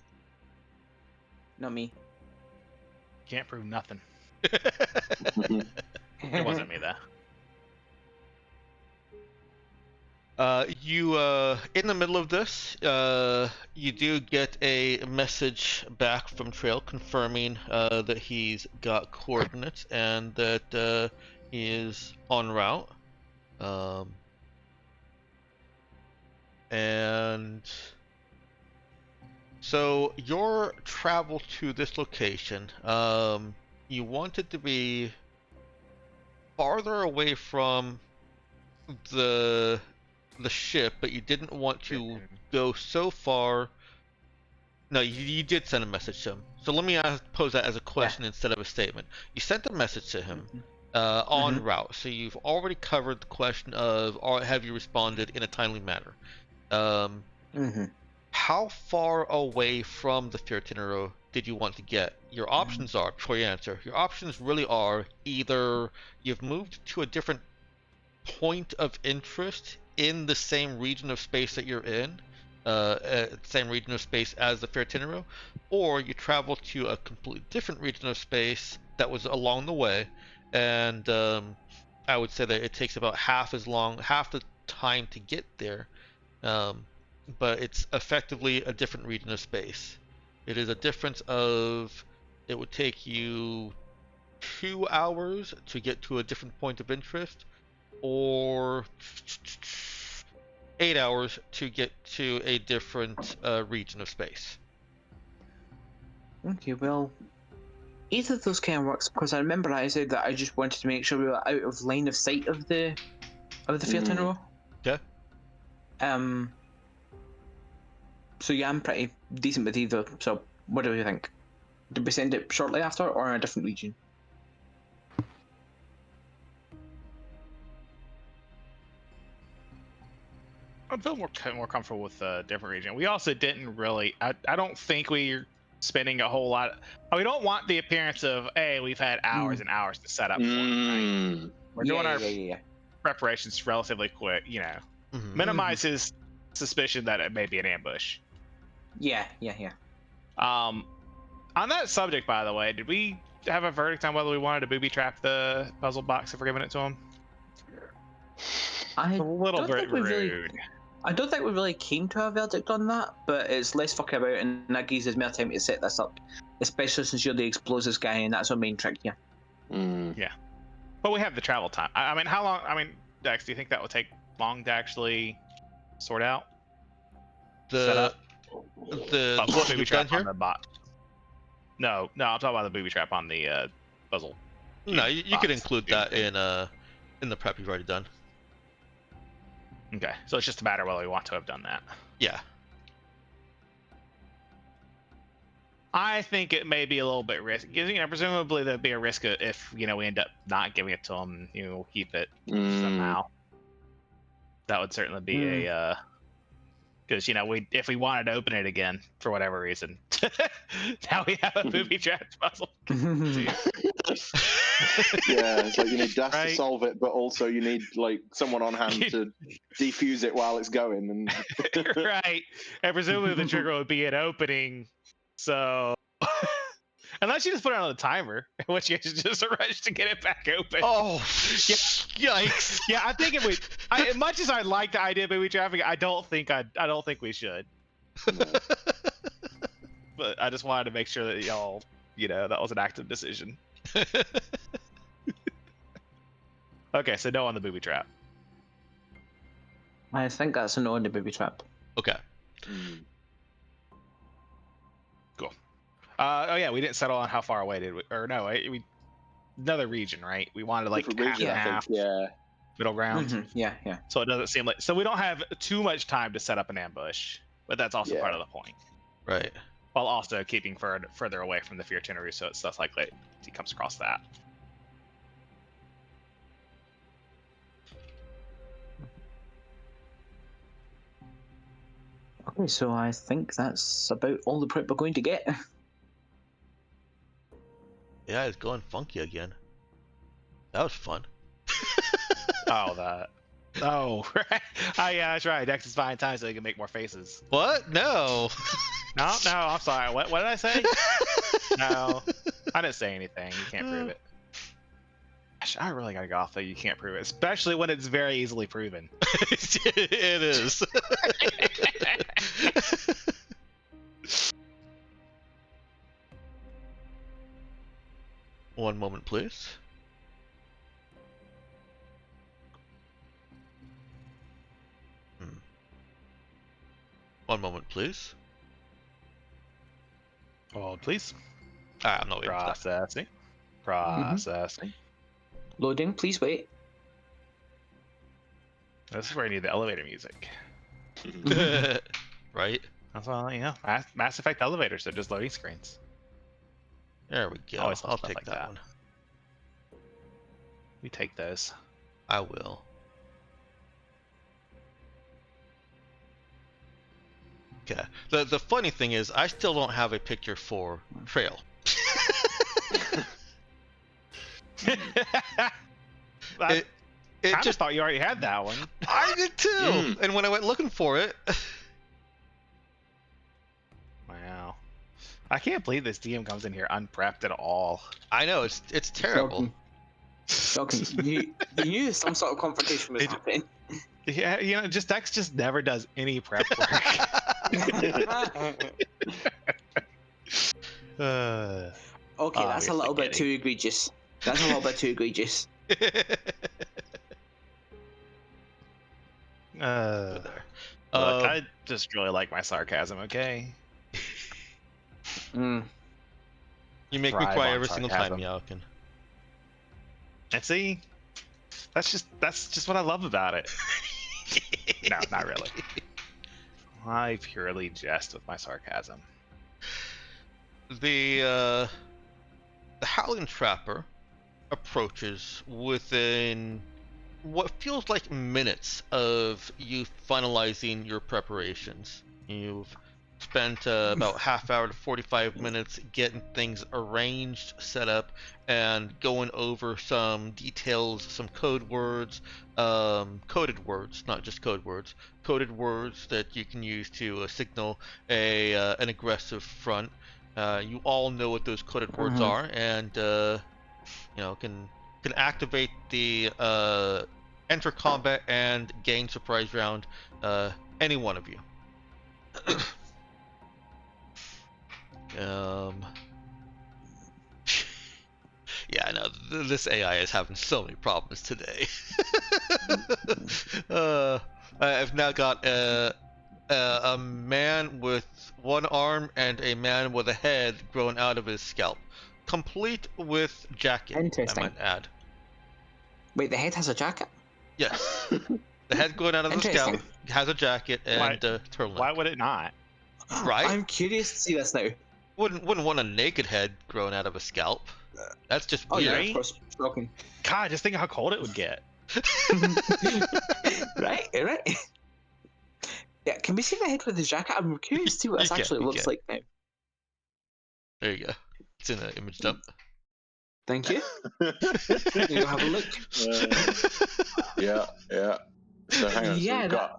Not me. Can't prove nothing. It wasn't me, though. You in the middle of this, you do get a message back from Trail confirming that he's got coordinates and that he is en route. And so your travel to this location, you want it to be farther away from the ship, but you didn't want to go so far. No, you did send a message to him. So let me pose that as a question instead of a statement. You sent a message to him en route, so you've already covered the question of have you responded in a timely manner. How far away from the Fiertinero did you want to get? Your options are, before you answer, your options really are either you've moved to a different point of interest in the same region of space that you're in, same region of space as the Fiertinero, or you travel to a completely different region of space that was along the way, and I would say that it takes about half the time to get there, but it's effectively a different region of space. It is a difference of, it would take you 2 hours to get to a different point of interest, or 8 hours to get to a different region of space. Okay, well, either of those kind of works, because I remember I said that I just wanted to make sure we were out of line of sight of the Fiertinero. Okay. So yeah, I'm pretty decent with either. So what do you think? Did we send it shortly after, or in a different region? I feel more comfortable with a different region. We also didn't really. I don't think we're spending a whole lot. We don't want the appearance of, hey, we've had hours and hours to set up for it. Right? We're doing our preparations relatively quick. Minimizes suspicion that it may be an ambush. Yeah. On that subject, by the way, did we have a verdict on whether we wanted to booby trap the puzzle box if we're giving it to him? A little bit rude. I don't think we really came to a verdict on that, but it's less fucking about, and that gives us more time to set this up, especially since you're the explosives guy, and that's our main trick here. Yeah, but we have the travel time. I mean, how long? I mean, Dex, do you think that would take long to actually sort out? The booby trap on the bot. No, I'm talking about the booby trap on the puzzle. No, you could include that in the prep you've already done. Okay, so it's just a matter of whether we want to have done that. Yeah. I think it may be a little bit risky. Presumably there'd be a risk if we end up not giving it to them. We'll keep it somehow. That would certainly be a because if we wanted to open it again for whatever reason, now we have a booby trap puzzle. Yeah, it's like you need Dash to solve it, but also you need like someone on hand to defuse it while it's going. And right, and presumably the trigger would be an opening. So unless you just put it on the timer, in which case it's just a rush to get it back open. Oh, yikes! Yeah, I think it would. As much as I like the idea of booby trapping, I don't think we should. No. But I just wanted to make sure that y'all, that was an active decision. Okay, so no on the booby trap. I think that's a no on the booby trap. Okay. Cool. Oh yeah, we didn't settle on how far away did we? Or no, we another region, right? We wanted like half, middle ground. Yeah. So it doesn't seem like we don't have too much time to set up an ambush, but that's also part of the point. Right. While also keeping further away from the Fiertinero, so it's less likely he comes across that. Okay, so I think that's about all the prep we're going to get. Yeah, it's going funky again. That was fun. Oh, right. Yeah, that's right. Dex is buying time so he can make more faces. What? No. No, I'm sorry. What did I say? No, I didn't say anything. You can't prove it. Gosh, I really gotta go off that you can't prove it, especially when it's very easily proven. It is. One moment, please. One moment, please. Hold, please. I'm not waiting for that. Processing. Processing. Loading, please wait. This is where I need the elevator music. Right? That's all, you know. Mass Effect elevators are just loading screens. There we go. Always love I'll stuff take like that that. one. We take those. I will. Okay. The funny thing is, I still don't have a picture for Trail. I It just just thought you already had that one. I did too. And when I went looking for it, Wow. I can't believe this DM comes in here unprepped at all. I know it's terrible. Shocking. You knew some sort of confrontation was happening. Yeah, you know, Dex just never does any prep work. Okay, that's a little bit kidding. too egregious. That's a little bit too egregious. Look, I just really like my sarcasm, okay? Mm. You make me Thrive cry on every single time, sarcasm. Meowkin. And see, that's just what I love about it. No, not really. I purely jest with my sarcasm. The Howling Trapper approaches within what feels like minutes of you finalizing your preparations. You've spent about half hour to 45 minutes getting things arranged, set up, and going over some details, some coded words, not just code words, coded words that you can use to signal an aggressive front. You all know what those coded words are, and can activate the enter combat and gain surprise round. Any one of you. Yeah, I know this AI is having so many problems today. I've now got a man with one arm and a man with a head grown out of his scalp, complete with jacket. Interesting. I might add. Wait, the head has a jacket? Yes, the head growing out of the scalp has a jacket and turtleneck. Why would it not? Right? I'm curious to see this now. Wouldn't want a naked head growing out of a scalp. That's just Oh weird. yeah, of course. Shocking. God, just think of how cold it would get. Right. Yeah, can we see the head with the jacket? I'm curious to see what this actually looks like now. There you go. It's in an image dump. Thank you. You have a look. Yeah. So hang on. Yeah, so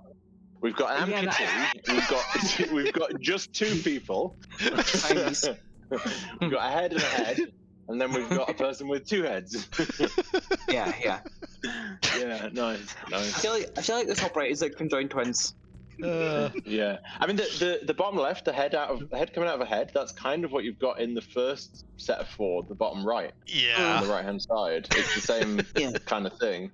we've got an amputee. We've got just two people. Chinese. We've got a head and a head, and then we've got a person with two heads. Yeah. Yeah, nice. I feel like the top right is like conjoined twins. Yeah, I mean the bottom left, the head coming out of a head. That's kind of what you've got in the first set of four. The bottom right, Yeah, on the right hand side, it's the same kind of thing.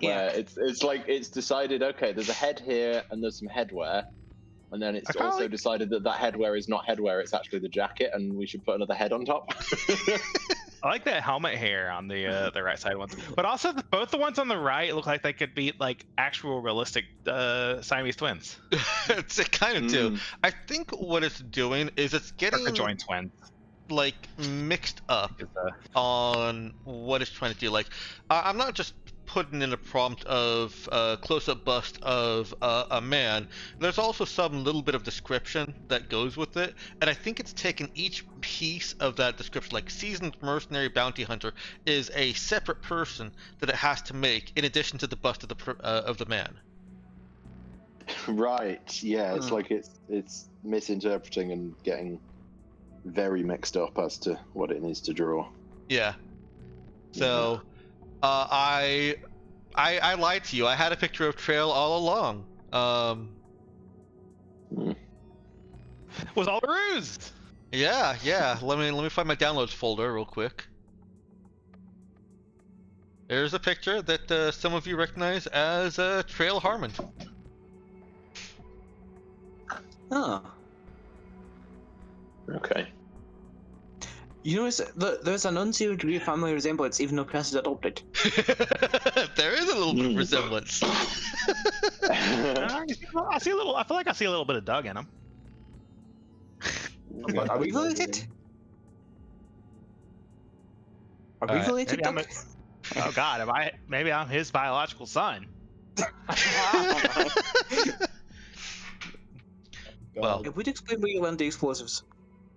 Where it's like it's decided. Okay, there's a head here, and there's some headwear, and then it's also decided that headwear is not headwear. It's actually the jacket, and we should put another head on top. I like that helmet hair on the right side ones, but also both the ones on the right look like they could be like actual realistic Siamese twins. It's kind of do. I think what it's doing is it's getting conjoined twins, like mixed up on what it's trying to do. Like I'm not just putting in a prompt of close-up bust of a man. There's also some little bit of description that goes with it, and I think it's taken each piece of that description, like seasoned mercenary bounty hunter is a separate person that it has to make in addition to the bust of the man. Right. Yeah. It's like it's misinterpreting and getting very mixed up as to what it needs to draw. Yeah. So I lied to you. I had a picture of Trail all along. Was all a ruse. Yeah. Let me find my downloads folder real quick. There's a picture that some of you recognize as Trail Harmon. Oh. Okay. You notice there's an unzero degree of family resemblance, even though Chris is adopted. There is a little bit of resemblance. I see a little. I feel like I see a little bit of Doug in him. Are we related? Are we Alright, related, Doug? Oh God, maybe I'm his biological son. Well, It would explain where you learned the explosives,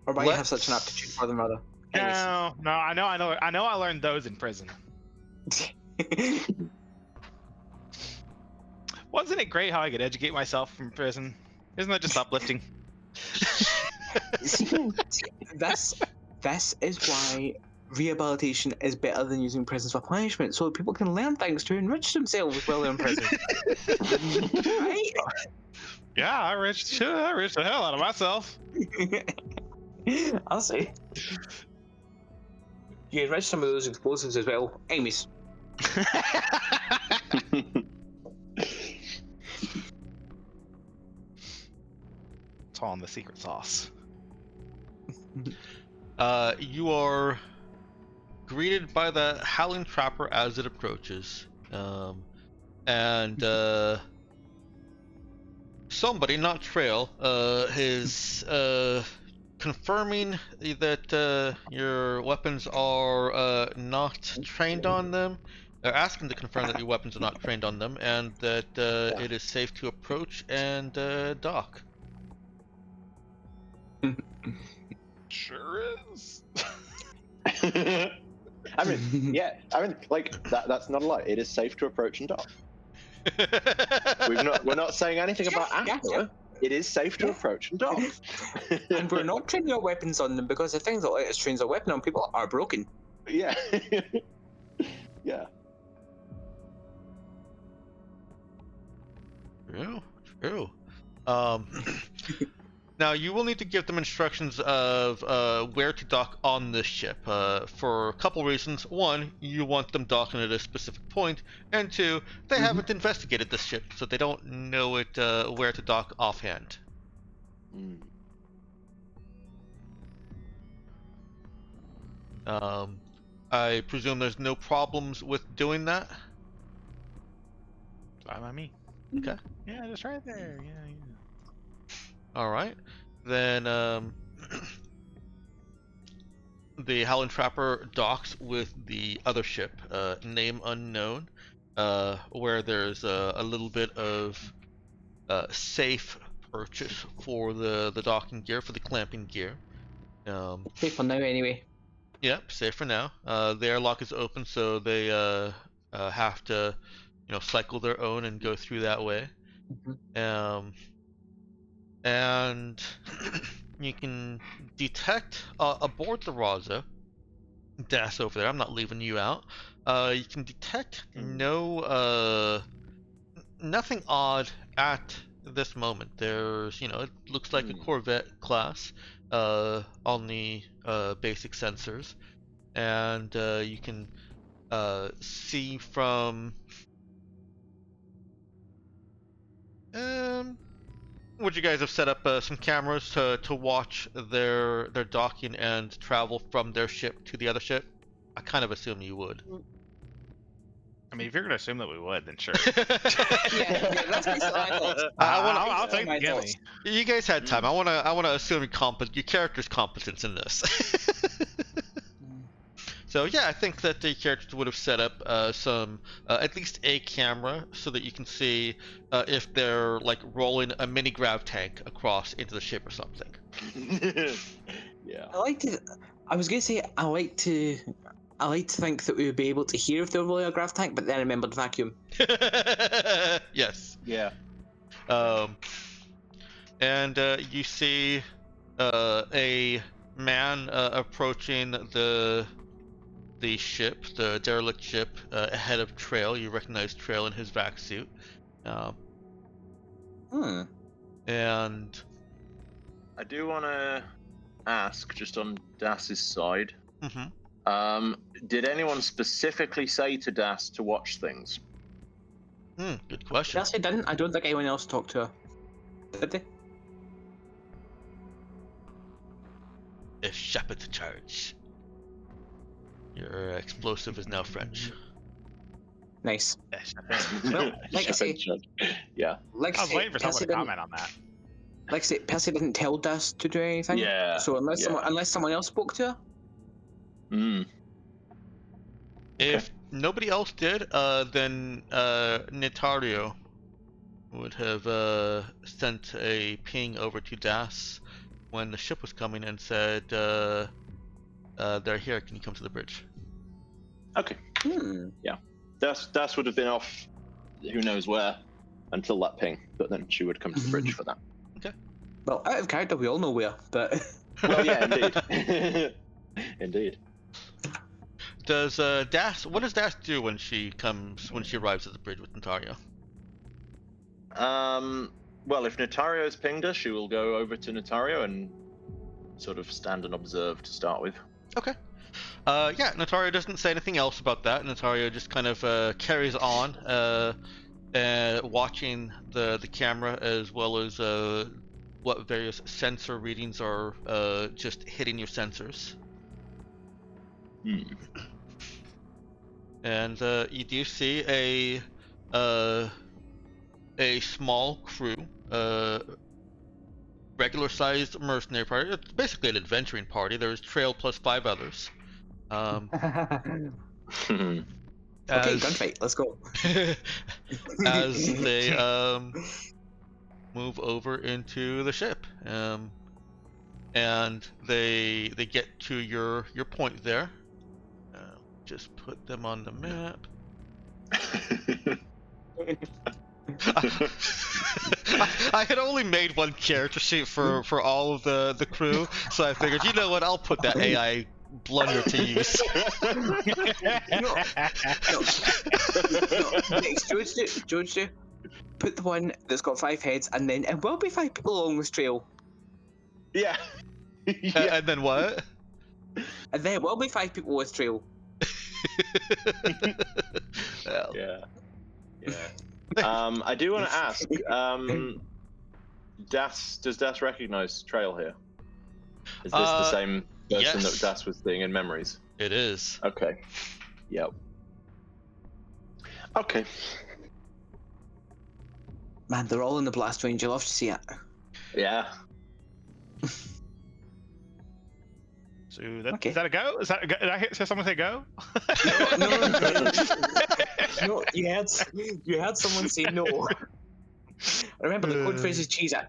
or why you have such an aptitude for them, rather. No, I know. I learned those in prison. Wasn't it great how I could educate myself from prison? Isn't that just uplifting? This is why rehabilitation is better than using prisons for punishment, so people can learn things to enrich themselves while they're in prison. Right? Yeah, I reached the hell out of myself. I'll say. You enrich some of those explosives as well. Amy's. It's all in the secret sauce. You are greeted by the Howling Trapper as it approaches, and somebody, not Trail, is confirming that your weapons are not trained on them. They're asking to confirm that your weapons are not trained on them, and that it is safe to approach and dock. Sure is. I mean, yeah. I mean, like that's not a lie. It is safe to approach and dock. We're not saying anything about after. It is safe to approach and dock. And we're not training our weapons on them because the things that let us train our weapon on people are broken. Yeah. Yeah. True. Now you will need to give them instructions of where to dock on this ship for a couple reasons. One, you want them docking at a specific point, and two, they haven't investigated this ship, so they don't know it where to dock offhand. I presume there's no problems with doing that. Fine by me. Okay. Yeah, just right there. Yeah. All right, then the Howling Trapper docks with the other ship, name unknown, where there's a little bit of safe purchase for the docking gear, for the clamping gear. Safe for now, anyway. Yep, safe for now. The airlock is open, so they have to, cycle their own and go through that way. And you can detect aboard the Raza, Das over there, I'm not leaving you out, you can detect nothing odd at this moment. There's, it looks like a Corvette class on the basic sensors, and you can see from would you guys have set up some cameras to watch their docking and travel from their ship to the other ship? I kind of assume you would. I mean, if you're gonna assume that we would, then sure. Yeah, that's basically my thoughts. I'll take my the gimme. thoughts. You guys had time. I wanna assume your character's competence in this. So yeah, I think that the characters would have set up some, at least a camera, so that you can see if they're like rolling a mini grav tank across into the ship or something. Yeah. I like to think that we would be able to hear if they're rolling a grav tank, but then I remembered vacuum. Yes. Yeah. And you see a man approaching the the ship, the derelict ship, ahead of Trail. You recognize Trail in his vac suit. And I do want to ask, just on Das's side, did anyone specifically say to Das to watch things? Good question. Yes, I didn't. I don't think anyone else talked to her. Did they? A shepherd to charge. Your explosive is now French. Nice. Yeah, Well, like I say, yeah. like I I was say, waiting for someone Percy to comment on that. like I say, Percy didn't tell Das to do anything. Yeah. So unless yeah. unless someone else spoke to her. If nobody else did, then Nitario would have sent a ping over to Das when the ship was coming and said, they're here, can you come to the bridge? Okay. Yeah. Das would have been off who knows where until that ping, but then she would come to the bridge for that. Okay. Well, out of character, we all know where, but. Well, yeah, indeed. Indeed. Does Das? What does Das do when she arrives at the bridge with Natario? Well, if Natario's pinged her, she will go over to Natario and sort of stand and observe to start with. Okay. Yeah, Natario doesn't say anything else about that. Natario just kind of carries on, watching the camera as well as what various sensor readings are just hitting your sensors. And you do see a small crew, regular-sized mercenary party. It's basically an adventuring party. There's Trail plus 5 others. Okay, gunfight. Let's go. As they move over into the ship, and they get to your point there. Just put them on the map. I had only made one character sheet for all of the crew, so I figured, you know what, I'll put that AI blunder to use. Next, George, put the one that's got 5 heads, and then it will be 5 people along this trail. Yeah. And then what? And then it will be 5 people with trail. Well. Yeah. I do want to ask, does Das recognize Trail here? Is this the same person that Das was seeing in memories? It is. Okay. Yep. Okay. Man, they're all in the blast range. You'll have to see it. Yeah. So is that a go? Is that a go? Did I hear someone say go? No, you had someone say no. Remember, the code phrase is cheese it.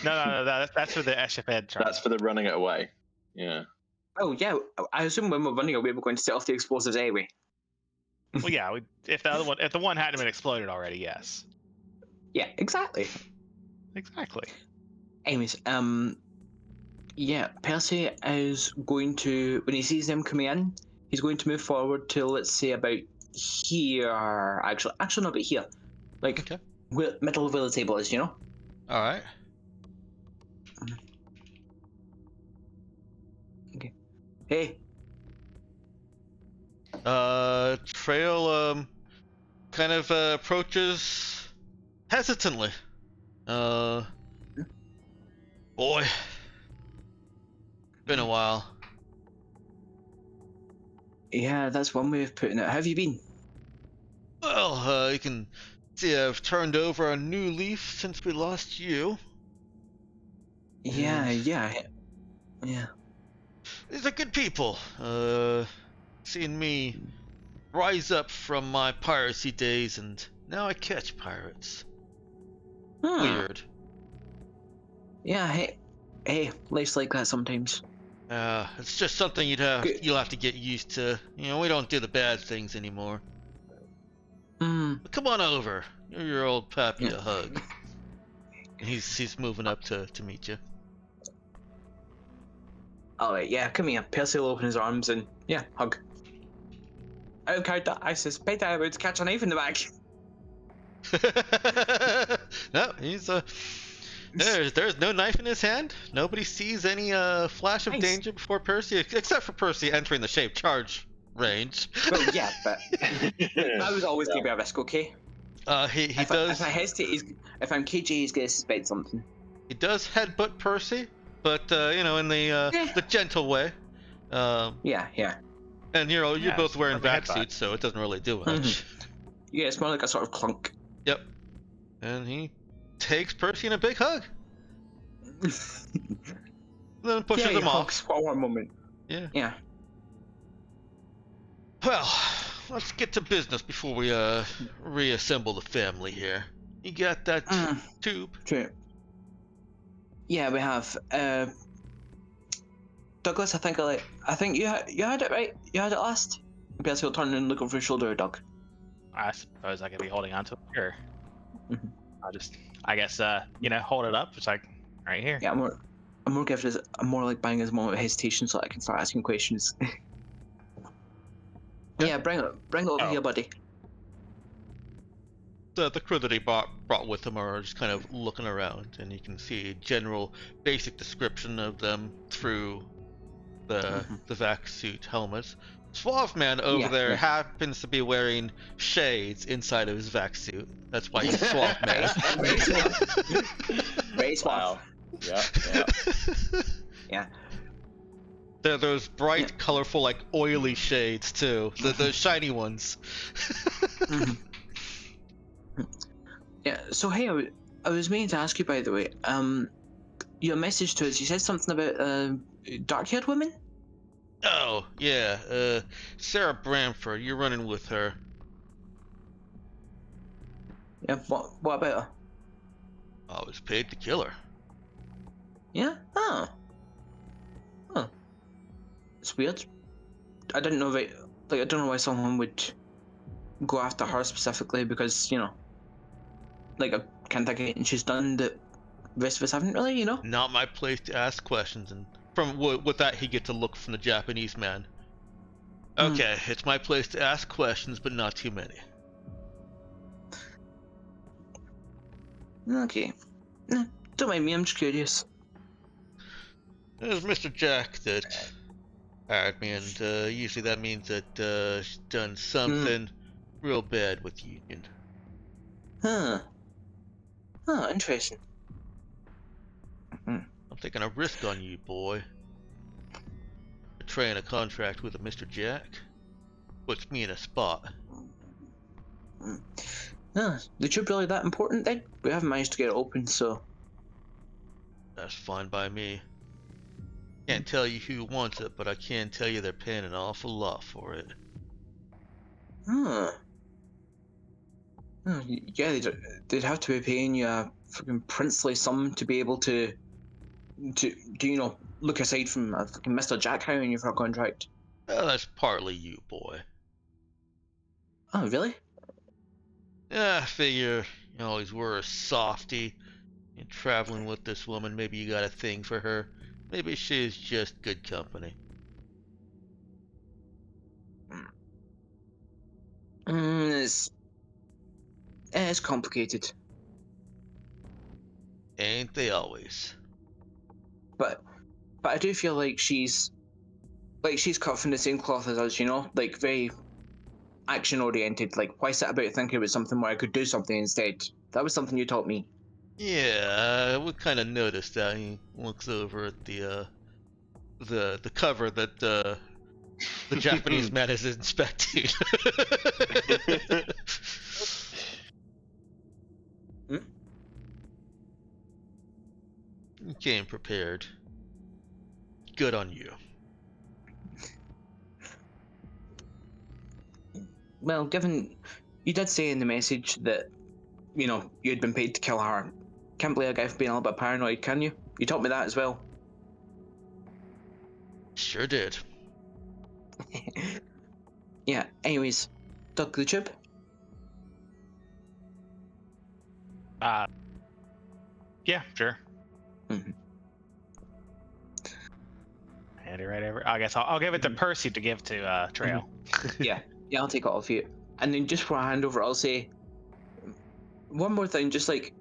No, that's for the SFED trial. That's for the running it away. Yeah. Oh, yeah. I assume when we're running away, we're going to set off the explosives anyway. Well, yeah. If the one hadn't been exploded already, yes. Yeah, exactly. Exactly. Anyways, yeah, Percy is going to, when he sees them coming in, he's going to move forward to, let's say, about here. Actually not about here. Like, okay. Middle of where the table is, you know? Alright. Okay. Hey. Trail, kind of approaches hesitantly. Boy. Been a while. Yeah, that's one way of putting it. How have you been? Well, you can see I've turned over a new leaf since we lost you. Yeah. These are good people. Seeing me rise up from my piracy days, and now I catch pirates. Weird. Yeah, hey, life's like that sometimes. It's just something you'll have to get used to. You know, we don't do the bad things anymore. But come on over. You're your old pappy to hug. He's moving up to meet you. Alright, yeah, come here. Percy will open his arms and, yeah, hug. Out of character, I suspect I'm about to catch a knife in the back. No, he's there's no knife in his hand. Nobody sees any flash of Nice. danger before Percy, except for Percy entering the shape charge range. Well, yeah, but that was always going to be a risk, okay? He If does I hesitate, if I'm KJ, he's going to suspect something. he does headbutt Percy, but in the gentle way. Yeah. And you're Yeah, both wearing probably vac headbutt. suits, so it doesn't really do much. Yeah, it's more like a sort of clunk. Yep. And he takes Percy in a big hug. Then pushes him off. For one moment. Yeah. Yeah. Well, let's get to business before we reassemble the family here. You got that tube? True. Yeah, we have. Douglas, I think you had it right. You had it last. Percy will turn and look over his shoulder, Doug. I suppose I could be holding on to it. Sure. Mhm. I guess, hold it up. It's like right here. Yeah, I'm more giving this. I'm more like buying his moment of hesitation so I can start asking questions. Yeah, bring it over here, buddy. The crew that he brought with him are just kind of looking around, and you can see a general basic description of them through the vac suit helmets. Suave man over there happens to be wearing shades inside of his vac suit. That's why he's Suave man. Very suave. Wow. Yeah. Yeah. They're those bright, colorful, like oily shades too. The shiny ones. Yeah. So hey, I was meaning to ask you, by the way. Your message to us. You said something about dark-haired women. Oh yeah, Sarah Bramford. You're running with her. Yeah. What about her? I was paid to kill her. Yeah. Oh. It's weird. I didn't know that. Like, I don't know why someone would go after her specifically because like I can't think of anything she's done that the rest of us haven't really. Not my place to ask questions, and from with that he gets a look from the Japanese man. Okay, it's my place to ask questions, but not too many. Okay. No, don't mind me. I'm just curious. There's Mr. Jack that hired me, and usually that means that she's done something real bad with Union. Huh. Oh, interesting. I'm taking a risk on you, boy. Betraying a contract with a Mr. Jack puts me in a spot. The tube really that important then? We haven't managed to get it open, so. That's fine by me. Can't tell you who wants it, but I can tell you they're paying an awful lot for it. Huh. Oh, yeah, they'd have to be paying you a fucking princely sum to be able to look aside from a fucking Mr. Jack hiring you for a contract. Well, that's partly you, boy. Oh, really? Yeah, I figure you always were a softy. You're traveling with this woman, maybe you got a thing for her. Maybe she's just good company. It's complicated. Ain't they always? But I do feel like she's cut from the same cloth as us, like very action oriented. Like, why sit about thinking about something where I could do something instead? That was something you taught me. Yeah, we kind of noticed that. He looks over at the cover that the Japanese man is inspecting. You came prepared. Good on you. Well, given you did say in the message that you'd been paid to kill her, can't blame a guy for being a little bit paranoid, can you? You taught me that as well. Sure did. Yeah. Anyways, Doug, the tube. Yeah, sure. Mm-hmm. handy, right? I guess I'll give it to Percy to give to Trail. Yeah, I'll take it off you. And then just before I hand over, I'll say one more thing. Just like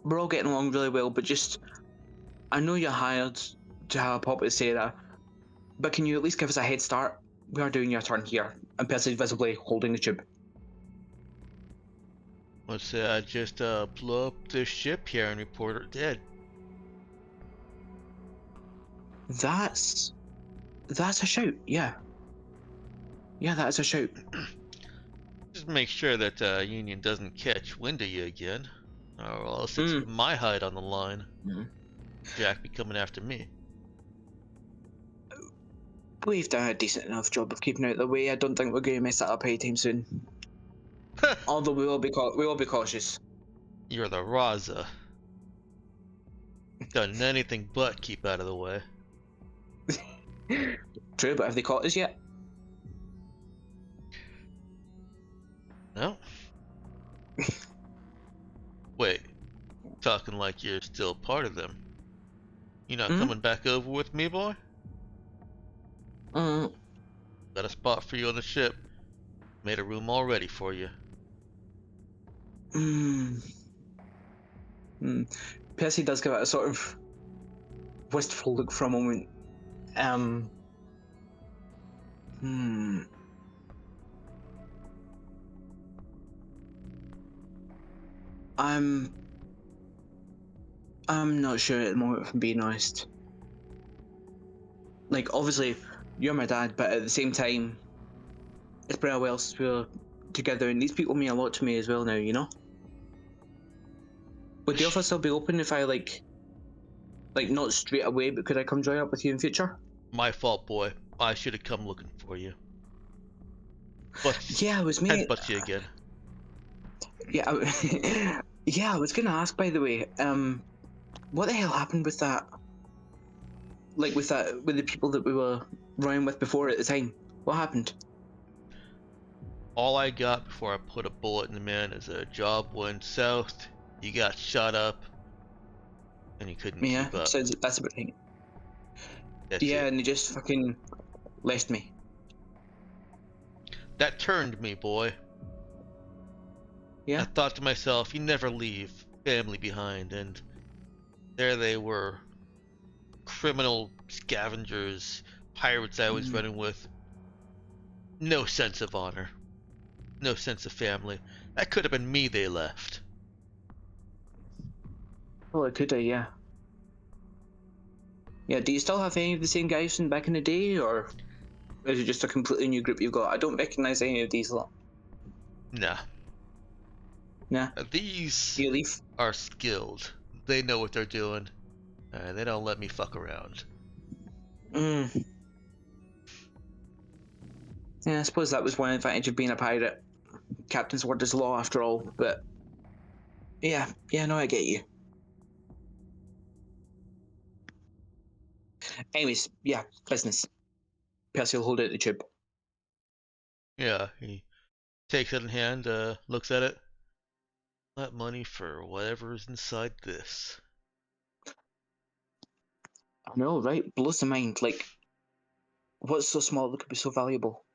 we're all getting along really well, but just I know you're hired to have a pop with Sarah, but can you at least give us a head start? We are doing your turn here, and Percy's visibly holding the tube. Let's say I just blew up this ship here and report her dead. That's a shout. Yeah, that is a shout. Just make sure that Union doesn't catch wind of you again, or else it's my hide on the line. Jack be coming after me. We've done a decent enough job of keeping out of the way. I don't think we're going to mess that up anytime soon. Although we will be cautious. You're the Raza. Done anything but keep out of the way. True, but have they caught us yet? No. Wait, talking like you're still part of them. You not coming back over with me, boy? Got a spot for you on the ship. Made a room all ready for you. Percy does give it a sort of wistful look for a moment. I'm not sure at the moment, if I'm being honest. Like, obviously, you're my dad, but at the same time, it's been a while since we were together, and these people mean a lot to me as well now, you know? Would the offer still be open if I, like not straight away, but could I come join up with you in future? My fault, boy. I should have come looking for you. But yeah, it was me. Headbutt you again. Yeah, yeah, I was gonna ask, by the way, what the hell happened with that? Like, with the people that we were running with before at the time? What happened? All I got before I put a bullet in the man is a job went south, you got shot up, and you couldn't keep up. So that's about it. That's yeah, it. And they just fucking left me. That turned me, boy. Yeah. I thought to myself, you never leave family behind, and there they were. Criminal scavengers, pirates I was running with. No sense of honor. No sense of family. That could have been me they left. Well, it could have, yeah. Yeah, do you still have any of the same guys from back in the day, or is it just a completely new group you've got? I don't recognize any of these lot. Nah. Nah. These you leave? Are skilled. They know what they're doing. They don't let me fuck around. Yeah, I suppose that was one advantage of being a pirate. Captain's word is law, after all, but... Yeah, no, I get you. Anyways, yeah, business. Percy will hold out the tube. Yeah, he takes it in hand, looks at it. That money for whatever's inside this. I know, right? Blows the mind. Like, what's so small that could be so valuable?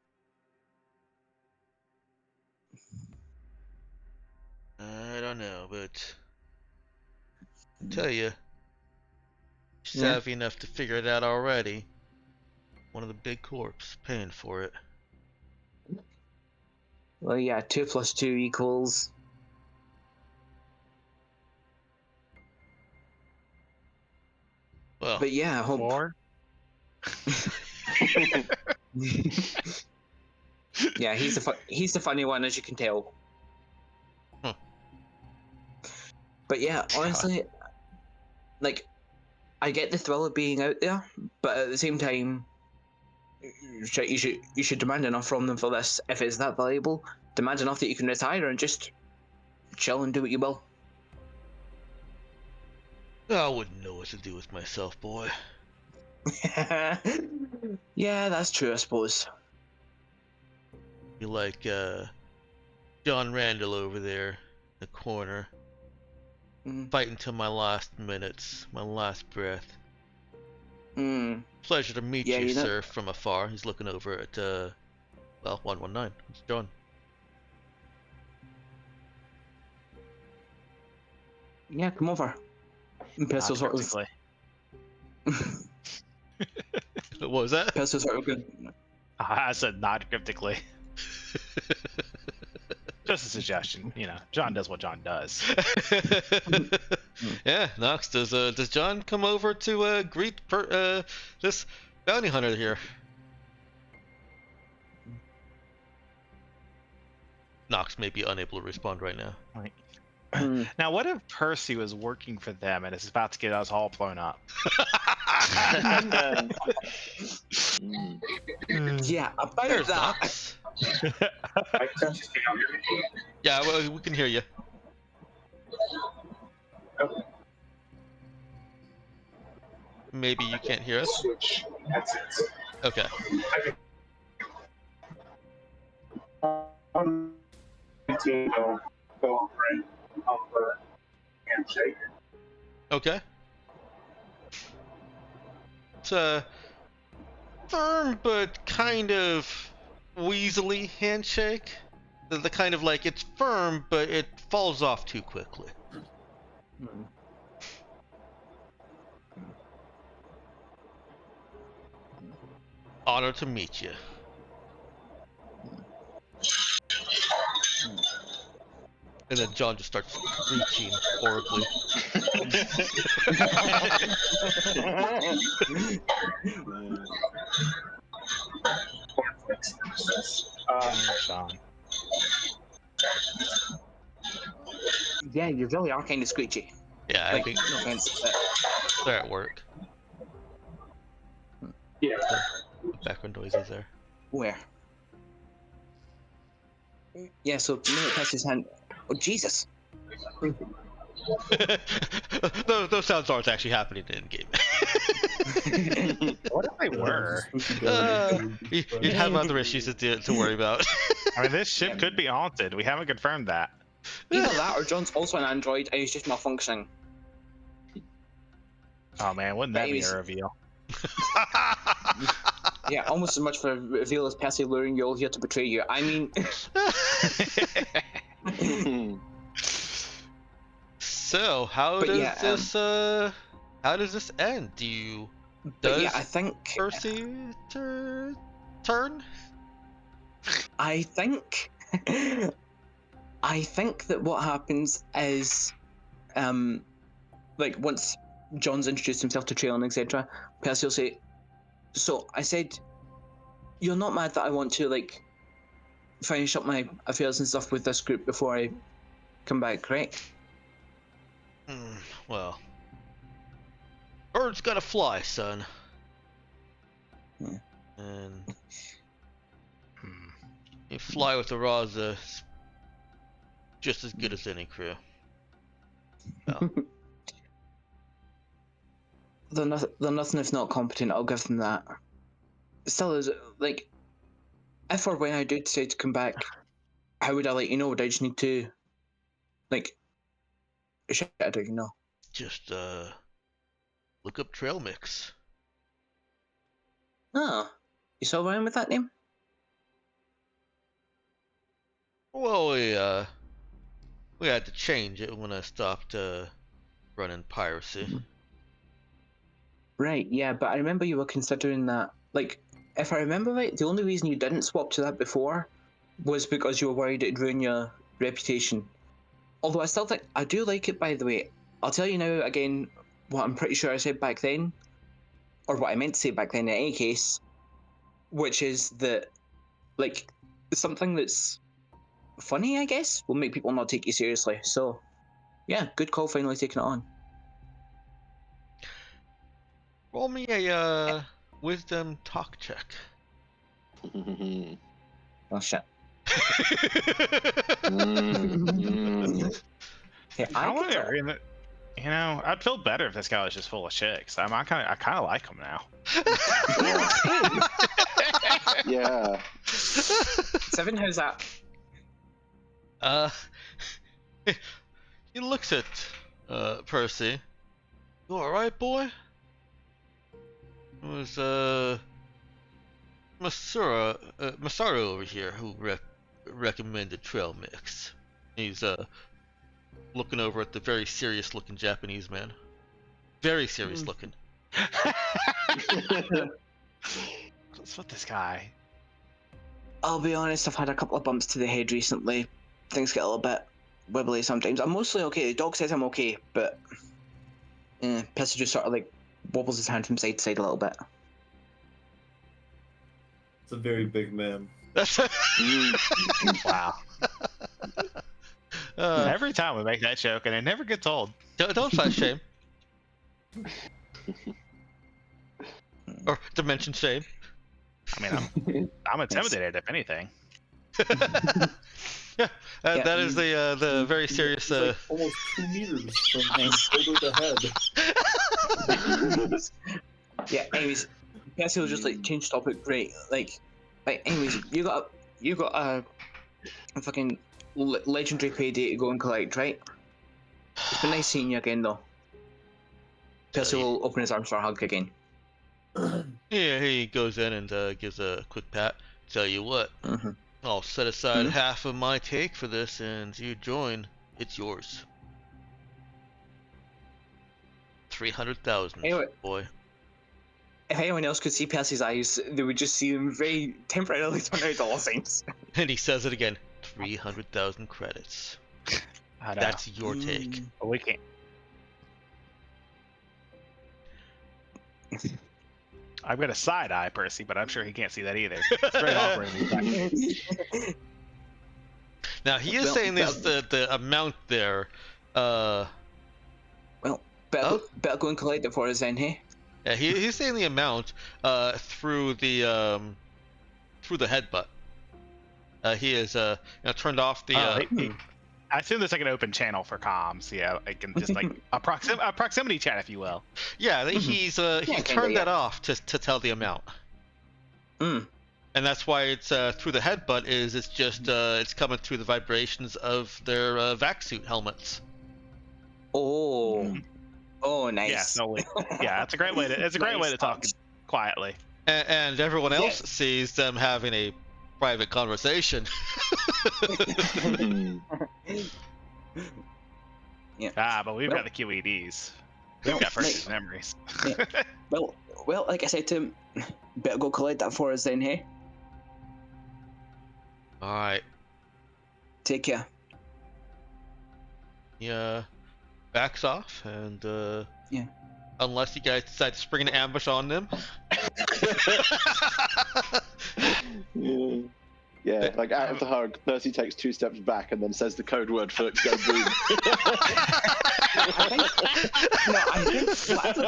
I don't know, but I tell you, savvy enough to figure it out already. One of the big corps paying for it. Well, yeah, 2 + 2 equals... Well, but yeah, I hope... 4? yeah, he's the funny one, as you can tell. Huh. But yeah, honestly, like, I get the thrill of being out there, but at the same time, you should demand enough from them for this. If it's that valuable, demand enough that you can retire and just chill and do what you will. I wouldn't know what to do with myself, boy. Yeah, that's true, I suppose. Be like John Randall over there in the corner, fighting till my last minutes, my last breath. Pleasure to meet Yeah, you, you know- sir, from afar. He's looking over at, 119. It's John. Yeah, come over. And Percival sort of, Cryptically. What was that? Percival sort of good. I said nod cryptically. Just a suggestion. John does what John does. Yeah, Nox, does John come over to greet this bounty hunter here? Nox may be unable to respond right now. Now, what if Percy was working for them and is about to get us all blown up? Yeah, about There's that. Nox. Yeah, well, we can hear you. Maybe you can't hear us. Okay. Okay. It's a firm but kind of weaselly handshake. The kind of like it's firm but it falls off too quickly. Honor to meet you. And then John just starts screeching horribly. John. Yeah, you really are kind of screechy. Yeah, I Like, think no offense, but they're at work. yeah. The background noises there. Where? Yeah, so minute past his hand. Oh Jesus! those sounds aren't actually happening in game. What if they were? You'd have other issues to worry about. I mean, this ship could be haunted. We haven't confirmed that. Either that, or John's also an android and he's just malfunctioning. Oh man, wouldn't that be Anyways. a reveal? Yeah, almost as much for a reveal as Percy luring you all here to betray you. I mean, So how But does yeah, this how does this end? but Does yeah, I think Percy turn? I think that what happens is, like once John's introduced himself to Traylon, etc., Percy will say, "So I said, you're not mad that I want to like finish up my affairs and stuff with this group before I come back, right?" Well, birds gotta fly, son. Yeah. And you fly with the Raza just as good as any crew. Well, They're nothing if not competent. I'll give them that. Still, is like, if or when I do decide to come back, how would I let you know? Would I just need to, like, shit, I don't even know. just look up Trail Mix. Oh, you still around with that name? Well, we had to change it when I stopped running piracy. Right, yeah, but I remember you were considering that. Like, if I remember right, the only reason you didn't swap to that before was because you were worried it'd ruin your reputation. Although I still think I do like it, by the way. I'll tell you now again what I'm pretty sure I said back then, or what I meant to say back then in any case, which is that, like, something that's funny, I guess, will make people not take you seriously. So, yeah, good call finally taking it on. Roll me a wisdom talk check. Oh shit. Hey, I I want could to, I'd feel better if this guy was just full of chicks. I kind of like him now. Yeah. Seven, how's that? He looks at Percy. You alright, boy? It was Masaru over here who recommended trail mix. He's looking over at the very serious looking Japanese man. Very serious looking. What's with this guy? I'll be honest, I've had a couple of bumps to the head recently. Things get a little bit wibbly sometimes. I'm mostly okay. The dog says I'm okay, but Percy just sort of like wobbles his hand from side to side a little bit. It's a very big man. Wow. Every time we make that joke, and it never gets old. Don't flash shame. Or dimension shame. I mean, I'm intimidated if anything. Yeah, that is the very serious. He's like almost 2 meters from shoulder to head. Yeah. Anyways, Percy will just like change topic. Great. Like anyways, you got a fucking legendary payday to go and collect, right? It's been nice seeing you again, though. Percy will open his arms for a hug again. Yeah, he goes in and gives a quick pat. Tell you what, I'll set aside half of my take for this, and you join. It's yours. 300,000, Anyway, boy. if anyone else could see Percy's eyes, they would just see them very temporarily turn out dollar signs. And he says it again. 300,000 credits. That's your take. But we can't. I've got a side eye, Percy, but I'm sure he can't see that either. It's very operating. Now he is saying this the amount there. Well, better go and collect it for us then, hey? Yeah, he's saying the amount through the headbutt. He is turned off the. I assume there's like an open channel for comms. Yeah, I can just like a proximity chat, if you will. Yeah, he's turned that off to tell the amount. Mm. And that's why it's through the headbutt. It's just it's coming through the vibrations of their vac suit helmets. Oh, nice. Yeah, that's a great way to. It's a great way to talk quietly. And everyone else sees them having a private conversation. Yeah. But we've got the QEDs. We've got first memories. Well, like I said to him, better go collect that for us then, hey? All right. Take care. Yeah. Backs off and yeah. Unless you guys decide to spring an ambush on them. Yeah, like out of the hug, Percy takes 2 steps back and then says the code word for it to go boom. I think whatever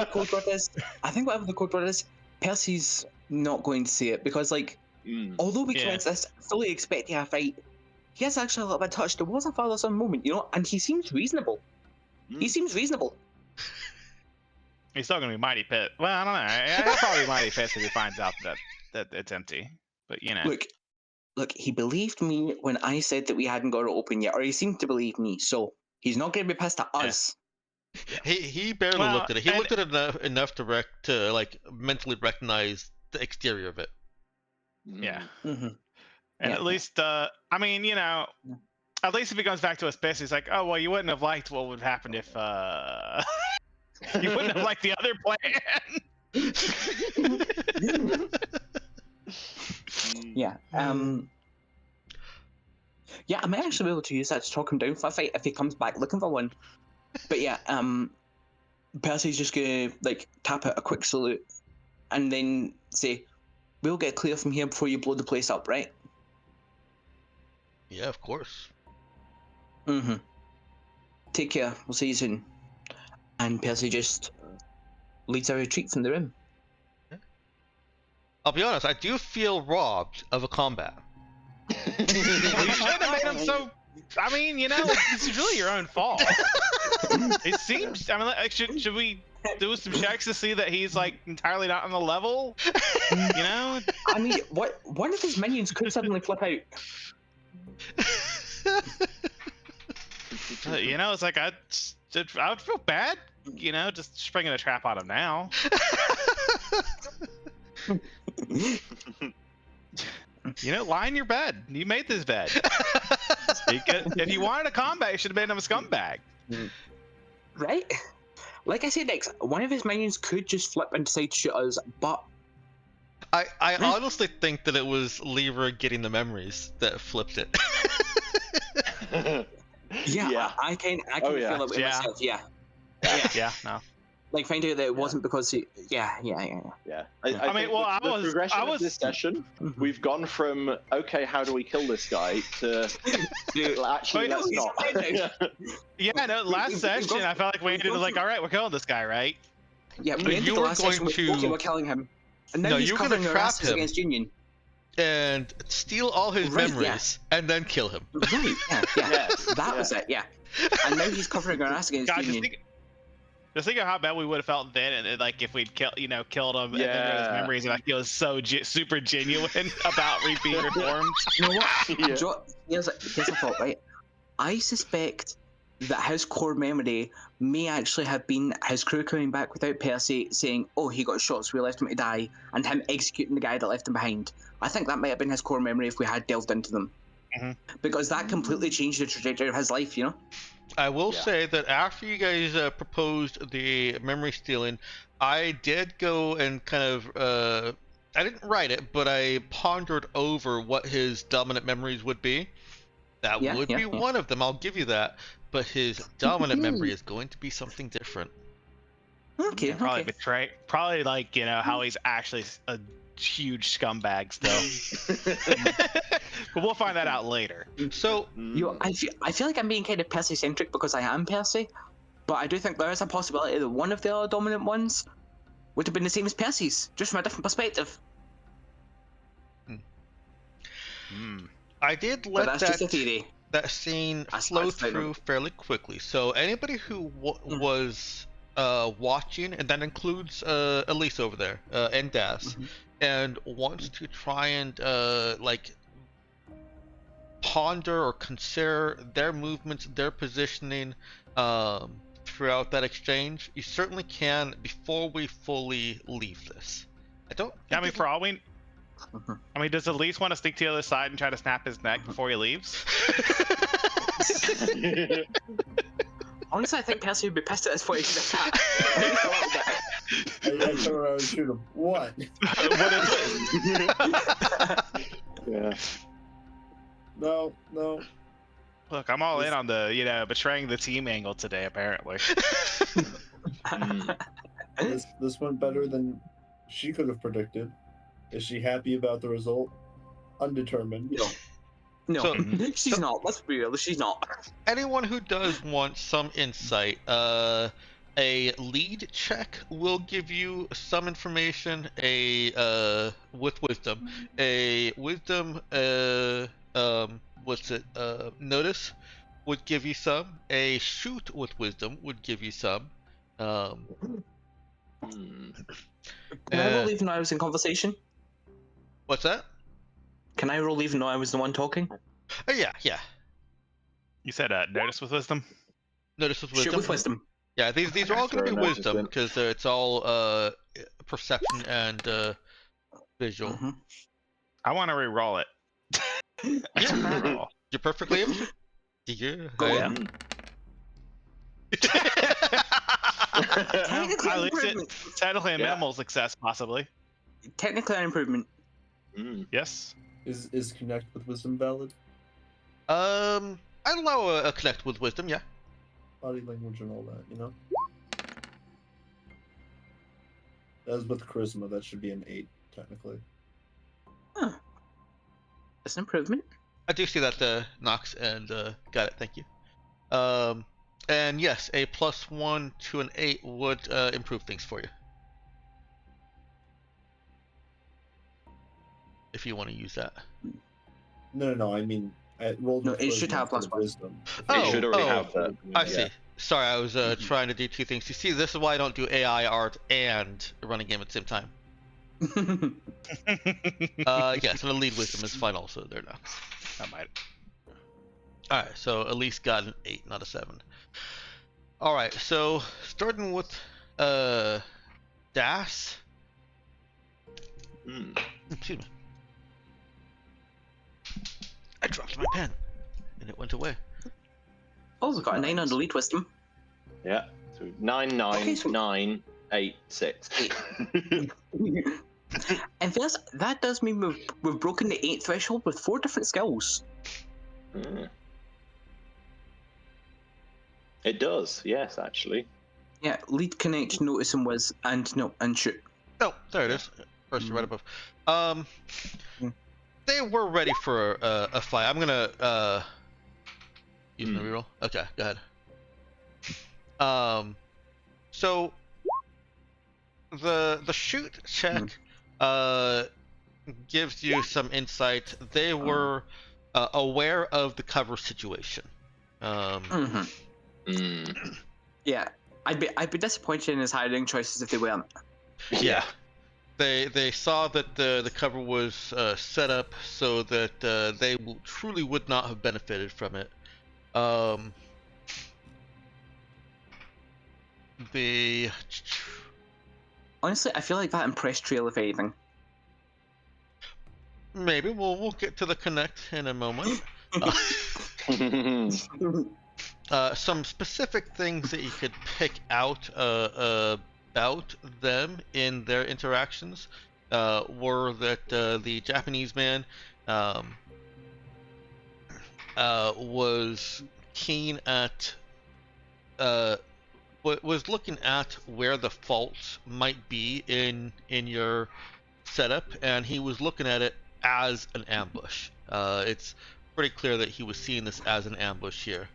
the code word is, Percy's not going to see it because, like, although we commence this fully expecting a fight, he is actually a little bit touched. There was a father-son moment, and he seems reasonable. He seems reasonable. He's still gonna be mighty pissed. Well, I don't know. He'll probably be mighty pissed if he finds out that it's empty. But Look, he believed me when I said that we hadn't got it open yet, or he seemed to believe me, so he's not going to be pissed at us. He barely looked at it. He looked at it enough to like mentally recognize the exterior of it. Yeah. Mm-hmm. And at least, at least if he comes back to us pissed, he's like, oh, well, you wouldn't have liked what would have happened if, you wouldn't have liked the other plan. Yeah. Yeah, I might actually be able to use that to talk him down for a fight if he comes back looking for one. But yeah, Percy's just gonna like tap out a quick salute and then say, "We'll get clear from here before you blow the place up, right?" Yeah, of course. Mm-hmm. Take care. We'll see you soon. And Percy just leads a retreat from the room. I'll be honest, I do feel robbed of a combat. Well, you shouldn't have made him so. I mean, this is really your own fault. It seems. I mean, like, should we do some checks to see that he's like entirely not on the level? I mean, what? One of his minions could suddenly flip out. It's like I would feel bad. Just springing a trap on him now. You know, lie in your bed. You made this bed. If you wanted a combat, you should have made him a scumbag. Right? Like I said, Nex, one of his minions could just flip and decide to shoot us, but I honestly think that it was Lever getting the memories that flipped it. yeah, I can feel it with Yeah. myself. Yeah. Yeah, no. Like find out that it wasn't because he. Yeah. I mean, think well, the progression of this session, Mhm. we've gone from okay, how do we kill this guy to actually Wait, no, let's he's not. offended. Yeah, no. Last session, I felt like we ended like, all right, we're killing this guy, right? Yeah, But we ended you the were last going session with, to- okay, we're killing him. And now No, he's you were gonna covering our trap asses him. against Union. And steal all his Right, yeah. memories and then kill him. Right, yeah. Yes, That was it, yeah. And now he's covering our ass against God, Union. just think of how bad we would have felt then, and like if we'd killed him, and then read his Yeah. memories, and like he was so super genuine about being reformed. You know what? Yeah. Here's a thought, right? I suspect that his core memory may actually have been his crew coming back without Percy saying, oh, he got shot, so we left him to die, and him executing the guy that left him behind. I think that might have been his core memory if we had delved into them. Mhm. Because that completely changed the trajectory of his life, you know? I will Yeah. say that after you guys proposed the memory stealing, I did go and kind of I didn't write it, but I pondered over what his dominant memories would be. That Yeah, would yeah, be yeah. one of them. I'll give you that. But his dominant memory is going to be something different. Okay, Probably okay. betray. Probably like how he's actually a huge scumbag still. But we'll find that out later. So I feel like I'm being kind of Percy-centric because I am Percy, but I do think there is a possibility that one of the other dominant ones would have been the same as Percy's, just from a different perspective. I did But let that's just a theory. that scene That's flow not fair. through fairly quickly. So anybody who was watching, and that includes Elise over there and Das, and wants to try and like ponder or consider their movements, their positioning throughout that exchange, you certainly can before we fully leave this. I don't. I mean, for all we. I mean, does Elise want to sneak to the other side and try to snap his neck before he leaves? Honestly, I think Percy would be pissed at this point. He's like, I turn around and shoot him. What? What is it? Yeah. No. Look, I'm all in on the betraying the team angle today. Apparently. This went better than she could have predicted. Is she happy about the result? Undetermined. No, So- she's not. Let's be real, she's not. Anyone who does want some insight, a lead check will give you some information. With wisdom, a wisdom notice would give you some. A shoot with wisdom would give you some. Can I roll even though I was in conversation? What's that? Can I roll even though I was the one talking? Oh yeah. You said notice with wisdom. Notice with wisdom. Shoot with wisdom. Yeah, these are all going to be Throw a wisdom notice because it's all perception and visual. Mhm. I want to re-roll it. Yeah. You're perfectly able to. Yeah. Go I- on. Technically At an least improvement. it's technically a minimal success, possibly. Technically an improvement. Yes. Is connect with wisdom valid? I'd allow a connect with wisdom. Yeah. Body language and all that, you know? As with charisma, that should be an 8, technically. It's an improvement. I do see that, Nox, and got it. Thank you. And yes, a +1 to an 8 would improve things for you. If you want to use that. No, I mean, I rolled No, with it should charisma have instead of +1. wisdom. Oh, It should already oh, have that. I Yeah. see. Sorry, I was trying to do two things. You see, this is why I don't do AI art and run a game at the same time. Yes, and a lead wisdom is fine also. They're not. I might. Alright, so at least got an 8, not a 7. Alright, so starting with Das. Excuse me. I dropped my pen, and it went away. Also got a 9 on the lead wisdom. Yeah. So 9, 9, Okay, so- 9, 8, 6. And that does mean we've broken the 8 threshold with 4 different skills. It does, yes, actually. Yeah, lead, connect, notice, and whiz, and shoot. Oh, there it is. First, right above. They were ready for a fight. I'm gonna use my reroll. Okay, go ahead. So the shoot check gives you some insight. They were aware of the cover situation. Yeah, I'd be disappointed in his hiring choices if they weren't. Yeah. They saw that the cover was set up so that they truly would not have benefited from it. Honestly, I feel like that impressed Trail, if anything. Maybe we'll get to the connect in a moment. Some specific things that you could pick out about them in their interactions were that the Japanese man was keen at was looking at where the faults might be in your setup, and he was looking at it as an ambush. It's pretty clear that he was seeing this as an ambush here.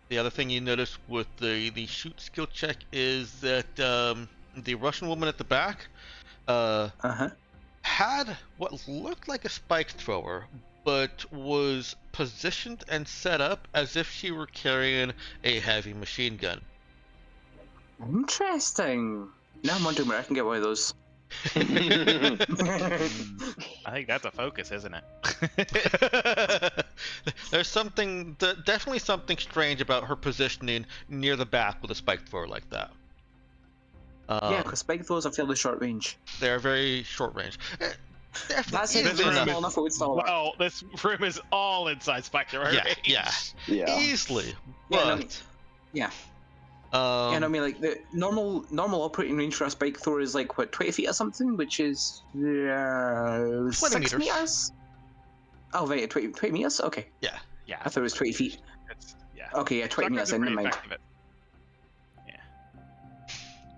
The other thing you notice with the shoot skill check is that the Russian woman at the back had what looked like a spike thrower, but was positioned and set up as if she were carrying a heavy machine gun. Interesting. Now I'm wondering where I can get one of those. I think that's a focus, isn't it? There's definitely something strange about her positioning near the back with a spike thrower like that. Yeah, because spike throwers are fairly short range. They're very short range. That's it. Small enough it would stall that. Well, this room is all inside spike thrower range. Yeah, easily. But yeah, and I mean, like the normal operating range for a spike thrower is like what, 20 feet or something, which is 20 6 meters. Oh, right, 20 meters. Okay. Yeah. I thought it was 20 feet. Okay, yeah, 20 meters. Never mind.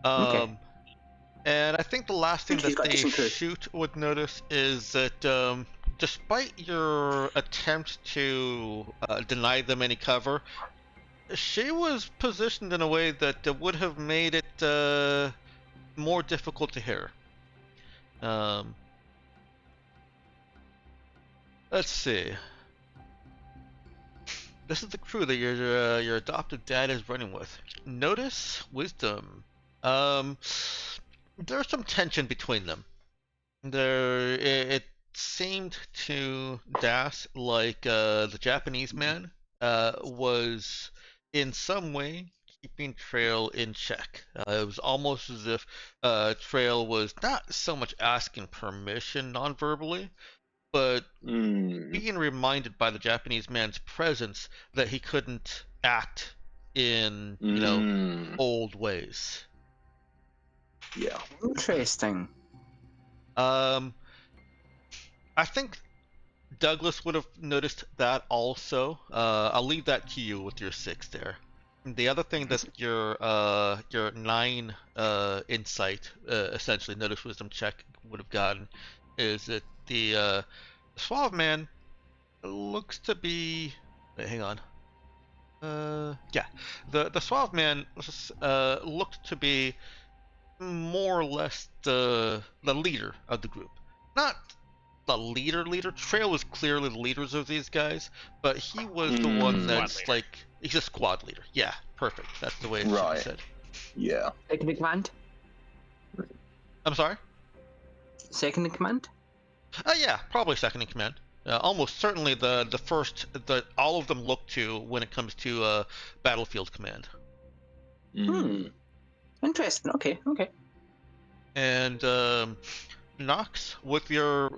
Okay. And I think the last thing that the decent crew. shoot would notice is that despite your attempt to deny them any cover, she was positioned in a way that would have made it more difficult to hear. Let's see. This is the crew that your adopted dad is running with. Notice, wisdom. There's some tension between them. It seemed to Das like the Japanese man was in some way keeping Trail in check. It was almost as if Trail was not so much asking permission non-verbally, but being reminded by the Japanese man's presence that he couldn't act in, old ways. Yeah. Interesting. I think Douglas would have noticed that also. I'll leave that to you with your 6 there. The other thing that your 9 insight, essentially notice wisdom check, would have gotten is that the Suave man looks to be. Wait, hang on. Yeah, the Suave man looked to be more or less the leader of the group. Not the leader. Trail was clearly the leaders of these guys, but he was the one that's like, he's a squad leader. Yeah, perfect. That's the way it should be said. Yeah. Second in command? I'm sorry? Second in command? Yeah, probably second in command. Almost certainly the first that all of them look to when it comes to battlefield command. Interesting. Okay. And Nox, with your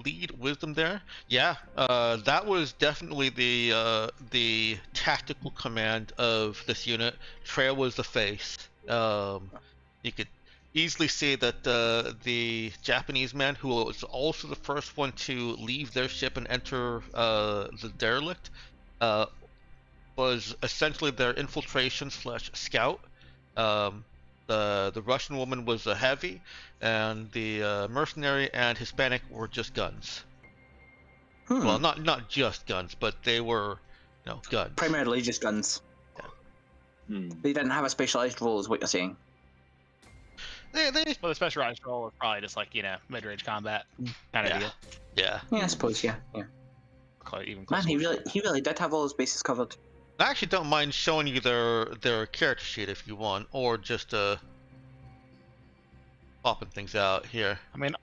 lead wisdom there, yeah, that was definitely the tactical command of this unit. Trail was the face. You could easily see that the Japanese man, who was also the first one to leave their ship and enter the derelict, was essentially their infiltration / scout. The Russian woman was a heavy, and the mercenary and Hispanic were just guns. Well, not just guns, but they were, guns. Primarily just guns. Yeah. They didn't have a specialized role, is what you're saying. They Well, the specialized role is probably just like mid-range combat kind of deal. Yeah. Yeah, I suppose. Yeah. Even Man, closer. he really did have all his bases covered. I actually don't mind showing you their character sheet if you want, or just popping things out here. I mean,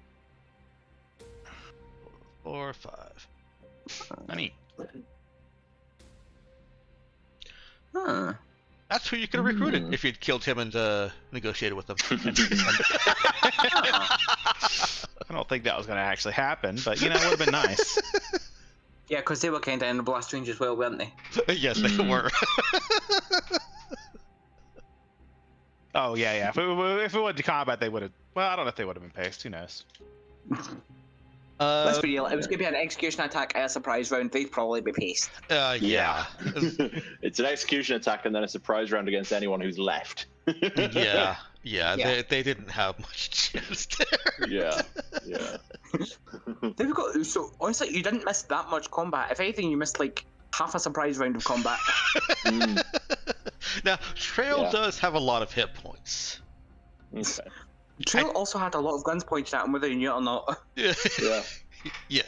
4, 5. neat. Huh. That's who you could have recruited if you'd killed him and negotiated with him. I don't think that was going to actually happen, but it would have been nice. Yeah, because they were kind of in the blast range as well, weren't they? Yes, they were. Oh yeah. If it went to combat, they would have. Well, I don't know if they would have been paced. Who knows? Let's be real. It was going to be an execution attack and a surprise round. They'd probably be paced. Yeah. It's an execution attack and then a surprise round against anyone who's left. Yeah. Yeah. They didn't have much chance there. Yeah. There we go. So honestly, you didn't miss that much combat. If anything, you missed like half a surprise round of combat. Now, Trail does have a lot of hit points. Okay. Trail also had a lot of guns pointed at him, whether you knew it or not. Yeah. Yeah.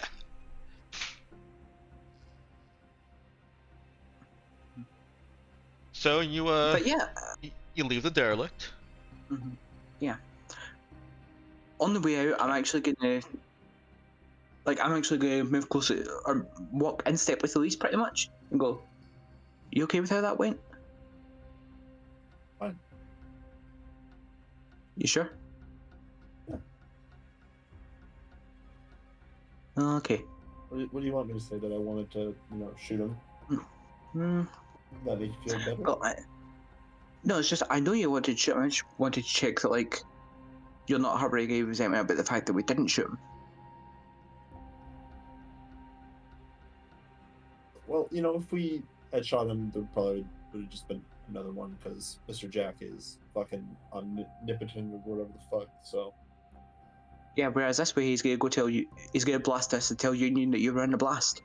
So you But yeah. you leave the derelict. Yeah. On the way out, I'm actually gonna move closer or walk in step with Elise pretty much and go, "You okay with how that went? Fine. You sure?" Okay. What do you want me to say? That I wanted to, shoot him? That make you feel better? Well, no, it's just I know you wanted to shoot him. I just wanted to check that you're not harboring any resentment about the fact that we didn't shoot him. Well, if we had shot him, there probably would have just been another one because Mr. Jack is fucking omnipotent or whatever the fuck. So. Yeah, whereas this way he's gonna blast us and tell Union that you were in the blast.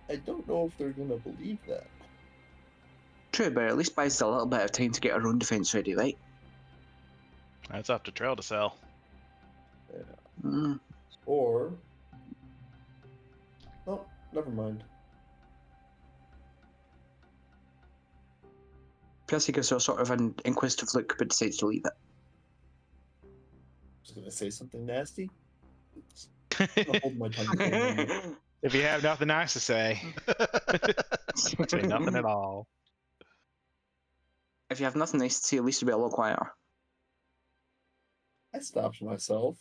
I don't know if they're gonna believe that. True, but at least buys us a little bit of time to get our own defense ready, right? That's up to Trail to sell. Yeah. Or. No, never mind. Plus he gives her sort of an inquisitive look but decides to leave it. I was gonna say something nasty. I'm gonna hold my tongue for a moment. If you have nothing nice to say, say nothing at all. If you have nothing nice to say, at least you'll be a lot quieter. I stopped myself.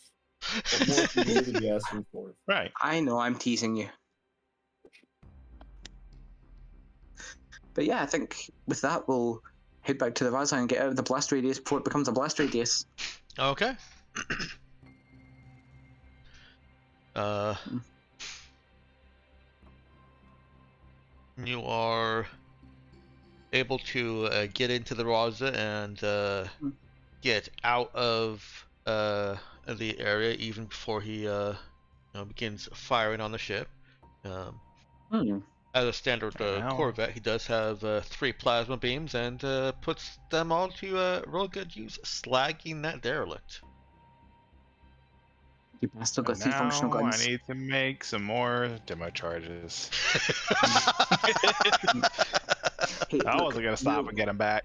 What more can you really be asking for? Right. I know, I'm teasing you. But yeah, I think with that we'll head back to the Vaza and get out of the blast radius before it becomes a blast radius. Okay. You are able to get into the Raza and get out of the area even before he begins firing on the ship. As a standard Corvette, he does have 3 plasma beams and puts them all to real good use, slagging that derelict. You bastard got 3 functional guns. I need to make some more demo charges. Hey, I wasn't gonna stop and get him back.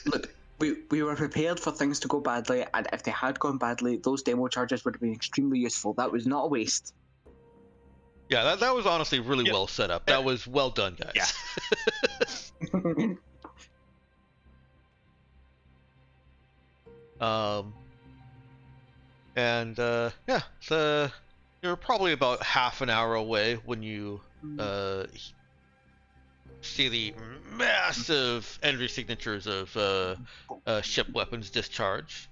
Look, we were prepared for things to go badly, and if they had gone badly, those demo charges would have been extremely useful. That was not a waste. Yeah, that was honestly really well set up. That was well done, guys. Yeah. Um, and yeah, so you're probably about half an hour away when you see the massive entry signatures of ship weapons discharged.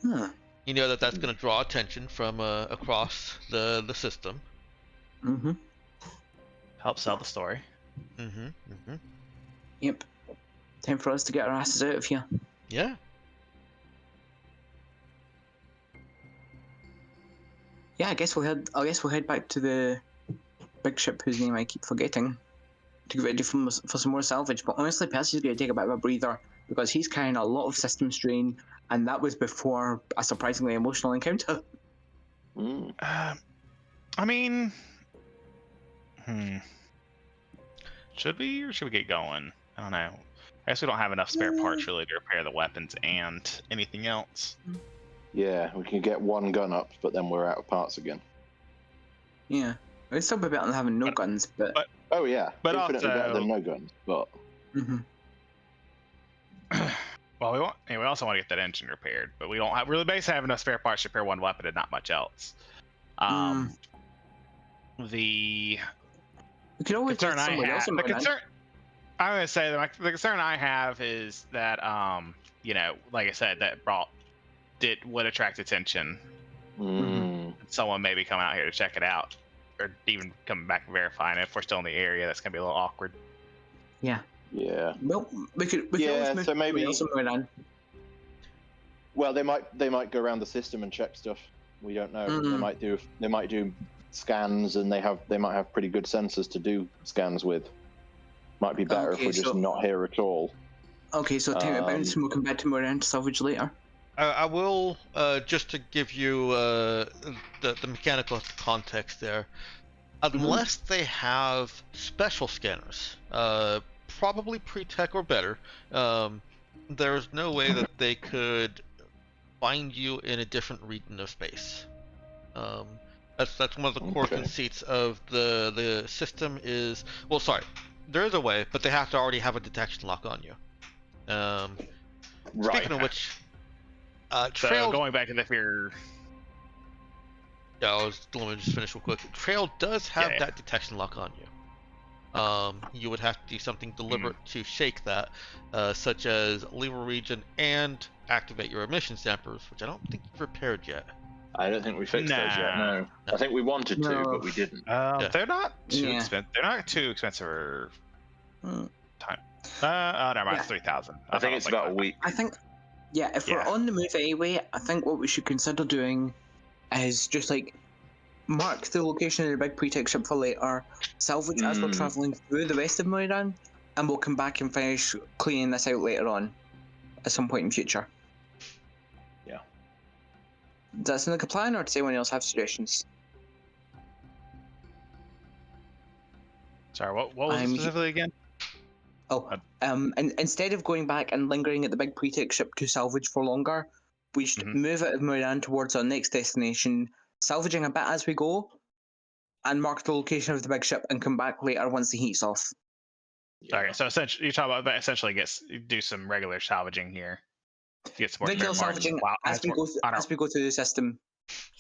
Huh. You know that that's going to draw attention from across the system. Mm-hmm. Help sell the story. Mm-hmm. Mm-hmm. Yep. Time for us to get our asses out of here. Yeah. Yeah, I guess we'll head back to the big ship whose name I keep forgetting to get ready for some more salvage. But honestly, Percy's going to take a bit of a breather because he's carrying a lot of system strain, and that was before a surprisingly emotional encounter. I mean, should we or should we get going? I don't know. I guess we don't have enough spare parts really to repair the weapons and anything else. Yeah, we can get one gun up, but then we're out of parts again. Yeah, it's still be better than having no guns, but oh yeah, but infinitely also, better than no guns. But well, we also want to get that engine repaired, but we don't really basically have enough spare parts to repair one weapon and not much else. The we could always concern get somebody else. I'm gonna say that the concern I have is that like I said, that would attract attention. Someone maybe come out here to check it out, or even come back and verify. And if we're still in the area, that's gonna be a little awkward. Yeah. Yeah. Well, we could Yeah, always move so maybe- somewhere on. Well, they might go around the system and check stuff. We don't know. They might do scans, and they might have pretty good sensors to do scans with. Might be better if we're just not here at all. Okay, so time it bounce, and we'll come back to more to salvage later. I will just to give you the mechanical context there. Unless they have special scanners, probably pre-tech or better, there's no way that they could find you in a different region of space. That's one of the core conceits of the system is, well, sorry, there is a way, but they have to already have a detection lock on you. Right. Speaking of which, Trail, going back to the fear. Yeah, let me just finish real quick. Trail does have that detection lock on you. You would have to do something deliberate to shake that, such as leave a region and activate your emissions dampers, which I don't think you've repaired yet. I don't think we fixed those yet. No, I think we wanted to, but we didn't. They're not too expensive. They're not too expensive for time. Never mind. 3,000. I think it's about a week. I think, if we're on the move anyway, I think what we should consider doing is just like mark the location of the big pre-tech ship for later, salvage as we're traveling through the rest of Moiran, and we'll come back and finish cleaning this out later on at some point in future. Yeah. Does that sound like a plan, or does anyone else have suggestions? Sorry, what was it specifically again? And instead of going back and lingering at the big pre-tech ship to salvage for longer, we should move out of Moiran towards our next destination, salvaging a bit as we go, and mark the location of the big ship and come back later once the heat's off. Okay, so essentially, you're talking about do some regular salvaging here. Get some regular salvaging as we go through the system.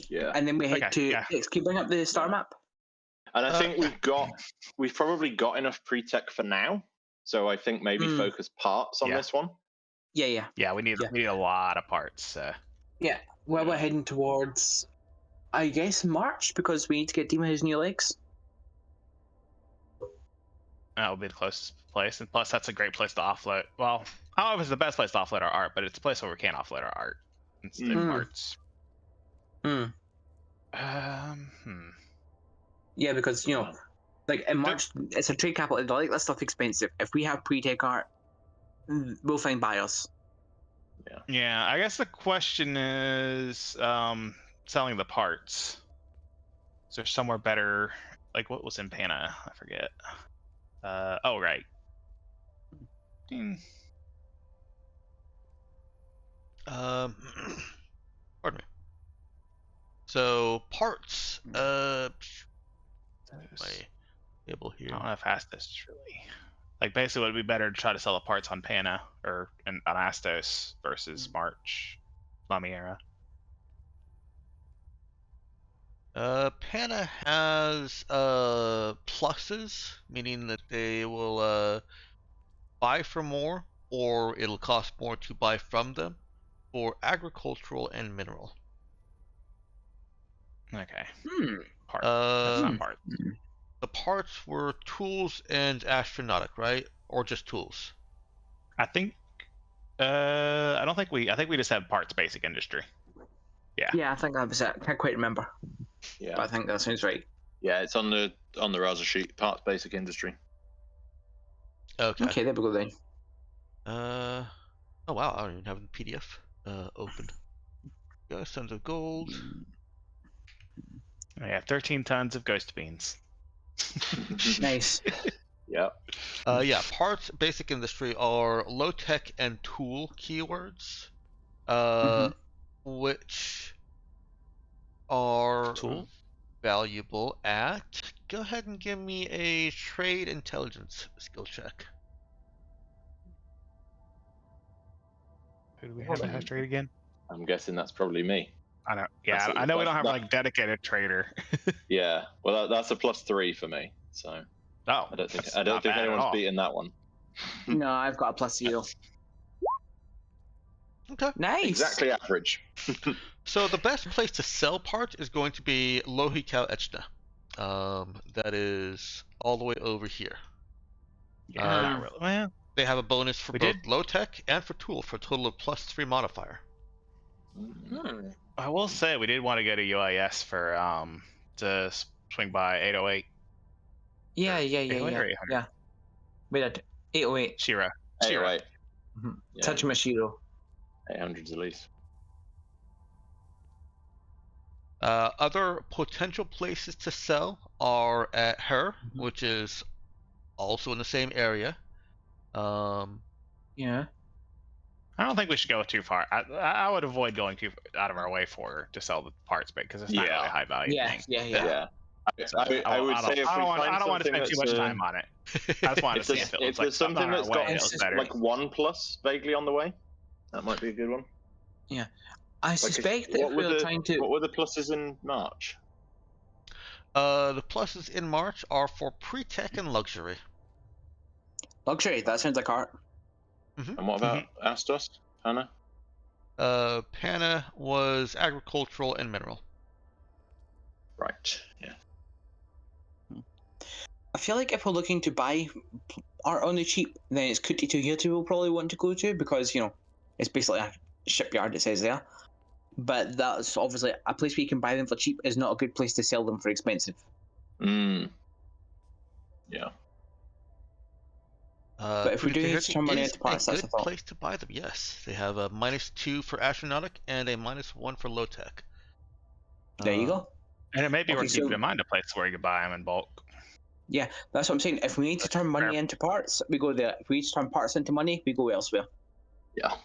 Yeah. And then we head to. Can you bring up the star map? And I think we've probably got enough pre-tech for now. So I think maybe focus parts on this one. Yeah. Yeah, we need a lot of parts. Yeah, well, we're heading towards, I guess, March, because we need to get Dima his new legs. That will be the closest place, and plus that's a great place to offload. Well, I don't know if it's the best place to offload our art, but it's a place where we can offload our art instead of parts. Yeah, because like in March, it's a trade capital. They like that stuff expensive. If we have pre-tech art, we'll find buyers. Yeah, I guess the question is selling the parts. Is there somewhere better? Like what was in Pana? I forget. Right. Pardon me. So parts. My table here. I don't know how fast this is really. Like basically, would it be better to try to sell the parts on Pana or on Astos versus March, Lumiera? Pana has pluses, meaning that they will buy for more, or it'll cost more to buy from them for agricultural and mineral. Okay. Hmm. That's not part. The parts were tools and astronautic, right? Or just tools? I think. I don't think we. I think we just have parts basic industry. Yeah. Yeah, I think that was it. Can't quite remember, Yeah, but I think that sounds right. yeah, it's on the Raza sheet. Parts basic industry. Okay. Okay, there we go then. Oh wow, I don't even have the PDF open. Got tons of gold. We have 13 tons of ghost beans. Nice. Yeah. Yeah, parts basic industry are low tech and tool keywords, which are Tool? valuable at. Go ahead and give me a trade intelligence skill check. Who do we have that has trade again? I'm guessing that's probably me. I know. Yeah, That's I know we don't that's- have that- like dedicated trader. Yeah. Well, that's a +3 for me. So Oh, I don't think that's I don't not think bad at anyone's all. beaten that one. No, I've got a +0. Okay. Nice. Exactly average. So the best place to sell parts is going to be Lohikau Echna. That is all the way over here. Yeah, Uh, not really. Well, They have a bonus for We both did- low tech and for tool for a total of +3 modifier. I will say we did want to go to UIS for to swing by 808. Yeah, 808 or 800? yeah. We did 808. Shira. Hey, Shira. right. Mm-hmm. Yeah. Tachimashiro. 800s at least. Other potential places to sell are at Her, which is also in the same area. Yeah. I don't think we should go too far. I would avoid going too out of our way to sell the parts, because it's not Yeah. really a high value Yeah, thing. yeah. I would say if I we don't want find to something spend too much that's, time on it. I just wanted to see if it if was like there's something that's got it was better. like 1+ vaguely on the way, that might be a good one. I suspect that if what were we're the trying to. what were the pluses in March? The pluses in March are for pre-tech and luxury. Luxury, that sounds like art. And what about Astos, Hannah? Pana was agricultural and mineral. Right. Yeah. I feel like if we're looking to buy art on the cheap, then it's Kuti to Yotu we'll probably want to go to, because, it's basically a shipyard, it says there. But that's obviously a place where you can buy them for cheap is not a good place to sell them for expensive. Yeah. But if we do need to turn money into parts, a that's good a thought. place to buy them. Yes, they have a -2 for astronautic and a -1 for low tech. There you go. And it may be Okay, worth keeping so- in mind a place where you can buy them in bulk. Yeah, that's what I'm saying. If we need to turn money Fair. into parts, we go there. If we need to turn parts into money, we go elsewhere. Yeah.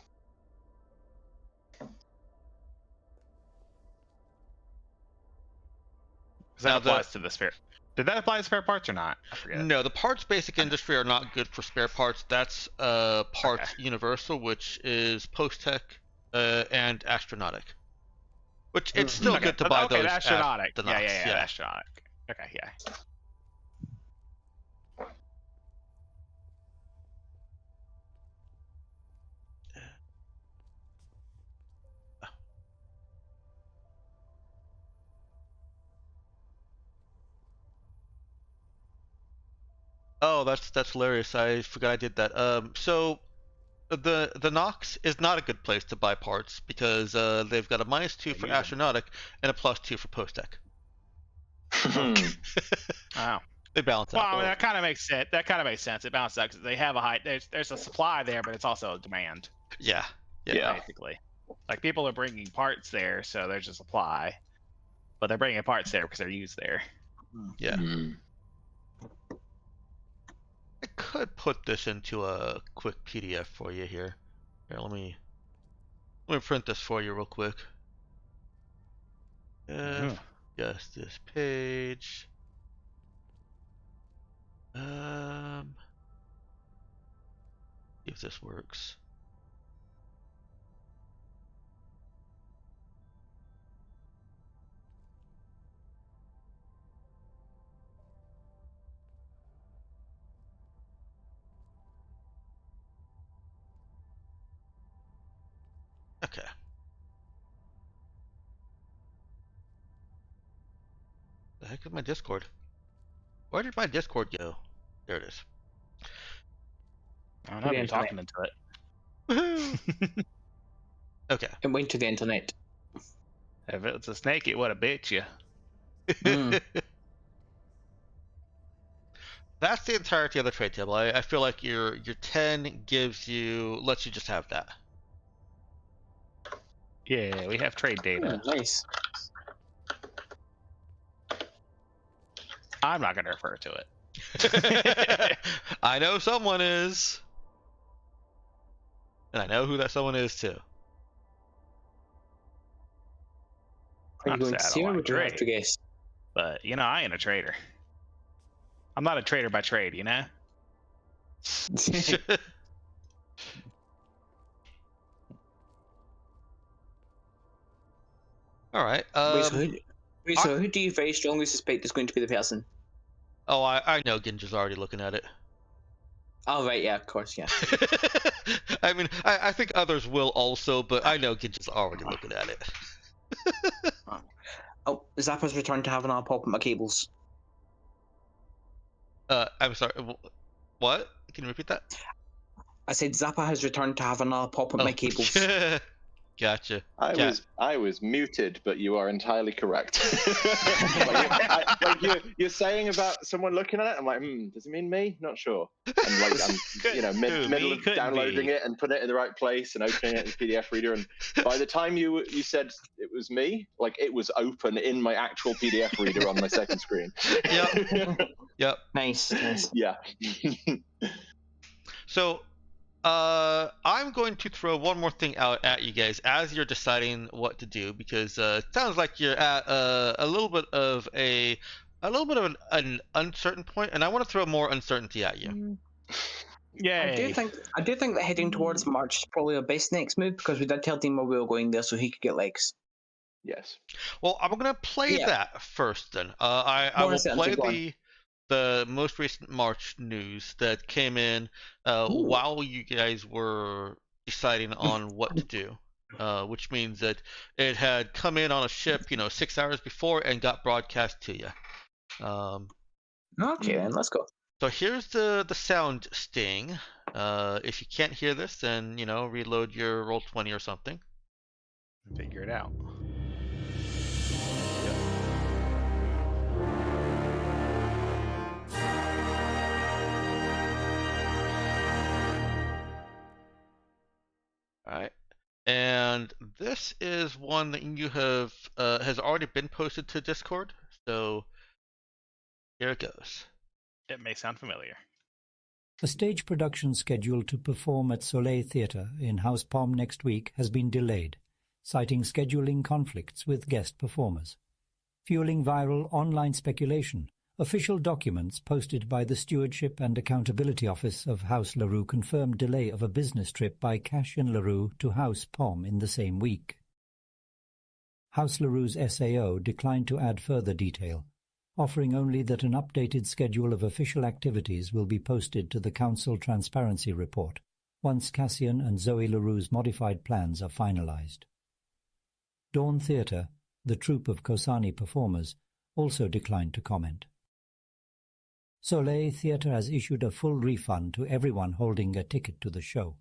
Because that Now the- applies to the spare. Did that apply to spare parts or not? I forget. No, the parts basic industry are not good for spare parts. That's parts universal, which is post tech and astronautic. Which it's still Okay, good to buy okay, those. the at astronautic. the Yeah, Knox, yeah, the astronautic. Okay, yeah. Oh, that's hilarious. I forgot I did that. So the Knox is not a good place to buy parts because they've got a -2 for astronautic and a +2 for post tech. Wow. They balance Well, out. I mean, that kind of makes sense. It balances out because they have a high. There's a supply there, but it's also a demand. Yeah. Basically, like people are bringing parts there, so there's a supply, but they're bringing parts there because they're used there. Yeah. I could put this into a quick PDF for you here. Here, let me print this for you real quick. Just this page. if this works. Okay. The heck is my Discord? Where did my Discord go? There it is. I don't know. You're talking into it. Woohoo! Okay. It went to the internet. If it's a snake, it would have bit you. That's the entirety of the trade table. I feel like your 10 lets you just have that. Yeah, we have trade data. Nice. I'm not going to refer to it. I know someone is. And I know who that someone is too. Are you Not going to sad, see I or want would you have trade. to guess? But, I ain't a trader. I'm not a trader by trade, you know? All right. So who do you very strongly suspect is going to be the person? Oh, I know Ginja's already looking at it. Oh, right, yeah, of course, yeah. I mean, I think others will also, but I know Ginja's already looking at it. Oh, Zappa's returned to having our pop at my cables. I'm sorry. What? Can you repeat that? I said Zappa has returned to having our pop at my cables. Gotcha. I was muted, but you are entirely correct. You're saying about someone looking at it. I'm like, does it mean me? Not sure. And like, I'm middle of downloading it and putting it in the right place and opening it in the PDF reader. And by the time you said it was me, like it was open in my actual PDF reader on my second screen. Yep. Yep. Nice. Yeah. So. I'm going to throw one more thing out at you guys as you're deciding what to do, because it sounds like you're at a little bit of an uncertain point, and I want to throw more uncertainty at you. Yay. I do think that heading towards March is probably our best next move, because we did tell Dean we were going there so he could get legs. Yes. Well, I'm going to play that first then. I will play the most recent March news that came in while you guys were deciding on what to do, which means that it had come in on a ship, 6 hours before and got broadcast to you. Okay, then let's go. So here's the sound sting. If you can't hear this, then reload your Roll20 or something. Figure it out. All right, and this is one that you have has already been posted to Discord. So here it goes. It may sound familiar. A stage production scheduled to perform at Soleil Theatre in House Palm next week has been delayed, citing scheduling conflicts with guest performers. Fueling viral online speculation, official documents posted by the Stewardship and Accountability Office of House LaRue confirmed delay of a business trip by Cassian LaRue to House Palm in the same week. House LaRue's SAO declined to add further detail, offering only that an updated schedule of official activities will be posted to the Council Transparency Report once Cassian and Zoe LaRue's modified plans are finalized. Dawn Theatre, the troupe of Kosani performers, also declined to comment. Soleil Theatre has issued a full refund to everyone holding a ticket to the show.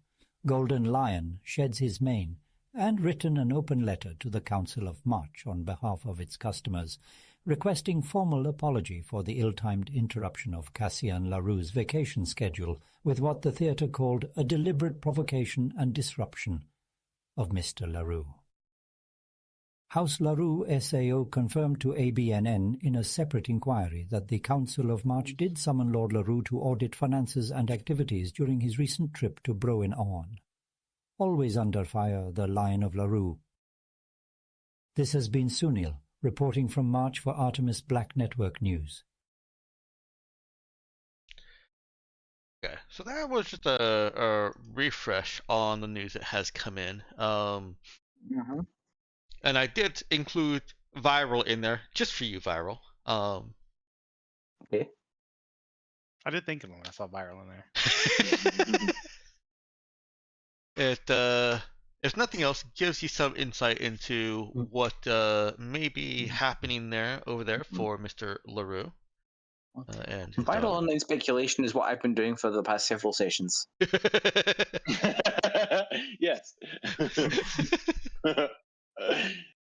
Golden Lion sheds his mane and written an open letter to the Council of March on behalf of its customers, requesting formal apology for the ill-timed interruption of Cassian LaRue's vacation schedule with what the theatre called a deliberate provocation and disruption of Mr. LaRue. House LaRue SAO confirmed to ABNN in a separate inquiry that the Council of March did summon Lord LaRue to audit finances and activities during his recent trip to Broen-On. Always under fire, the Lion of LaRue. This has been Sunil, reporting from March for Artemis Black Network News. Okay. So that was just a refresh on the news that has come in. And I did include Viral in there, just for you, Viral. Okay. I did think of him when I saw Viral in there. It, if nothing else, gives you some insight into what may be happening over there for Mr. LaRue. And his Viral daughter. online speculation is what I've been doing for the past several sessions. Yes.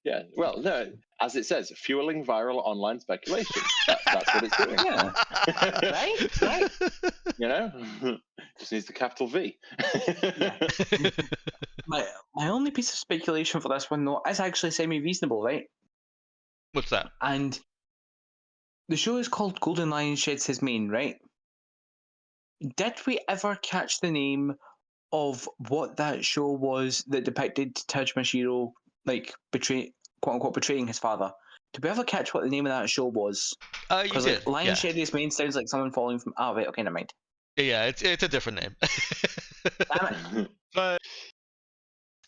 Yeah. Well, no. As it says, fueling viral online speculation. That's what it's doing. Yeah. Right? You know, just needs the capital V. My only piece of speculation for this one, though, is actually semi-reasonable, right? What's that? And the show is called Golden Lion Sheds His Mane, right? Did we ever catch the name of what that show was that depicted Tajmashiro, like, quote-unquote, betraying his father? Did we ever catch what the name of that show was? You Because did. like, Lion Shed His Mane sounds like someone falling from... Oh, right, okay, never mind. Yeah, it's a different name. Damn it. But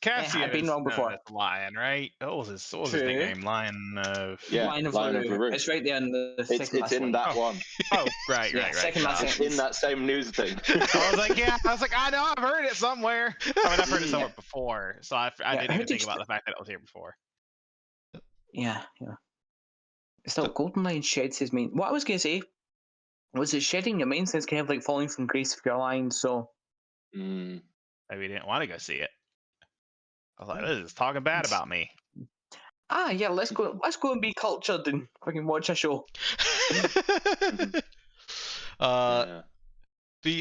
Cassian I've been wrong before. Lion, right? What was his nickname? Lion of... Yeah, Lion of Lion of LaRue. LaRue. It's right there in the second last It's in one. that one. Oh, right. Second last It's in that same news thing. I was like, I know, I've heard it somewhere. I mean, I've heard it somewhere before, so I didn't even think about the fact that it was here before. Yeah. Still, Golden Lion sheds his mane. What I was going to say was that shedding your mane sounds kind of like falling from grace for your line, so... Maybe you didn't want to go see it. I was like, this is talking bad about me. Yeah, let's go and be cultured and fucking watch a show. The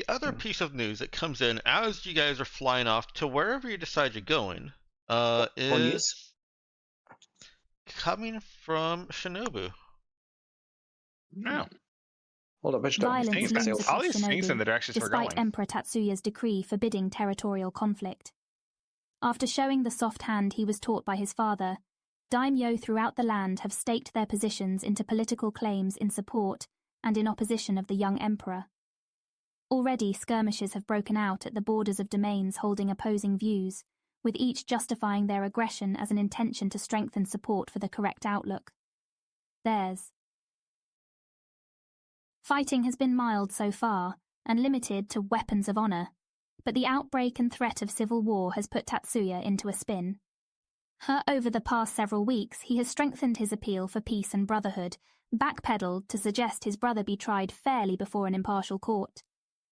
other piece of news that comes in as you guys are flying off to wherever you decide you're going is coming from Shinobu. Oh. Hold up, Violence looms across all these things in the Shinobu, directions we're despite going. Emperor Tatsuya's decree forbidding territorial conflict. After showing the soft hand he was taught by his father, daimyo throughout the land have staked their positions into political claims in support and in opposition of the young emperor. Already skirmishes have broken out at the borders of domains holding opposing views, with each justifying their aggression as an intention to strengthen support for the correct outlook. Theirs. Fighting has been mild so far, and limited to weapons of honor, but the outbreak and threat of civil war has put Tatsuya into a spin. Over the past several weeks, he has strengthened his appeal for peace and brotherhood, backpedaled to suggest his brother be tried fairly before an impartial court,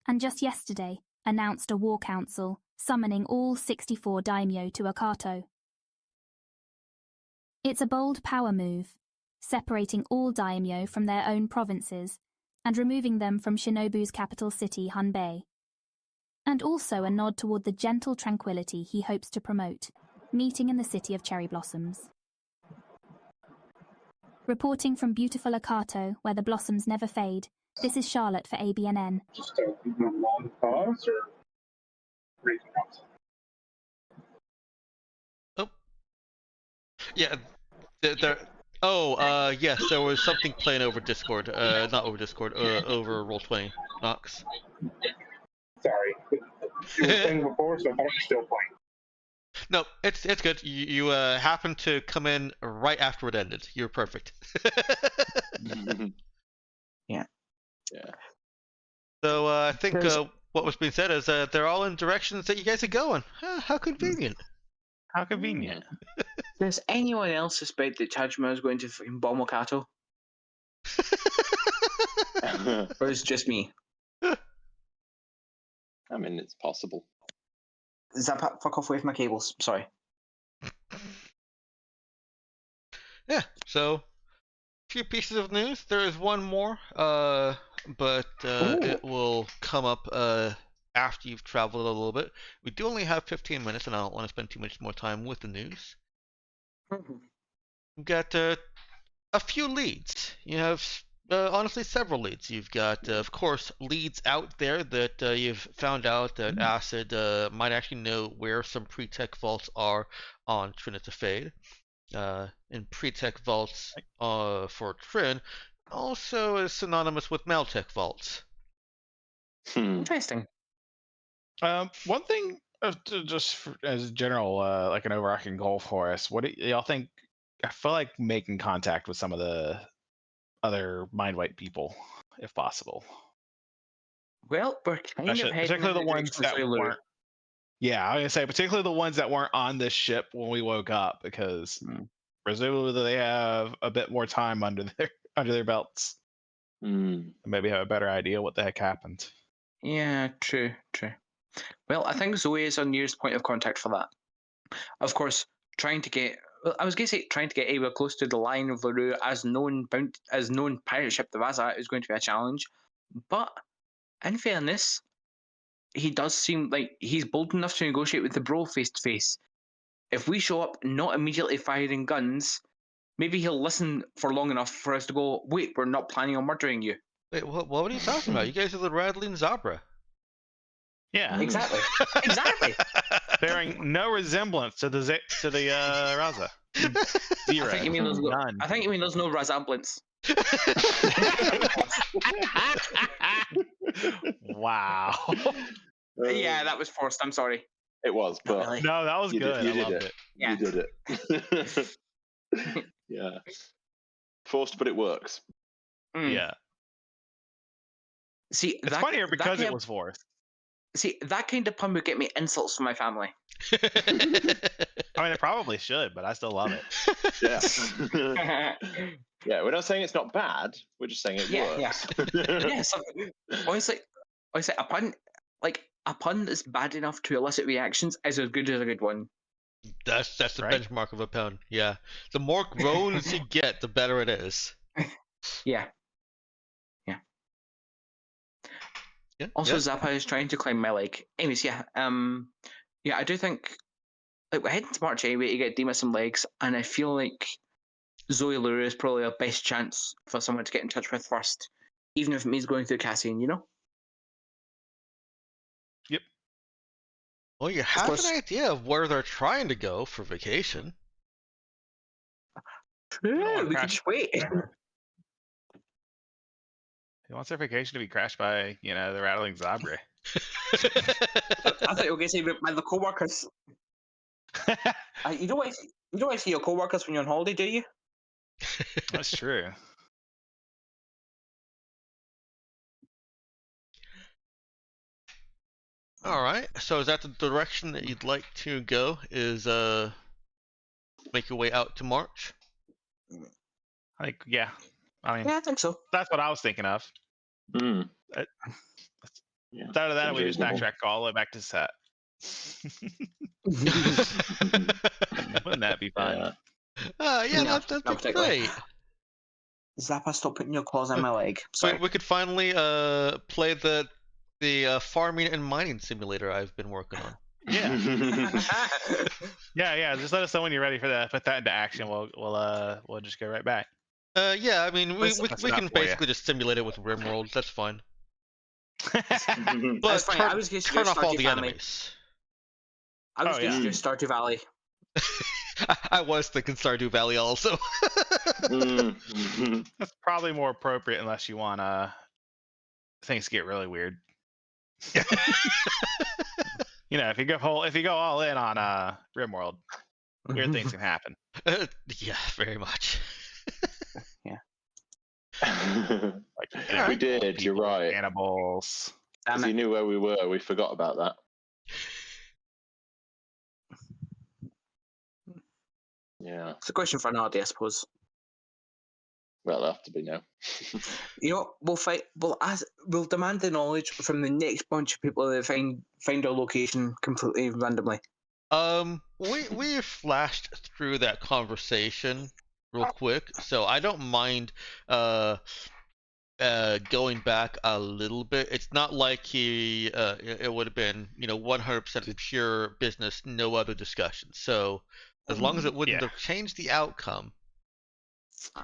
and just yesterday announced a war council, summoning all 64 daimyo to Okato. It's a bold power move, separating all daimyo from their own provinces and removing them from Shinobu's capital city, Hanbei. And also a nod toward the gentle tranquility he hopes to promote, meeting in the city of cherry blossoms. Reporting from beautiful Okato, where the blossoms never fade, this is Charlotte for ABNN. Just a long pause or anything else? Oh. Yeah, yes, there was something playing over Discord. Not over Discord, over Roll20. Knox. Sorry. You were playing before, so I thought you were still playing. No, it's good. You happened to come in right after it ended. You're perfect. Yeah. So I think what was being said is they're all in directions that you guys are going. How convenient. How convenient. Does anyone else suspect that Tajima is going to fucking bomb Okato? Or is it just me? I mean, it's possible. Zap, fuck off with my cables. Sorry. Yeah, so a few pieces of news. There is one more, but it will come up after you've traveled a little bit. We do only have 15 minutes, and I don't want to spend too much more time with the news. We've got a few leads. You have, honestly, several leads. You've got, of course, leads out there that you've found out that Acid might actually know where some pre-tech vaults are on Trinita Fade. In pre-tech vaults for Trin also is synonymous with Maltech vaults. Interesting. One thing, as a general, like an overarching goal for us, what do y'all think? I feel like making contact with some of the other mind wipe people, if possible. Well, we're kind of heading Particularly in the ones direction that of Zoilu. weren't. Yeah, I was gonna say particularly the ones that weren't on this ship when we woke up, because presumably they have a bit more time under their belts. Mm. Maybe have a better idea what the heck happened. Yeah, true. Well, I think Zoe is our nearest point of contact for that. Of course, trying to get anywhere close to the line of LaRue as known pirate ship the Vazat is going to be a challenge. But in fairness, he does seem like he's bold enough to negotiate with the bro face to face. If we show up not immediately firing guns, maybe he'll listen for long enough for us to go, wait, we're not planning on murdering you. Wait, what are you talking about? You guys are the Rattling Zabra. Yeah, Exactly. Bearing no resemblance to the Raza. Zero. I think you mean there's None. I think you mean there's no resemblance. Wow. Yeah, that was forced. I'm sorry. It was, but really. No, that was good. You I did loved it. it. Yeah. You did it. Yeah. Forced, but it works. Yeah. See, It's funnier because it was forced. See, that kind of pun would get me insults from my family. I mean, it probably should, but I still love it. Yeah. Yeah, we're not saying it's not bad. We're just saying it works. Yeah. So, honestly, a pun that's bad enough to elicit reactions is as good as a good one. That's the Right. benchmark of a pun. Yeah, the more groans you get, the better it is. Yeah. Yeah. Also, yeah. Zappa is trying to climb my leg. Anyways, yeah. Yeah, I do think we're heading to March anyway to get Dima some legs, and I feel like Zoe Lura is probably our best chance for someone to get in touch with first, even if it means going through Cassian, you know? Yep. Well, you have course. an idea of where they're trying to go for vacation. True, we can just wait. He wants their vacation to be crashed by, the Rattling Zabra. I thought you were going to say by the co-workers. You don't see your co-workers when you're on holiday, do you? That's true. All right. So is that the direction that you'd like to go? Is make your way out to March? I think, yeah. I mean, Yeah, I think so. that's what I was thinking of. Mm. Yeah. Out of that, we just backtrack all the way back to set. Wouldn't that be fun? Yeah, No, that'd not be great. Zappa, stop putting your claws on my leg. Sorry. We could finally play the farming and mining simulator I've been working on. Yeah. Yeah. Just let us know when you're ready for that. Put that into action. We'll just go right back. Yeah, I mean, we That's can enough for basically just simulate it with RimWorld. That's fine. But That's fine. I was going to turn off all Stardew the Valley. enemies. I was going to suggest Stardew Valley. I was thinking Stardew Valley also. That's probably more appropriate unless you want things to get really weird. If you go all in on RimWorld, weird things can happen. Yeah, very much. Yeah. Like, we did. You're right. Cannibals. Because he knew where we were. We forgot about that. Yeah. It's a question for another day, I suppose. Well, it'll have to be now. You know what? We'll fight. We'll demand the knowledge from the next bunch of people that find our location completely randomly. We flashed through that conversation real quick, so I don't mind going back a little bit. It's not like it would have been 100% pure business, no other discussion. So as long as it wouldn't have changed the outcome, I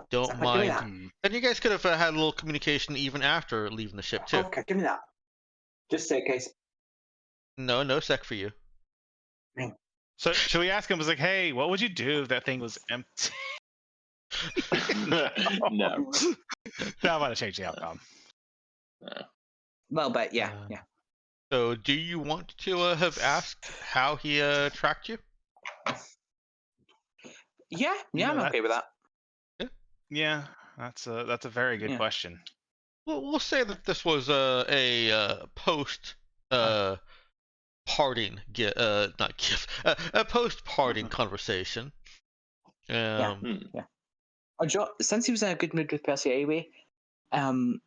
don't mind. And you guys could have had a little communication even after leaving the ship too. Okay, give me that. Just say case. No sec for you. So should we ask him? Was like, hey, what would you do if that thing was empty? No. That might have changed the outcome. No. Well, but yeah, Uh, yeah. So, do you want to have asked how he tracked you? Yeah, You I'm know, okay with that. Yeah, that's a very good Yeah. question. Well, we'll say that this was a post parting not gift a post parting conversation. Yeah. Since he was in a good mood with Percy anyway, and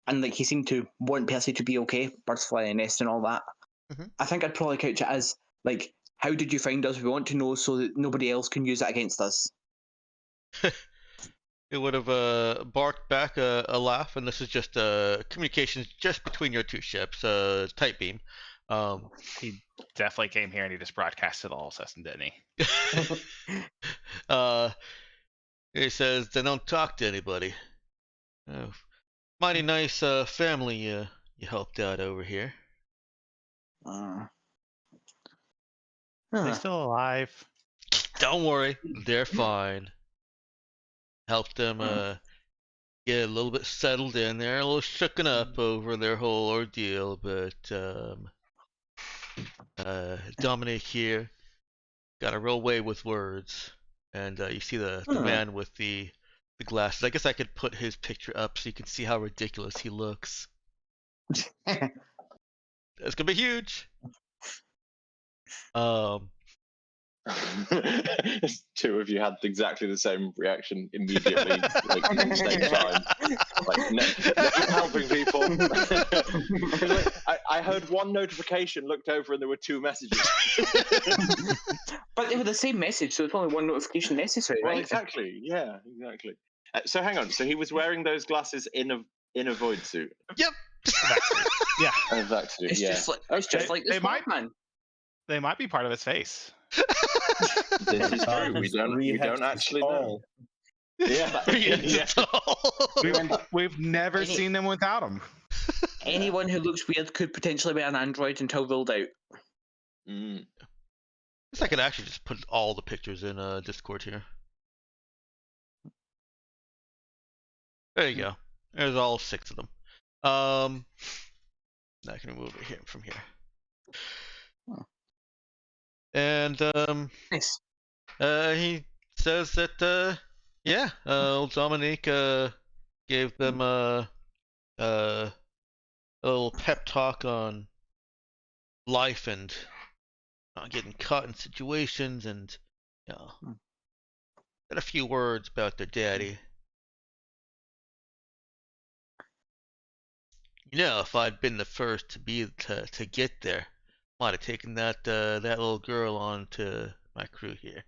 like he seemed to want Percy to be okay, birds fly in a nest and all that. Mhm. I think I'd probably couch it as like, how did you find us? We want to know so that nobody else can use it against us. It would have barked back a laugh, and this is just communications just between your two ships, tight beam. He definitely came here and he just broadcasted all Session, didn't he? He says they don't talk to anybody. Mighty nice family you helped out over here. Are they still alive? Don't worry, they're fine. Helped them get a little bit settled in there, a little shooken up over their whole ordeal, but Dominic here got a real way with words, and you see the man with the glasses. I guess I could put his picture up so you can see how ridiculous he looks. It's gonna be huge. Two of you had exactly the same reaction immediately, like at the same time. Like, never helping people. I heard one notification, looked over, and there were two messages. But they were the same message, so it's only one notification necessary, Well, right? exactly. Yeah, exactly. So hang on. So he was wearing those glasses in a void suit. Yep. Yeah. Exactly. It's Yeah. just like this man. They might be part of his face. This is true. We don't actually know. Yeah. We've never seen them without him. Anyone who looks weird could potentially be an android until ruled out. I guess I could actually just put all the pictures in Discord here. There you go. There's all 6 of them. I can remove it here from here. And Nice. he says that old Dominique gave them a little pep talk on life and not getting caught in situations, and said a few words about their daddy. If I'd been the first to get there, might have taken that little girl onto my crew here.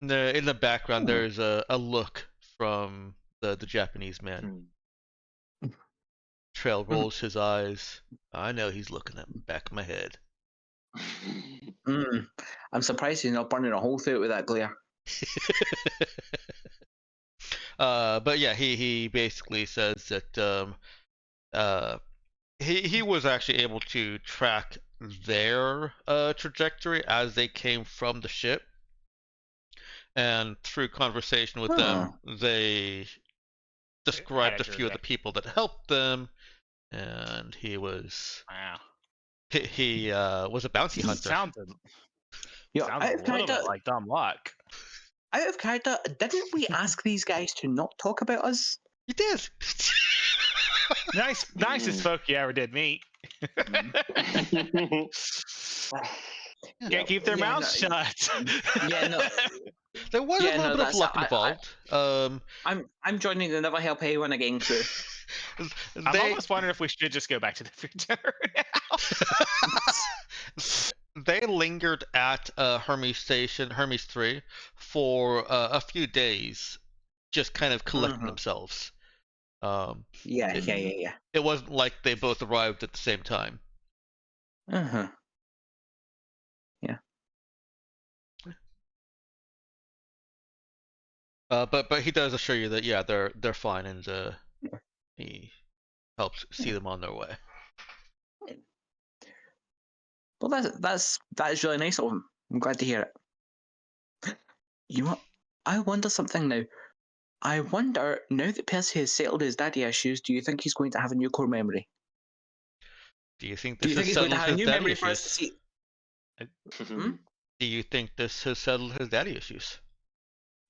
In the background, there's a look from the Japanese man. Trail rolls his eyes. I know he's looking at the back of my head. I'm surprised he's not burning a hole through it with that glare. But yeah, he basically says that he was actually able to track their trajectory as they came from the ship, and through conversation with them, they described a few of the people that helped them, and he was he was a bounty hunter. Sounds a little bit like dumb luck. Out of character, didn't we ask these guys to not talk about us? You did. Nicest folk you ever did meet. Can't keep their mouths shut. Yeah, no. There was a little bit of luck involved. I'm joining the Never Help Anyone Again crew. I'm almost wondering if we should just go back to the future now. They lingered at Hermes Station, Hermes 3, for a few days, just kind of collecting themselves. Yeah. It wasn't like they both arrived at the same time. Yeah. But he does assure you that they're fine, and he helps see them on their way. Well, that is really nice of him. I'm glad to hear it. You know what? I wonder something now. I wonder, now that Percy has settled his daddy issues, do you think he's going to have a new core memory? Do you think Do this you has think he's going to settled have a his new daddy memory for us to issues? see? Hmm? Do you think this has settled his daddy issues?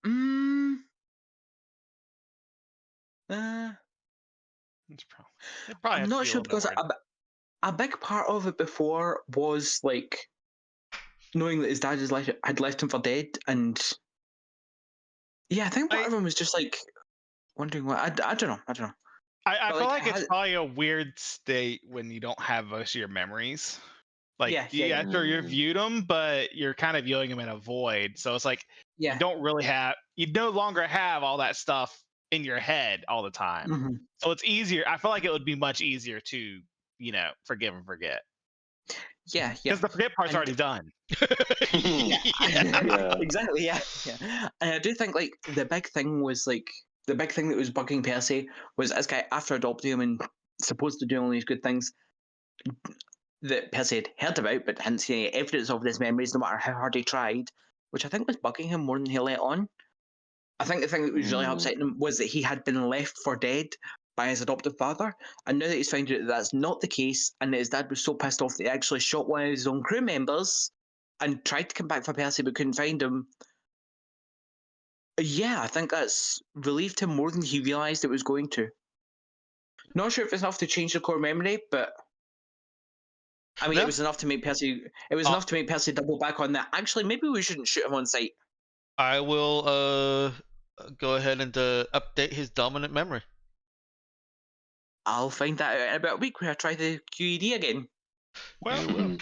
Mm, uh, It probably I'm has to not be a sure little bit because more. a big part of it before was like knowing that his dad had left him for dead, and yeah, I think part of him was just like wondering what I don't know. I But feel like, like it's probably a weird state when you don't have most of your memories. Like, yeah. sure, you viewed them, but you're kind of viewing them in a void. So it's like you no longer have all that stuff in your head all the time. Mm-hmm. So it's easier. I feel like it would be much easier to, forgive and forget. Yeah. Because the forget part's already done. Exactly. Yeah. And I do think like the big thing that was bugging Percy was this guy after adopting him and supposed to do all these good things that Percy had heard about but hadn't seen any evidence of his memories, no matter how hard he tried, which I think was bugging him more than he let on. I think the thing that was really upsetting him was that he had been left for dead by his adoptive father, and now that he's found out that that's not the case, and that his dad was so pissed off that he actually shot one of his own crew members and tried to come back for Percy but couldn't find him. Yeah, I think that's relieved him more than he realised it was going to. Not sure if it's enough to change the core memory, but I mean, No. it was enough to make Percy. It was enough to make Percy double back on that. Actually, maybe we shouldn't shoot him on sight. I will go ahead and update his dominant memory. I'll find that out in about a week when I try the QED again. Well,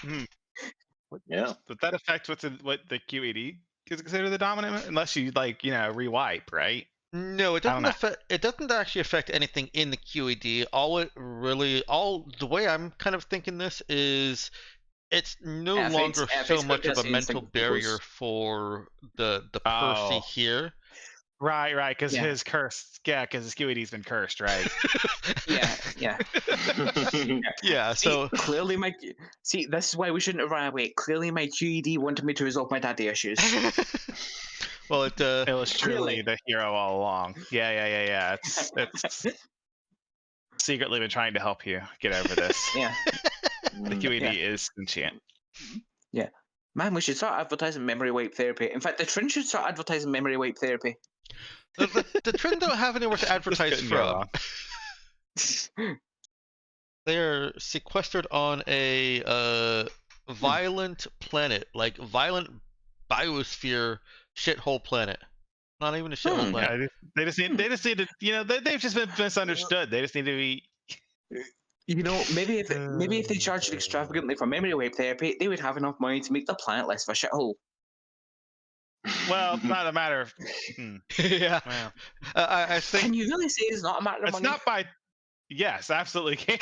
Yeah. does that affect what the QED is considered the dominant? Unless you rewipe, right? No, it doesn't affect. It doesn't actually affect anything in the QED. The way I'm kind of thinking this is, it's no longer so much of a mental barrier for the Percy here. Right, because his curse, because his QED's been cursed, right? Yeah. Yeah. So clearly, this is why we shouldn't have run away. Clearly, my QED wanted me to resolve my daddy issues. Well, it was truly the hero all along. Yeah. It's secretly been trying to help you get over this. Yeah. The QED is sentient. Yeah. Man, we should start advertising memory wipe therapy. In fact, the Trin should start advertising memory wipe therapy. The Trin don't have anywhere to advertise from. They're sequestered on a violent planet, like violent biosphere shithole planet. Not even a shithole planet. Yeah, they just need to, they've just been misunderstood. They just need to be. Maybe if they charged extravagantly for memory wipe therapy, they would have enough money to make the planet less of a shithole. Well, it's not a matter of. Yeah. Well, I think. Can you really say it's not a matter of money? It's not by. Yes, absolutely can.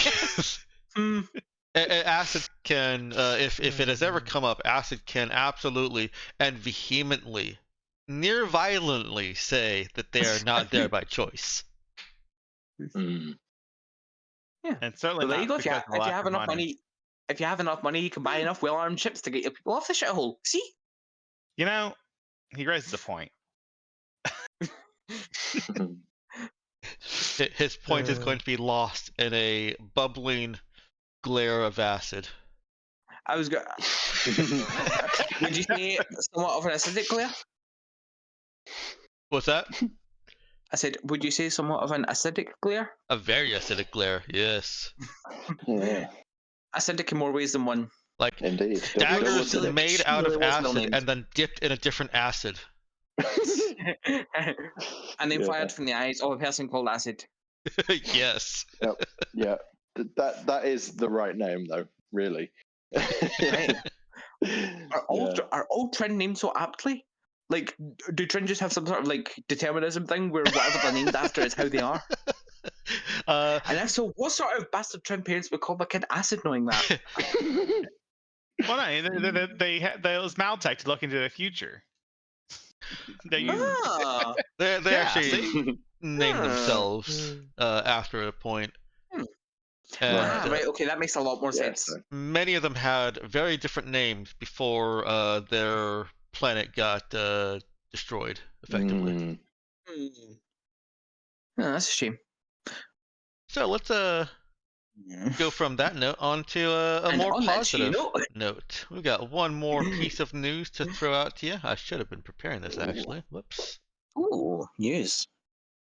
Acid can, if it has ever come up, Acid can absolutely and vehemently, near violently say that they are not there by choice. Yeah, and certainly there not you go. If you have enough money. If you have enough money, you can buy enough well-armed ships to get your people off the shithole. See? He raises a point. His point is going to be lost in a bubbling glare of acid. I was going. Would you say somewhat of an acidic glare? What's that? I said, would you say somewhat of an acidic glare? A very acidic glare, yes. Yeah. Acidic in more ways than one. Like, indeed. Daggers made out of acid and then dipped in a different acid. And then fired from the eyes of a person called Acid. Yes. Yep. Yeah. That is the right name, though. Really. Right. Are all Trin named so aptly? Like, do Trin just have some sort of like determinism thing where whatever they're named after is how they are? And if so, what sort of bastard Trin parents would call their kid Acid, knowing that? Well, no, they was Maltech to look into the future. They actually name themselves after a point. Right, okay, that makes a lot more sense. Many of them had very different names before their planet got destroyed, effectively. Oh, that's a shame. So let's go from that note on to a And more on that positive note- note. We got one more piece of news to throw out to you. I should have been preparing this actually. Whoops. Ooh, news.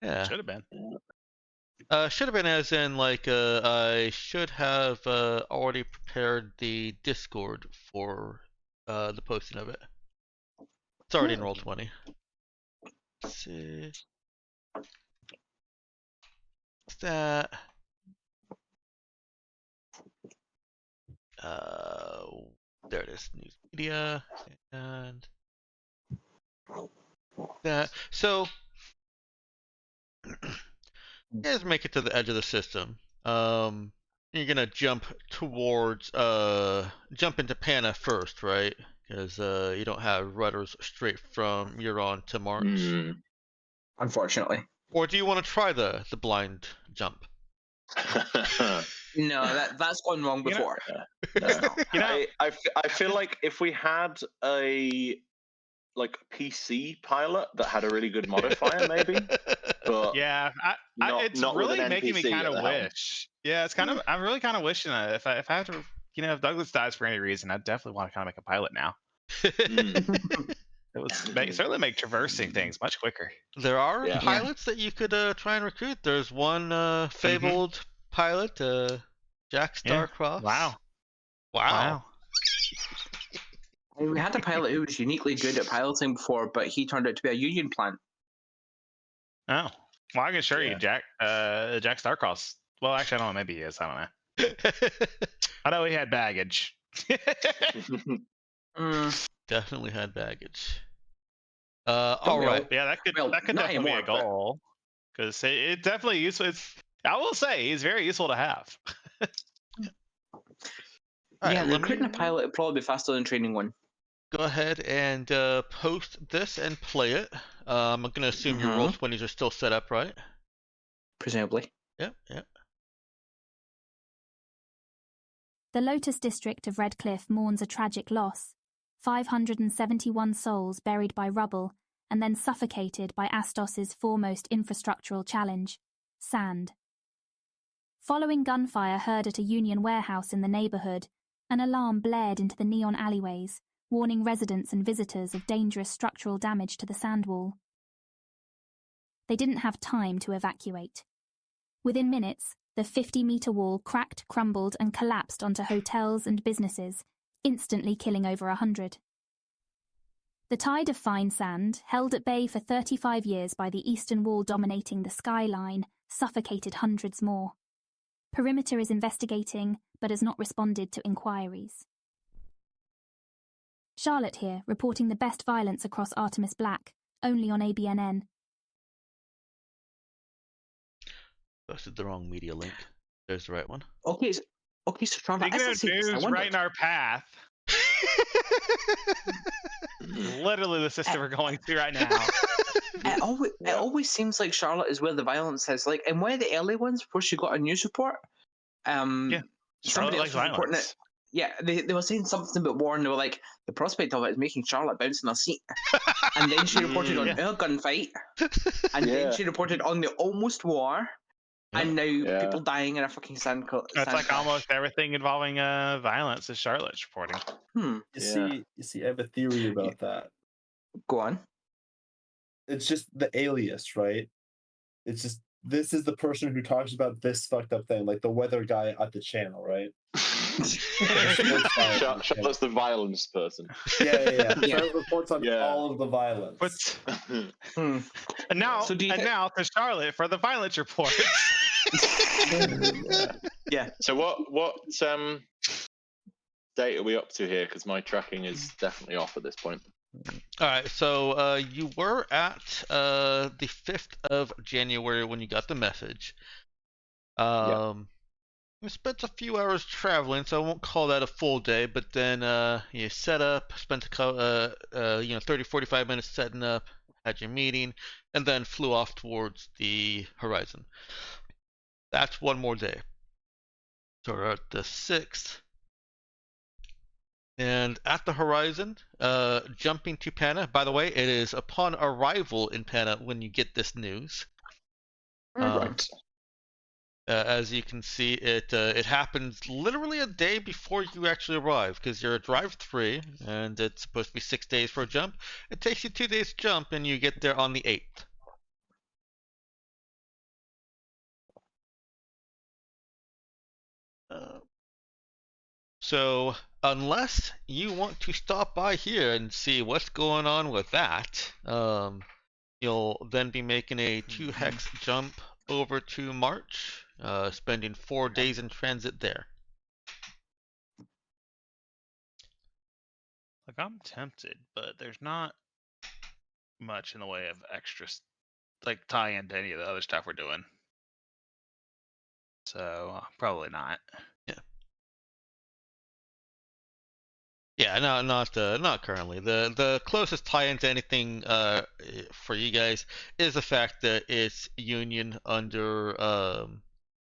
Yeah. Should have been. Should have been as in like I should have already prepared the Discord for the posting of it. It's already in Roll20. Let's see. What's that? There it is. News media and that. So you guys make it to the edge of the system. You're gonna jump towards jump into Pana first, right? Because you don't have rudders straight from Euron to Mars. Unfortunately. Or do you want to try the blind jump? No, that's gone wrong You know- before. You know, I feel like if we had a PC pilot that had a really good modifier, maybe. But yeah, it's not with really an making me NPC kind at of the helm. wish. Yeah, it's kind of. I'm really kind of wishing that if I have to, if Douglas dies for any reason, I definitely want to kind of make a pilot now. It would certainly make traversing things much quicker. There are Yeah. pilots that you could try and recruit. There's one fabled pilot, Darkstar Cross. Wow. And we had a pilot who was uniquely good at piloting before, but he turned out to be a Union plant. Oh, well, I can assure you, Jack Starcross. Well, actually, I don't know. Maybe he is. I don't know. I know he had baggage. Definitely had baggage. All right. Yeah, that could definitely be a goal because it definitely useful. I will say he's very useful to have. Yeah, recruiting a pilot would probably be faster than training one. Go ahead and post this and play it. I'm going to assume your Roll20s are still set up, right? Presumably. Yep. The Lotus district of Redcliffe mourns a tragic loss. 571 souls buried by rubble and then suffocated by Astos's foremost infrastructural challenge, sand. Following gunfire heard at a Union warehouse in the neighborhood, an alarm blared into the neon alleyways, warning residents and visitors of dangerous structural damage to the sand wall. They didn't have time to evacuate. Within minutes, the 50-meter wall cracked, crumbled, and collapsed onto hotels and businesses, instantly killing over 100. The tide of fine sand, held at bay for 35 years by the eastern wall dominating the skyline, suffocated hundreds more. Perimeter is investigating, but has not responded to inquiries. Charlotte here, reporting the best violence across Artemis Black, only on ABNN. Posted the wrong media link. There's the right one. Okay, so Charlotte, News right in our path. Literally the system we're going through right now. It always seems like Charlotte is where the violence is. Like in one of the early ones before she got a news report, somebody Charlotte else likes was reporting violence. it. Yeah, they were saying something about war, and they were like, the prospect of it is making Charlotte bounce in her seat. And then she reported on her gunfight, and then she reported on the almost war, and now people dying in a fucking sand. That's like almost everything involving violence is Charlotte's reporting. You see, I have a theory about that. Go on. It's just the alias, right? It's just this is the person who talks about this fucked up thing, like the weather guy at the channel, right? Charlotte's the violence person. Yeah. Charlotte reports on all of the violence. And now to Charlotte for the violence reports. Yeah. So what date are we up to here? Because my tracking is definitely off at this point. All right, so you were at the 5th of January when you got the message. We spent a few hours traveling, so I won't call that a full day, but then you set up, spent 30, 45 minutes setting up, had your meeting, and then flew off towards the horizon. That's one more day. So we're at the 6th. And at the horizon, jumping to Pana. By the way, it is upon arrival in Pana when you get this news. Right. As you can see, it happens literally a day before you actually arrive, because you're drive 3, and it's supposed to be 6 days for a jump. It takes you 2 days to jump, and you get there on the 8th. So, unless you want to stop by here and see what's going on with that, you'll then be making a 2-hex jump over to March, spending 4 days in transit there. Like, I'm tempted, but there's not much in the way of extra, like, tie into any of the other stuff we're doing. So, probably not. Yeah, no, not currently. The closest tie-in to anything for you guys is the fact that it's Union under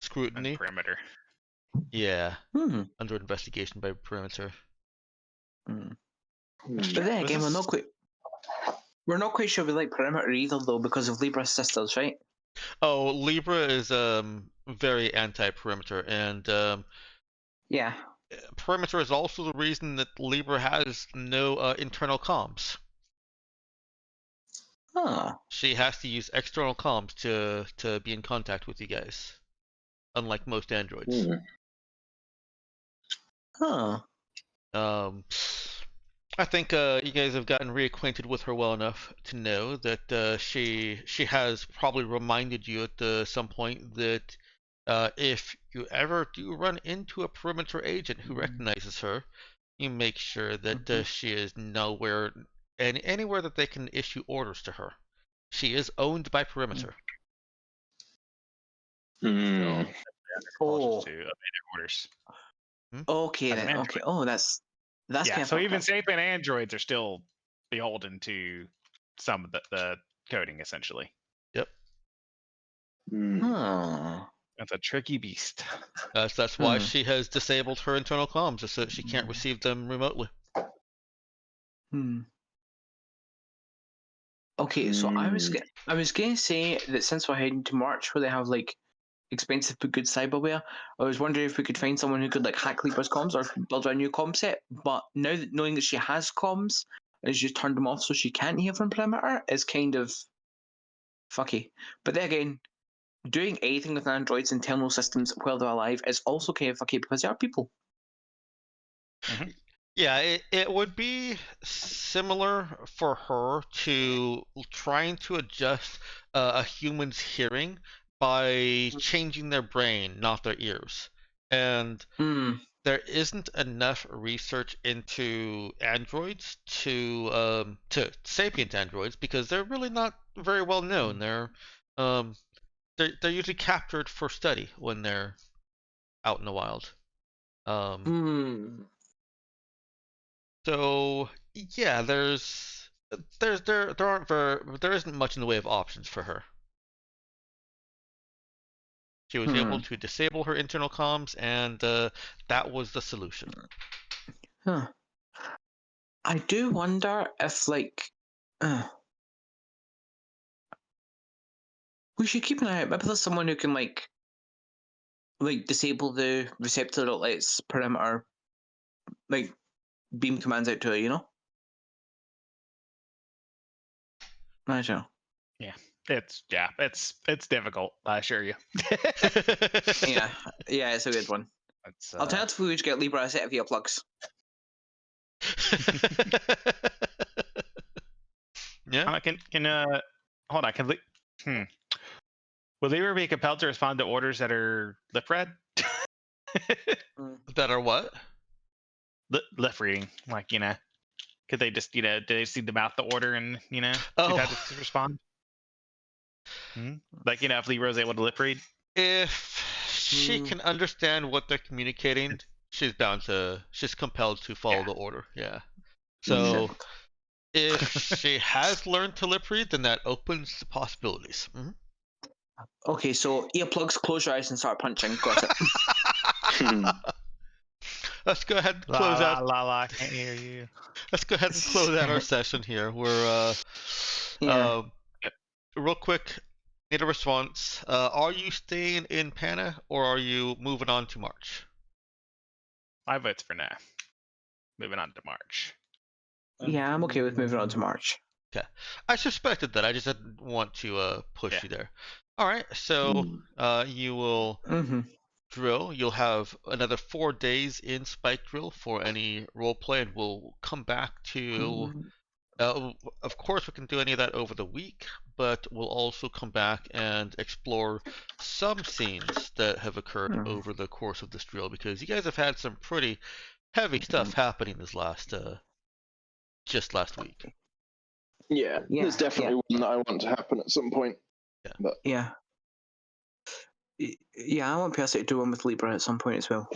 scrutiny. And perimeter. Yeah, under investigation by perimeter. But then again, we're not quite sure we like perimeter either, though, because of Libra's sisters, right? Oh, Libra is very anti-perimeter, and yeah, perimeter is also the reason that Libra has no internal comms. She has to use external comms to be in contact with you guys, unlike most androids. I think you guys have gotten reacquainted with her well enough to know that she has probably reminded you at some point that if you ever do run into a perimeter agent who recognizes her, you make sure that she is nowhere anywhere that they can issue orders to her. She is owned by perimeter. So, to obey their orders. Okay then. Okay. Oh, that's yeah. So even sapient androids are still beholden to some of the coding, essentially. Yep. That's a tricky beast. That's why she has disabled her internal comms, so that she can't receive them remotely. Okay, so I was gonna say that since we're heading to March, where they have like expensive but good cyberware, I was wondering if we could find someone who could like hack Libra's comms or build a new comm set. But now that knowing that she has comms and she's turned them off so she can't hear from perimeter is kind of fucky. But then again, doing anything with an android's internal systems while they're alive is also kind of fucky because they are people. Yeah, it would be similar for her to trying to adjust a human's hearing by changing their brain, not their ears. And there isn't enough research into androids to sapient androids because they're really not very well known. They're usually captured for study when they're out in the wild. So yeah, there isn't much in the way of options for her. She was able to disable her internal comms, and that was the solution. I do wonder if like we should keep an eye out. Maybe there's someone who can like disable the receptor that lets perimeter like beam commands out to her, you know? I don't know. Yeah, it's difficult, I assure you. yeah, it's a good one. Alternatively, we just get Libra a set of earplugs. Yeah. Hold on. Will Libra be compelled to respond to orders that are lip read? That are what? Lip reading, like could they just do they see the mouth the order and do that to respond? Like if Libra is able to lip read, if she can understand what they're communicating, she's compelled to follow the order. Yeah. So if she has learned to lip read, then that opens the possibilities. Okay, so earplugs, close your eyes and start punching. Got it. Let's go ahead and close out. I can't hear you. Let's go ahead and close out our session here. We're real quick. Need a response. Are you staying in Pana or are you moving on to March? My vote's for nah. Moving on to March. Yeah, I'm okay with moving on to March. Okay. I suspected that. I just didn't want to push you there. All right. So you will drill. You'll have another 4 days in Spike Drill for any role play, and we'll come back to. Of course, we can do any of that over the week, but we'll also come back and explore some scenes that have occurred over the course of this drill because you guys have had some pretty heavy stuff happening this just last week. Yeah, there's definitely one that I want to happen at some point. Yeah. But yeah, I want Percy to do one with Libra at some point as well.